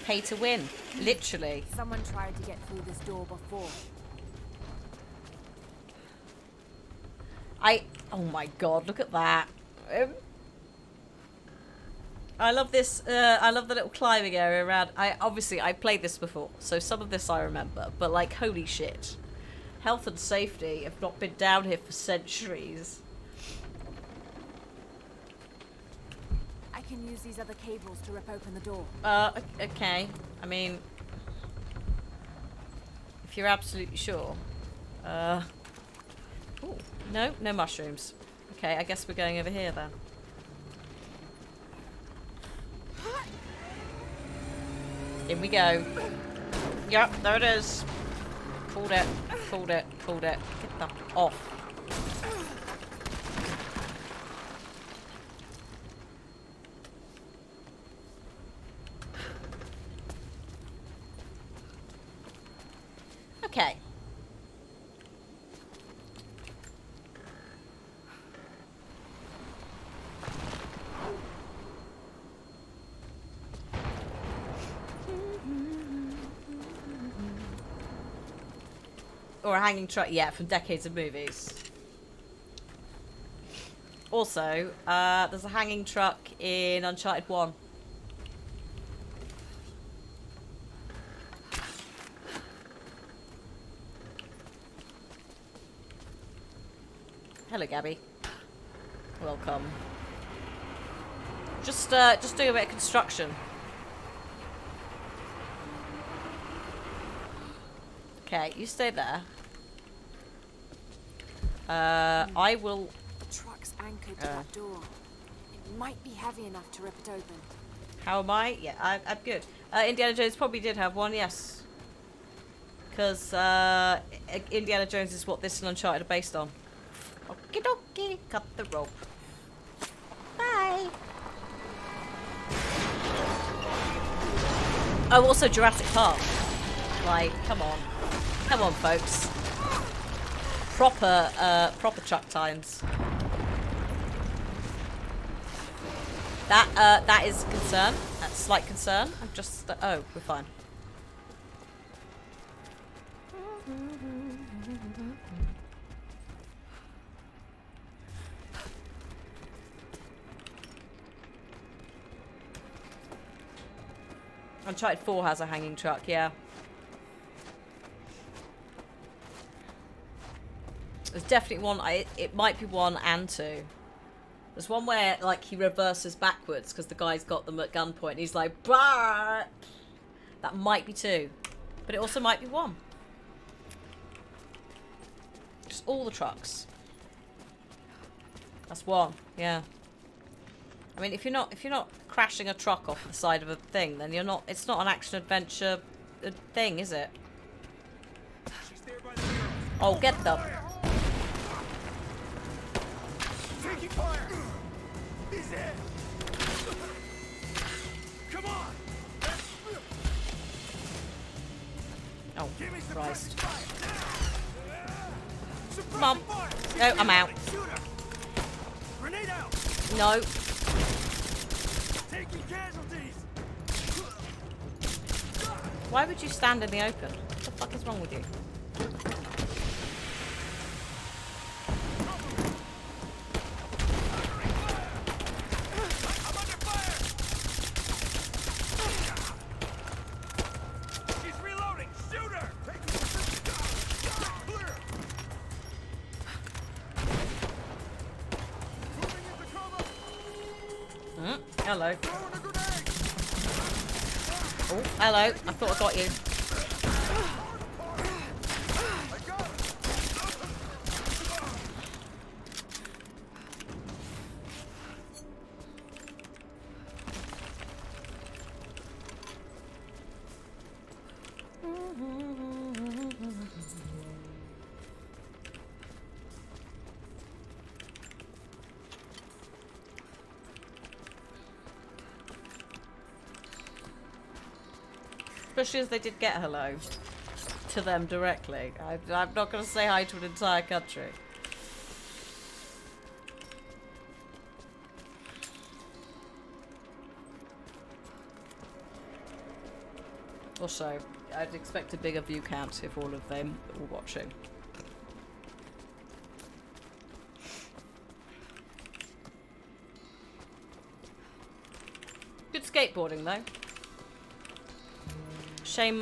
Pay to win. Literally. Someone tried to get through this door before. Oh my god, look at that. I love this. I love the little climbing area around. Obviously I played this before, so some of this I remember. But like, holy shit, health and safety have not been down here for centuries. I can use these other cables to rip open the door. Okay. I mean, if you're absolutely sure. Ooh, no mushrooms. Okay, I guess we're going over here then. In we go. Yep, there it is. Called it. Called it. Called it. Get the off. Okay. Or a hanging truck, yeah, from decades of movies. Also, there's a hanging truck in Uncharted 1. Hello, Gabby. Welcome. Just doing a bit of construction. Okay, you stay there. I will. The truck's anchored to that door. It might be heavy enough to rip it open. How am I? Yeah, I'm good. Indiana Jones probably did have one, yes. Because Indiana Jones is what this and Uncharted are based on. Okie dokie, cut the rope. Bye. Oh, also Jurassic Park. Like, come on. Come on, folks. Proper truck times. That is a concern. That's a slight concern. I'm just... oh, we're fine. Uncharted 4 has a hanging truck, yeah. There's definitely one. It might be 1 and 2. There's one where, like, he reverses backwards because the guy's got them at gunpoint. And he's like, bah! That might be 2. But it also might be 1. Just all the trucks. That's 1, yeah. I mean, if you're not crashing a truck off the side of a thing, then you're not. It's not an action adventure thing, is it? Oh, get them! Taking fire! He's dead! Come on! Oh, Give me some Christ! suppressing Come on! fire! No, I'm out. Shooter! Grenade out! No. Taking casualties! Why would you stand in the open? What the fuck is wrong with you? I'm under fire! She's reloading! Shoot her! Clear! Moving into cover! Hello. Throwing a grenade! Oh, hello. I thought I got you. I got Especially as they did get hello to them directly. I'm not going to say hi to an entire country. Also, I'd expect a bigger view count if all of them were watching. Good skateboarding though. Shame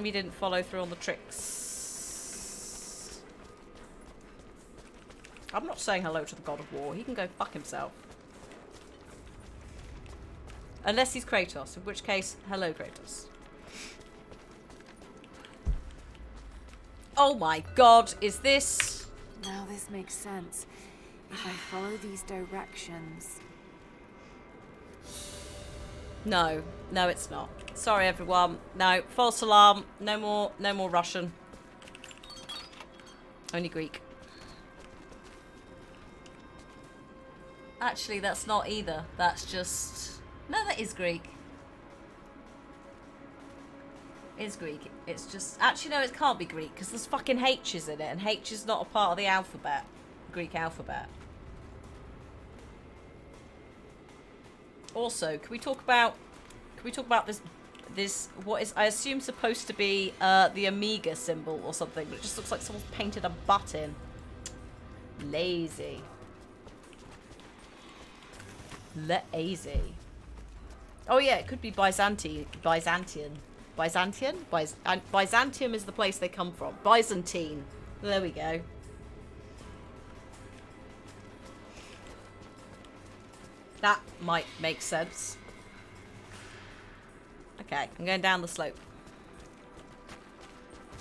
he didn't follow through on the tricks. I'm not saying hello to the God of War. He can go fuck himself. Unless he's Kratos, in which case, hello Kratos. Oh my god, is this... Now this makes sense. If I follow these directions... No, no it's not. Sorry everyone. No, false alarm. No more Russian. Only Greek. Actually, that's not either. That's just... No, that is Greek. It's Greek. It's just... Actually, no, it can't be Greek, because there's fucking H's in it, and H is not a part of the alphabet. Greek alphabet. Also, can we talk about this what is I assume supposed to be the Amiga symbol or something, but it just looks like someone's painted a butt in. Lazy. Lazy. Oh yeah, it could be Byzantian. Byzantium? Byzantium is the place they come from. Byzantine. There we go. That might make sense. Okay, I'm going down the slope.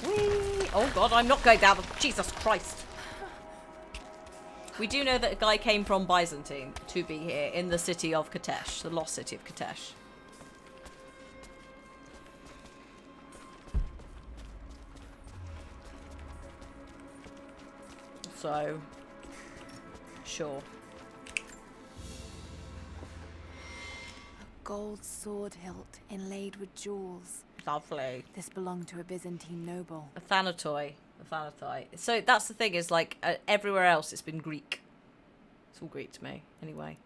Whee! Oh god, I'm not going down the... Jesus Christ. We do know that a guy came from Byzantine to be here in the city of Katesh, the lost city of Katesh. So, sure. A gold sword hilt inlaid with jewels. Lovely. This belonged to a Byzantine noble. A Thanatoi. A Thanatoi. So that's the thing is, like, everywhere else it's been Greek. It's all Greek to me, anyway.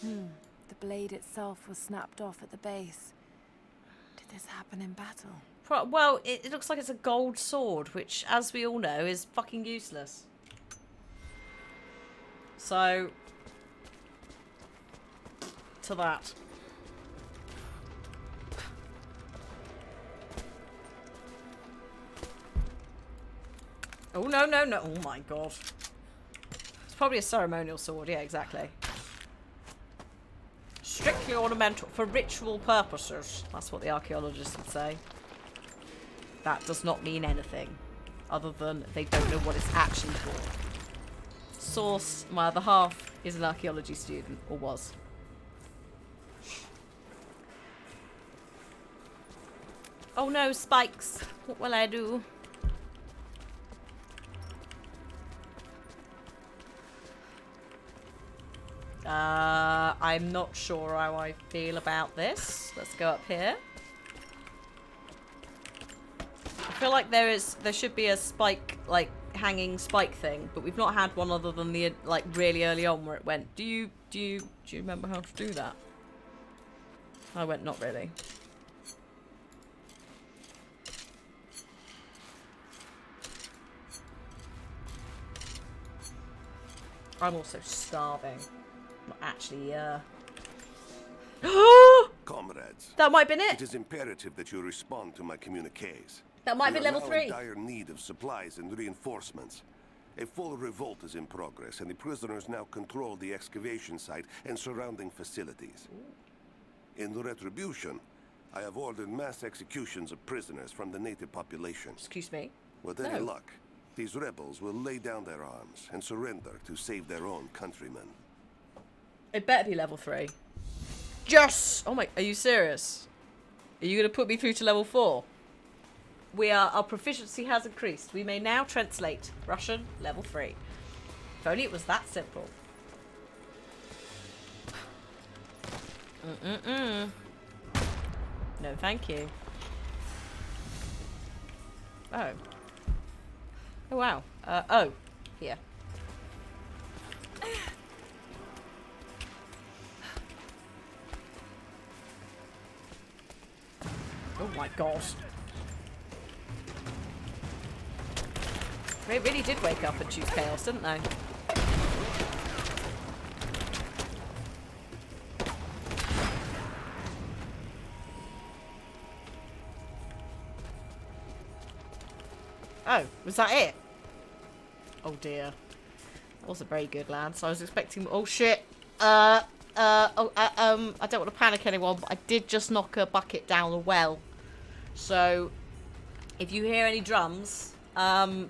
The blade itself was snapped off at the base. Did this happen in battle? Well, it looks like it's a gold sword, which, as we all know, is fucking useless. So, to that. Oh, no, no, no. Oh, my God. It's probably a ceremonial sword. Yeah, exactly. Strictly ornamental for ritual purposes. That's what the archaeologists would say. That does not mean anything other than they don't know what it's actually for. Source, my other half is an archaeology student, or was. Oh no, spikes. What will I do? I'm not sure how I feel about this. Let's go up here. I feel like there should be a spike, like, hanging spike thing, but we've not had one other than the, like, really early on where it went. Do you remember how to do that? I went, not really. I'm also starving. Not actually, Comrades, that might have been it it. is imperative that you respond to my communiques. That might have been We are level now 3. in dire need of supplies and reinforcements. A full revolt is in progress, and the prisoners now control the excavation site and surrounding facilities. In retribution, I have ordered mass executions of prisoners from the native population. Excuse me. With any No. luck, these rebels will lay down their arms and surrender to save their own countrymen. It better be level 3. Yes! Oh my, are you serious? Are you going to put me through to level 4? Our proficiency has increased. We may now translate Russian level 3. If only it was that simple. No, thank you. Oh. Oh, wow. Oh. Here. Oh my gosh. They really did wake up and choose chaos, didn't they? Oh, was that it? Oh dear. That wasn't very good, lads. I was expecting... Oh shit. I don't want to panic anyone, but I did just knock a bucket down a well. So, if you hear any drums, run.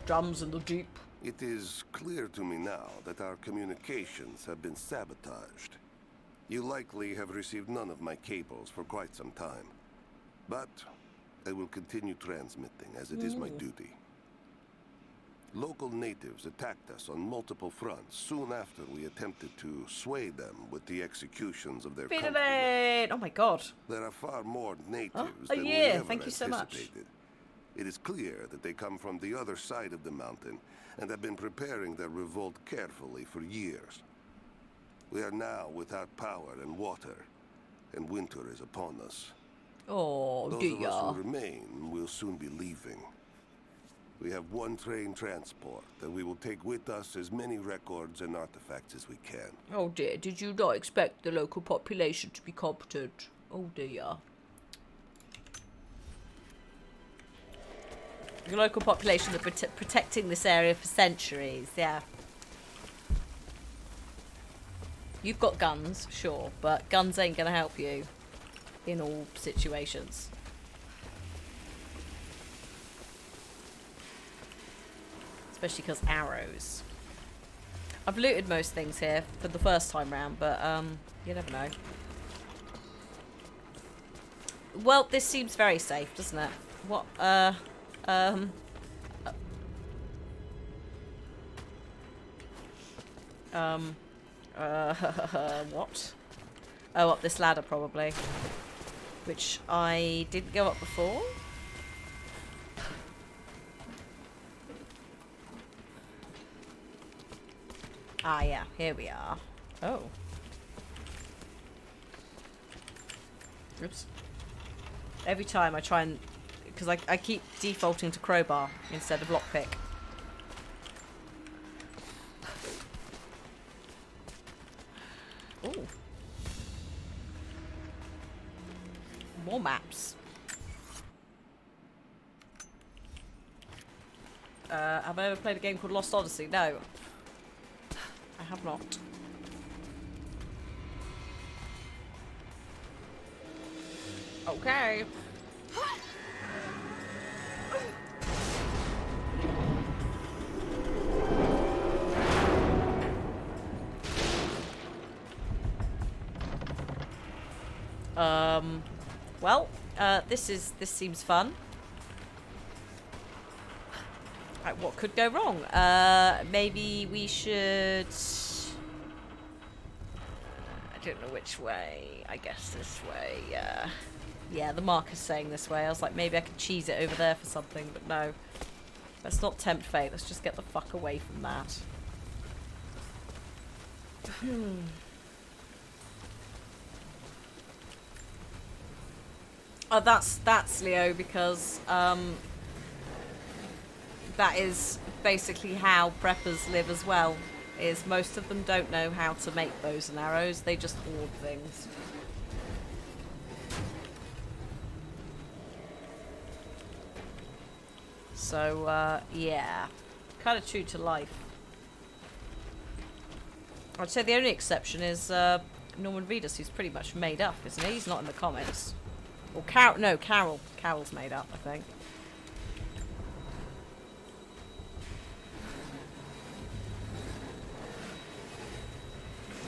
Drums in the deep. It is clear to me now that our communications have been sabotaged. You likely have received none of my cables for quite some time. But I will continue transmitting as it is my duty. Local natives attacked us on multiple fronts soon after we attempted to sway them with the executions of their countrymen. Oh my god. There are far more natives Oh, than we yeah, ever thank you so much. anticipated. It is clear that they come from the other side of the mountain and have been preparing their revolt carefully for years. We are now without power and water, and winter is upon us. Oh, Those dear. of us who remain will soon be leaving. We have one train transport that we will take with us as many records and artifacts as we can. Oh dear, did you not expect the local population to be competent? Oh dear. The local population that protecting this area for centuries, yeah. You've got guns, sure, but guns ain't gonna help you in all situations. Especially because arrows. I've looted most things here for the first time round, but you never know. Well, this seems very safe, doesn't it? What, what? Oh, up this ladder probably. Which I didn't go up before. Ah, yeah, here we are. Oh. Oops. Every time I try and... Because I keep defaulting to crowbar instead of lockpick. Ooh. More maps. Have I ever played a game called Lost Odyssey? No. I have not. Okay. Well, this seems fun. Right, what could go wrong? Maybe we should... I don't know which way. I guess this way, yeah. Yeah, the marker's saying this way. I was like, maybe I could cheese it over there for something, but no. Let's not tempt fate. Let's just get the fuck away from that. Oh, that's Leo, because that is basically how preppers live as well. Is most of them don't know how to make bows and arrows. They just hoard things. So yeah, kind of true to life. I'd say the only exception is Norman Reedus, who's pretty much made up, isn't he? He's not in the comics. Or Carol. No, Carol. Carol's made up, I think.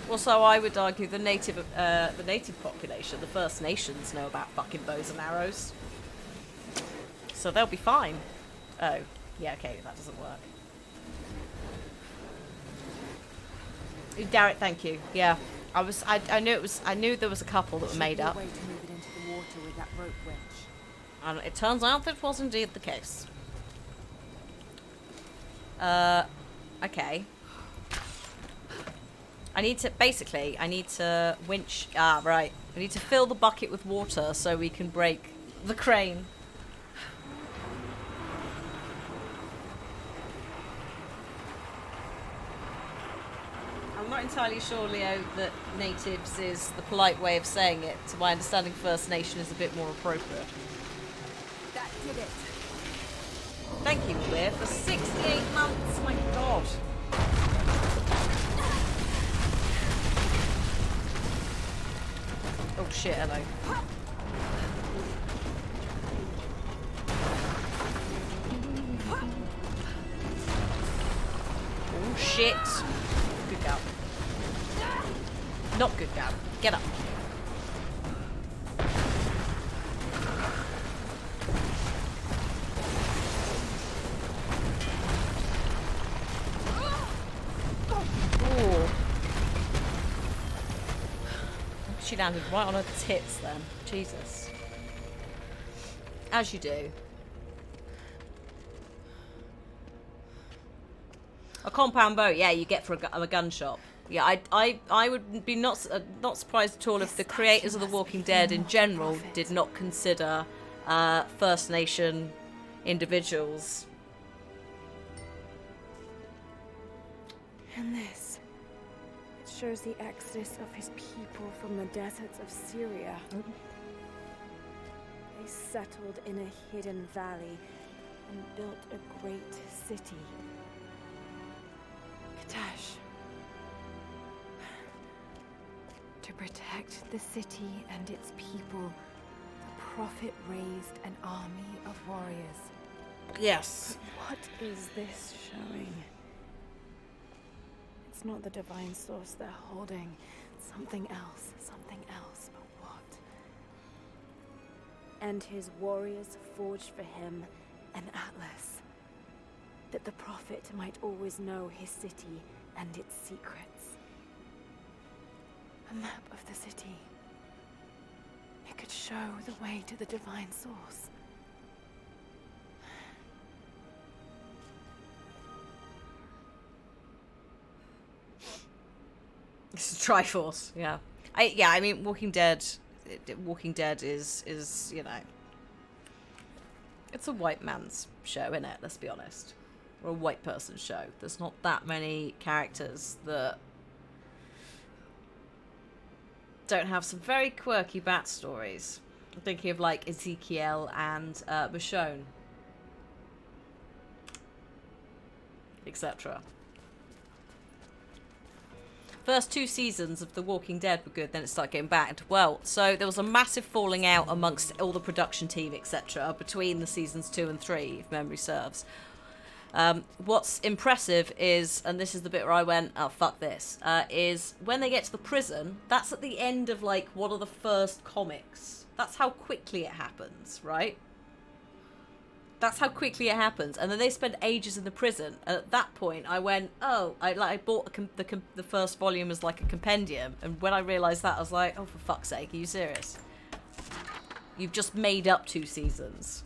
Also, I would argue the native population, the First Nations, know about fucking bows and arrows, so they'll be fine. Oh, yeah, okay, that doesn't work. Darrett, thank you. Yeah, I knew there was a couple that were made up. Way to move it into the water with that rope winch. And it turns out that was indeed the case. Okay. I need to winch... Ah, right. I need to fill the bucket with water so we can break the crane. I'm not entirely sure, Leo, that natives is the polite way of saying it. To my understanding, First Nation is a bit more appropriate. That did it. Thank you, Leah, for 68 months. My God. Oh shit, hello. Oh shit. Good gal. Not good gal. Get up. She landed right on her tits then. Jesus. As you do. A compound bow, yeah, you get for a gun shop. Yeah, I would be not surprised at all if the creators of The Walking Dead in general did not consider First Nation individuals. And this. It shows the exodus of his people from the deserts of Syria. They settled in a hidden valley and built a great city. Katash. To protect the city and its people, the Prophet raised an army of warriors. Yes. But what is this showing? It's not the divine source they're holding. Something else. Something else. But what? And his warriors forged for him an atlas. That the Prophet might always know his city and its secrets. A map of the city. It could show the way to the divine source. This is Triforce, yeah. I mean, Walking Dead is, you know, it's a white man's show, isn't it? Let's be honest. Or a white person's show. There's not that many characters that don't have some very quirky backstories. I'm thinking of like Ezekiel and Michonne, etc. First 2 seasons of The Walking Dead were good, then it started getting bad. Well, so there was a massive falling out amongst all the production team, etc., between the seasons 2 and 3, if memory serves. What's impressive is, and this is the bit where I went, oh, fuck this, is when they get to the prison, that's at the end of, like, one of the first comics. That's how quickly it happens, right? That's how quickly it happens. And then they spend ages in the prison. And at that point, I went, oh, I bought the first volume as, like, a compendium. And when I realised that, I was like, oh, for fuck's sake, are you serious? You've just made up 2 seasons.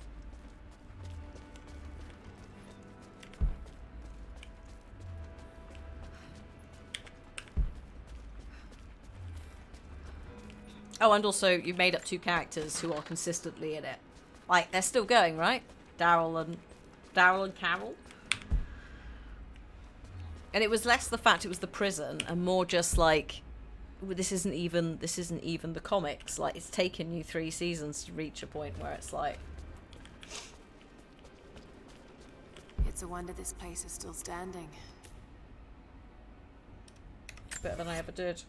Oh, and also, you've made up 2 characters who are consistently in it. Like, they're still going, right? Daryl and Carol. And it was less the fact it was the prison, and more just like, well, this isn't even the comics. Like, it's taken you 3 seasons to reach a point where it's like, It's a wonder this place is still standing. better than I ever did.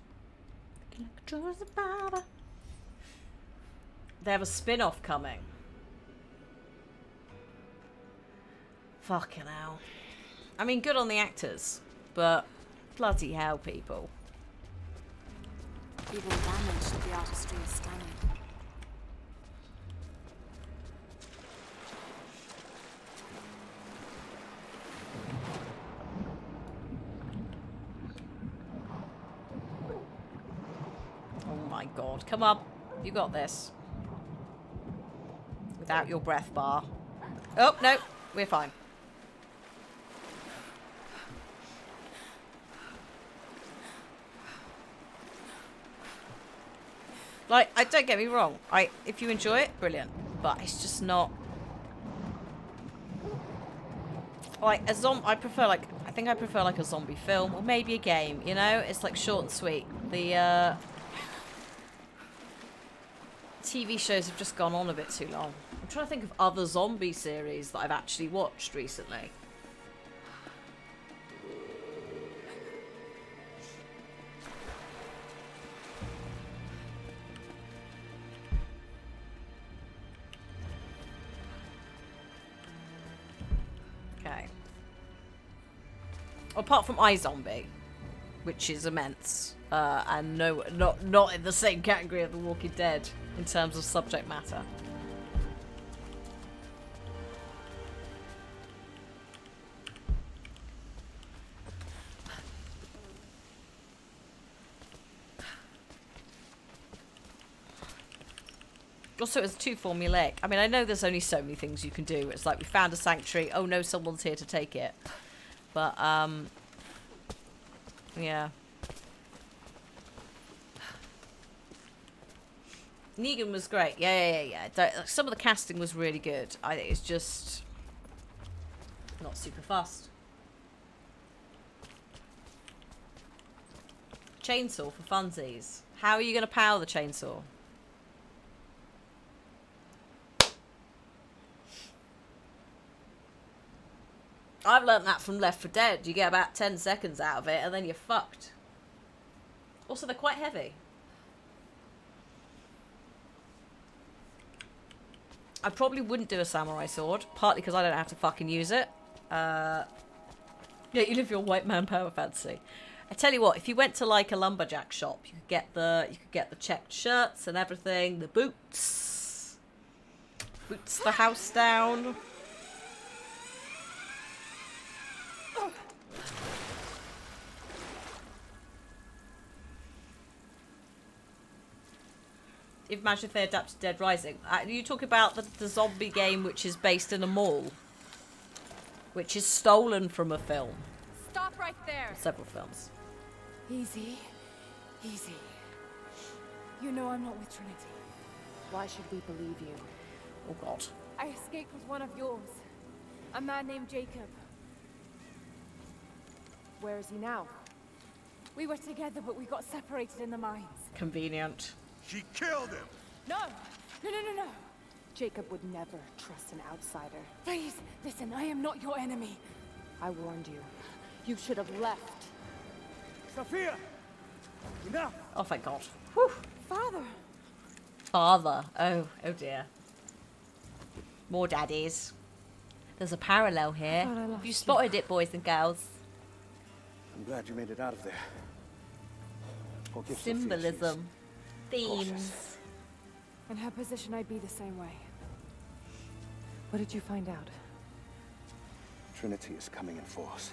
They have a spin-off coming. Fucking hell. I mean, good on the actors, but bloody hell, people. Even damage to the artistry is stunning. Oh my god. Come on. You got this. Without your breath bar. Oh, no. We're fine. Like, don't get me wrong. If you enjoy it, brilliant. But it's just not. Like I prefer like a zombie film or maybe a game. You know, it's like short and sweet. The TV shows have just gone on a bit too long. I'm trying to think of other zombie series that I've actually watched recently. Okay. Apart from iZombie, which is immense, and no, not in the same category of The Walking Dead in terms of subject matter. Also, it's too formulaic. I mean, I know there's only so many things you can do. It's like, we found a sanctuary. Oh no, someone's here to take it. But, yeah. Negan was great. Yeah. Some of the casting was really good. I think it's just not super fast. Chainsaw for funsies. How are you going to power the chainsaw? I've learnt that from Left 4 Dead. You get about 10 seconds out of it and then you're fucked. Also, they're quite heavy. I probably wouldn't do a samurai sword, partly because I don't have to fucking use it. Yeah, you live your white man power fantasy. I tell you what, if you went to like a lumberjack shop, you could get the checked shirts and everything, the boots the house down. Imagine if they adapted Dead Rising. You talk about the zombie game which is based in a mall, which is stolen from a film. Stop right there. Several films. Easy. Easy. You know I'm not with Trinity. Why should we believe you? Oh God. I escaped with one of yours. A man named Jacob. Where is he now? We were together, but we got separated in the mines. Convenient. She killed him! No! No! Jacob would never trust an outsider. Please, listen, I am not your enemy. I warned you. You should have left. Sophia! Enough! Oh, thank God. Whew. Father. Oh dear. More daddies. There's a parallel here. Have you spotted it, boys and girls? I'm glad you made it out of there. Forgive Sophia, Symbolism. Themes. cautious. In her position, I'd be the same way. What did you find out? Trinity is coming in force.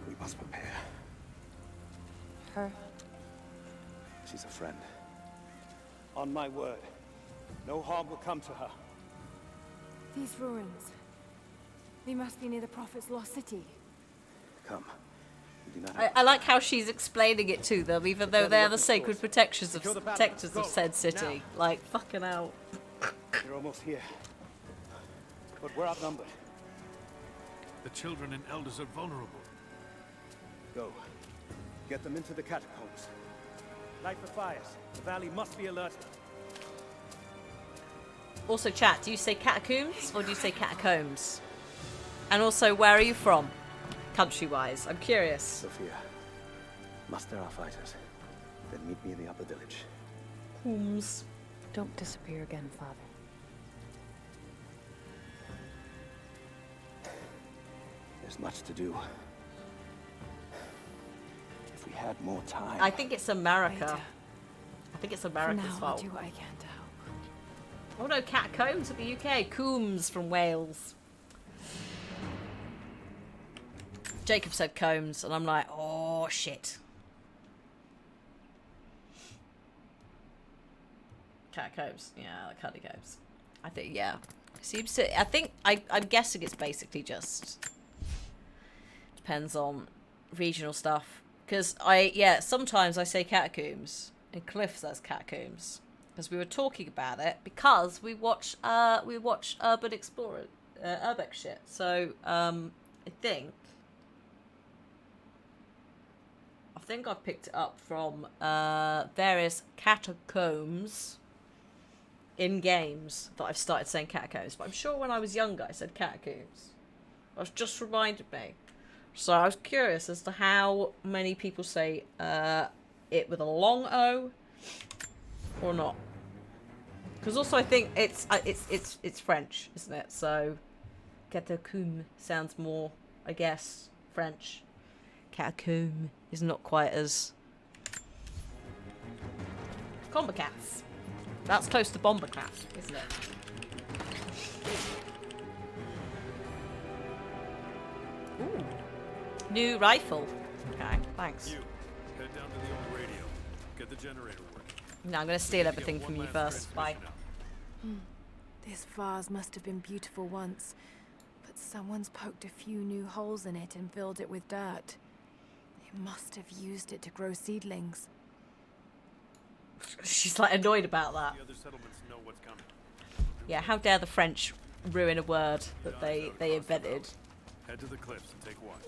We must prepare. Her? She's a friend. On my word, no harm will come to her. These ruins. They must be near the Prophet's lost city. Come. We do not have I like how she's explaining it to them, even though they're the sacred protectors of said city. Like, fucking hell. You're almost here. But we're outnumbered. The children and elders are vulnerable. Go. Get them into the catacombs. Light the fires. The valley must be alerted. Also, chat, do you say catacombs or do you say catacombs? And also, where are you from? Country-wise. I'm curious. Sophia, muster our fighters. Then meet me in the upper village. Combs. Don't disappear again, Father. There's much to do. If we had more time. I think it's America. Later. I think it's For America's now, I'll fault. do what I can to help. Oh no, catacombs of the UK. Coombs from Wales. Jacob said combs, and I'm like, oh shit. Catacombs, yeah, the catacombs. I think, yeah. Seems to. I think I'm guessing it's basically just depends on regional stuff. Because sometimes I say catacombs, and Cliff says catacombs, because we were talking about it because we watch Urban Explorer, Urbex shit. So I think I picked it up from various catacombs in games that I've started saying catacombs. But I'm sure when I was younger I said catacombs. It was just reminded me. So I was curious as to how many people say it with a long O or not. Because also I think it's French, isn't it? So catacomb sounds more, I guess, French. Catacomb is not quite as Combicats. That's close to Bombercat, isn't it? Ooh. New rifle. Okay, thanks. You, head down to the old radio. Get the generator working. No, I'm going to steal everything from you first. Bye. This vase must have been beautiful once, but someone's poked a few new holes in it and filled it with dirt. They must have used it to grow seedlings. She's like annoyed about that. The other settlements know what's coming. Yeah, how dare the French ruin a word that they invented. Head to the cliffs and take watch.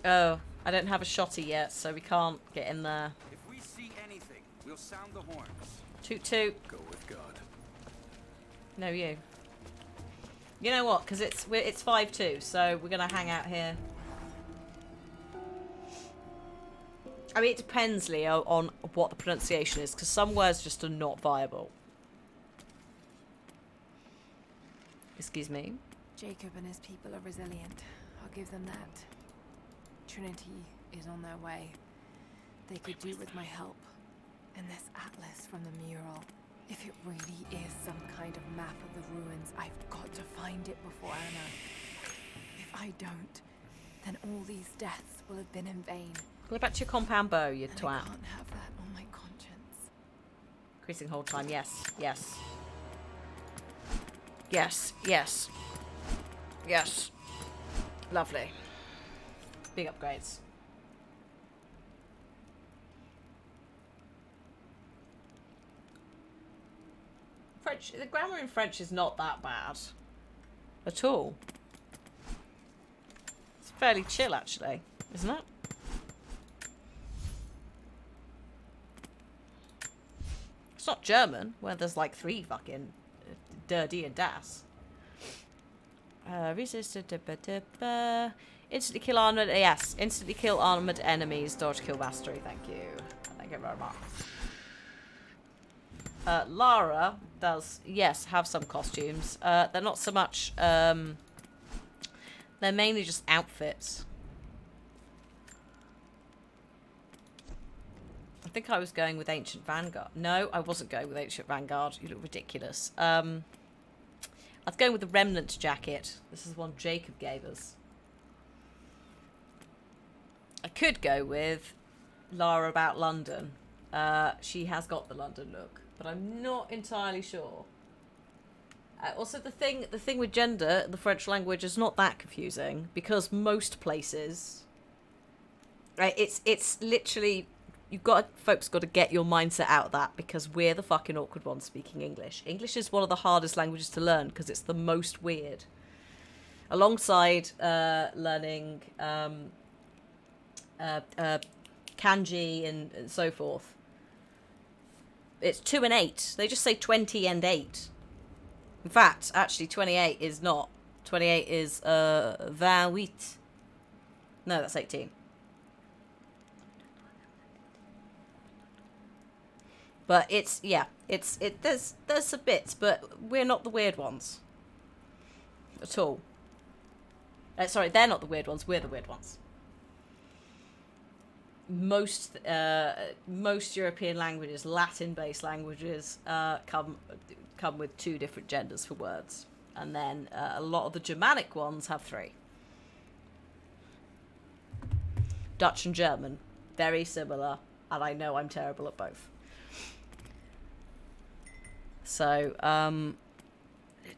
Oh, I don't have a shotty yet, so we can't get in there. If we see anything, we'll sound the horns. Toot toot. Go with God. No, you. You know what? Because it's 5-2, so we're gonna hang out here. I mean, it depends, Leo, on what the pronunciation is, because some words just are not viable. Excuse me. Jacob and his people are resilient. I'll give them that. Trinity is on their way. They could do with my help. And this atlas from the mural. If it really is some kind of map of the ruins, I've got to find it before Anna. If I don't, then all these deaths will have been in vain. Go back to your compound bow, you And twat. I can't have that on my conscience. Increasing hold time, yes, yes. Yes, yes. Yes. Lovely. Big upgrades. French, the grammar in French is not that bad. At all. It's fairly chill, actually, isn't it? It's not German, where there's like 3 fucking dirty and das. Instantly kill armored. Yes, instantly kill armored enemies. Dodge kill mastery. Thank you. Thank you very much. Lara does, yes, have some costumes. They're not so much. They're mainly just outfits. I think I was going with Ancient Vanguard. No, I wasn't going with Ancient Vanguard. You look ridiculous. I was going with the Remnant jacket. This is one Jacob gave us. I could go with Lara about London. She has got the London look, but I'm not entirely sure. Also, the thing with gender in the French language is not that confusing, because most places, right? It's literally. Folks got to get your mindset out of that, because we're the fucking awkward ones speaking English. English is one of the hardest languages to learn because it's the most weird. Alongside learning kanji and so forth. It's 2 and 8. They just say 20 and 8. In fact, actually 28 is not. 28 is 28. No, that's 18. But it's, yeah, there's some bits, but we're not the weird ones. At all. Sorry, they're not the weird ones, we're the weird ones. Most European languages, Latin-based languages, come with 2 different genders for words. And then a lot of the Germanic ones have 3. Dutch and German, very similar, and I know I'm terrible at both. So,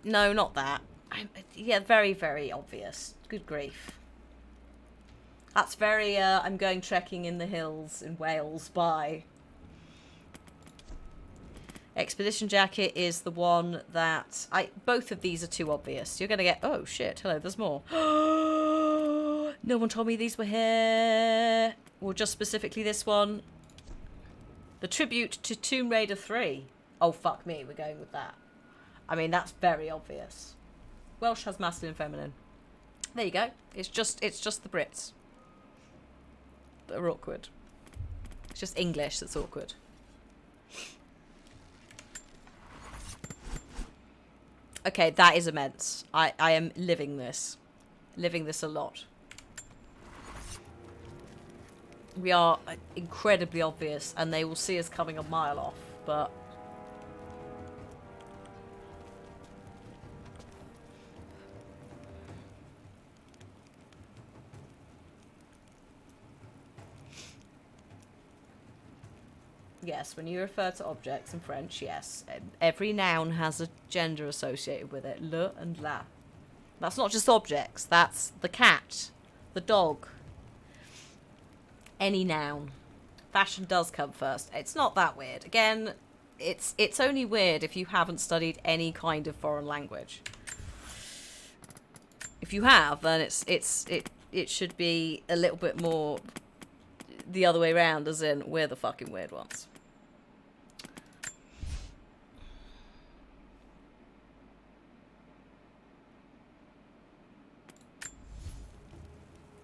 no, not that. Yeah, very, very obvious. Good grief. That's very, I'm going trekking in the hills in Wales by. Expedition jacket is the one that... both of these are too obvious. You're going to get... Oh, shit. Hello, there's more. No one told me these were here. Or just specifically this one. The tribute to Tomb Raider 3. Oh, fuck me, we're going with that. I mean, that's very obvious. Welsh has masculine and feminine. There you go. It's just the Brits that are awkward. It's just English that's awkward. Okay, that is immense. I am living this. Living this a lot. We are incredibly obvious, and they will see us coming a mile off, but... Yes, when you refer to objects in French, yes. Every noun has a gender associated with it. Le and la. That's not just objects. That's the cat, the dog. Any noun. Fashion does come first. It's not that weird. Again, it's only weird if you haven't studied any kind of foreign language. If you have, then it should be a little bit more the other way around, as in we're the fucking weird ones.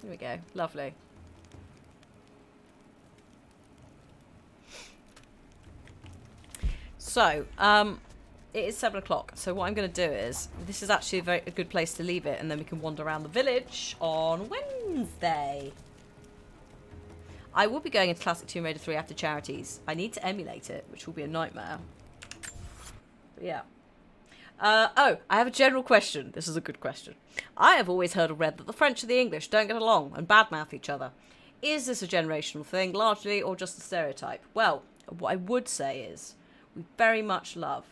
Here we go. Lovely. So, it is 7 o'clock. So what I'm going to do is, this is actually a good place to leave it, and then we can wander around the village on Wednesday. I will be going into Classic Tomb Raider 3 after Charities. I need to emulate it, which will be a nightmare. But yeah. Oh, I have a general question. This is a good question. I have always heard or read that the French and the English don't get along and badmouth each other. Is this a generational thing, largely, or just a stereotype? Well, what I would say is, we very much love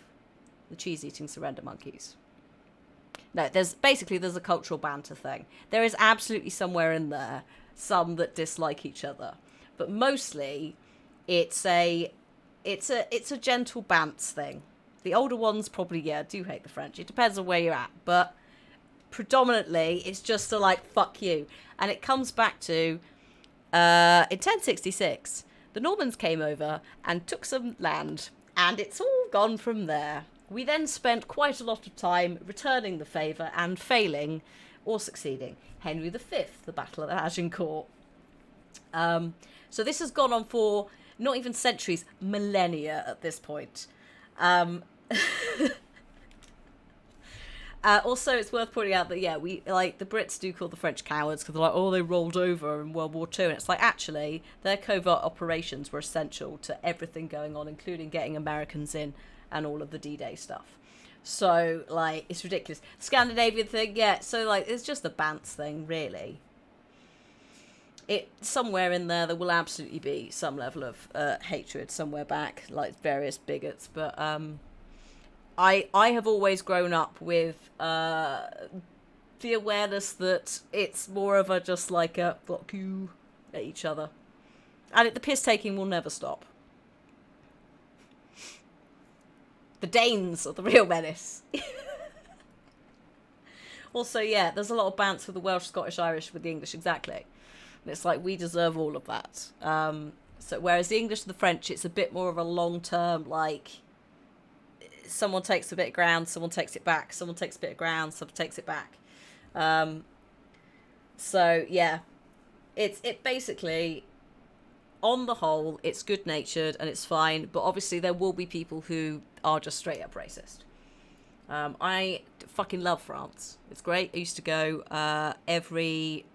the cheese-eating surrender monkeys. No, there's a cultural banter thing. There is absolutely somewhere in there some that dislike each other, but mostly it's a gentle bants thing. The older ones probably do hate the French. It depends on where you're at, but predominantly it's just a like fuck you, and it comes back to in 1066 the Normans came over and took some land. And it's all gone from there. We then spent quite a lot of time returning the favour and failing or succeeding. Henry V, the Battle of Agincourt. So this has gone on for not even centuries, millennia at this point. Also, it's worth pointing out that, we like the Brits do call the French cowards because they're like, oh, they rolled over in World War II. And it's like, actually, their covert operations were essential to everything going on, including getting Americans in and all of the D-Day stuff. So, like, it's ridiculous. Scandinavian thing, so, like, it's just a Bants thing, really. Somewhere in there will absolutely be some level of hatred somewhere back, like various bigots, but, I have always grown up with the awareness that it's more of a just like a fuck you at each other. And the piss taking will never stop. The Danes are the real menace. Also, there's a lot of bants with the Welsh, Scottish, Irish, with the English, exactly. And it's like, we deserve all of that. So whereas the English and the French, it's a bit more of a long-term, like, someone takes a bit of ground, someone takes it back, someone takes a bit of ground, someone takes it back. It basically, on the whole, it's good-natured and it's fine, but obviously there will be people who are just straight up racist. I fucking love France. It's great. I used to go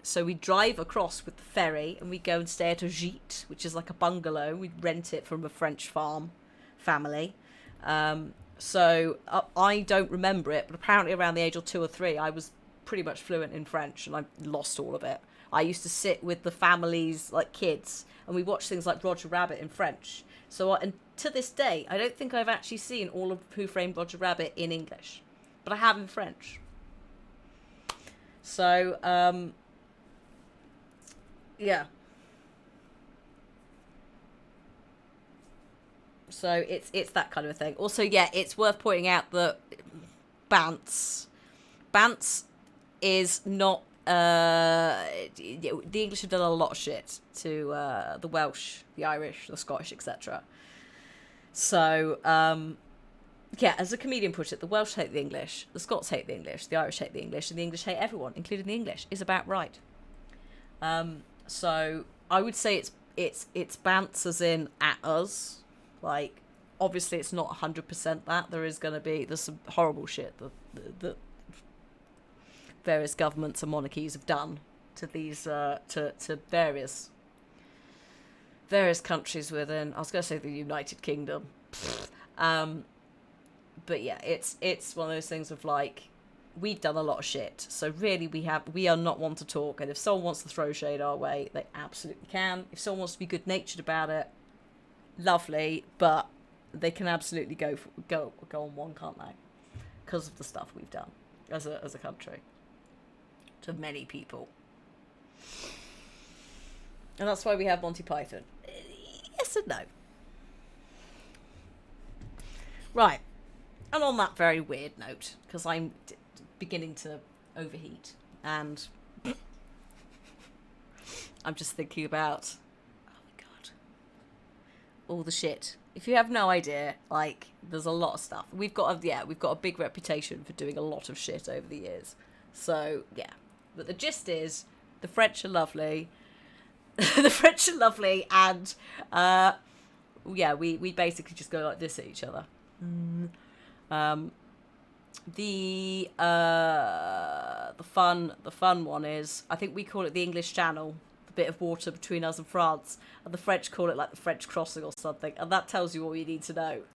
so we drive across with the ferry and we go and stay at a gîte, which is like a bungalow. We'd rent it from a French farm family. So I don't remember it, but apparently around the age of 2 or 3, I was pretty much fluent in French, and I lost all of it. I used to sit with the families, like kids, and we watched things like Roger Rabbit in French. So, and to this day, I don't think I've actually seen all of Who Framed Roger Rabbit in English, but I have in French. So, So it's that kind of a thing. Also, it's worth pointing out that Bants is not. The English have done a lot of shit to the Welsh, the Irish, the Scottish, etc. So, as a comedian put it, the Welsh hate the English, the Scots hate the English, the Irish hate the English, and the English hate everyone, including the English, is about right. So I would say it's Bants as in at us. Like, obviously it's not 100% that. There's some horrible shit that various governments and monarchies have done to these, to various countries within, I was going to say the United Kingdom. But it's one of those things of like, we've done a lot of shit. So really we are not one to talk. And if someone wants to throw shade our way, they absolutely can. If someone wants to be good-natured about it, lovely, but they can absolutely go on one, can't they? Because of the stuff we've done as a country to many people, and that's why we have Monty Python. Yes and no. Right. And on that very weird note, because I'm beginning to overheat, and I'm just thinking about, oh my god, all the shit. If you have no idea, like, there's a lot of stuff. We've got a big reputation for doing a lot of shit over the years. So, yeah. But the gist is, the French are lovely. The French are lovely, and, yeah, we basically just go like this at each other. The fun one is, I think we call it the English Channel, the bit of water between us and France, and the French call it like the French crossing or something, and that tells you all you need to know.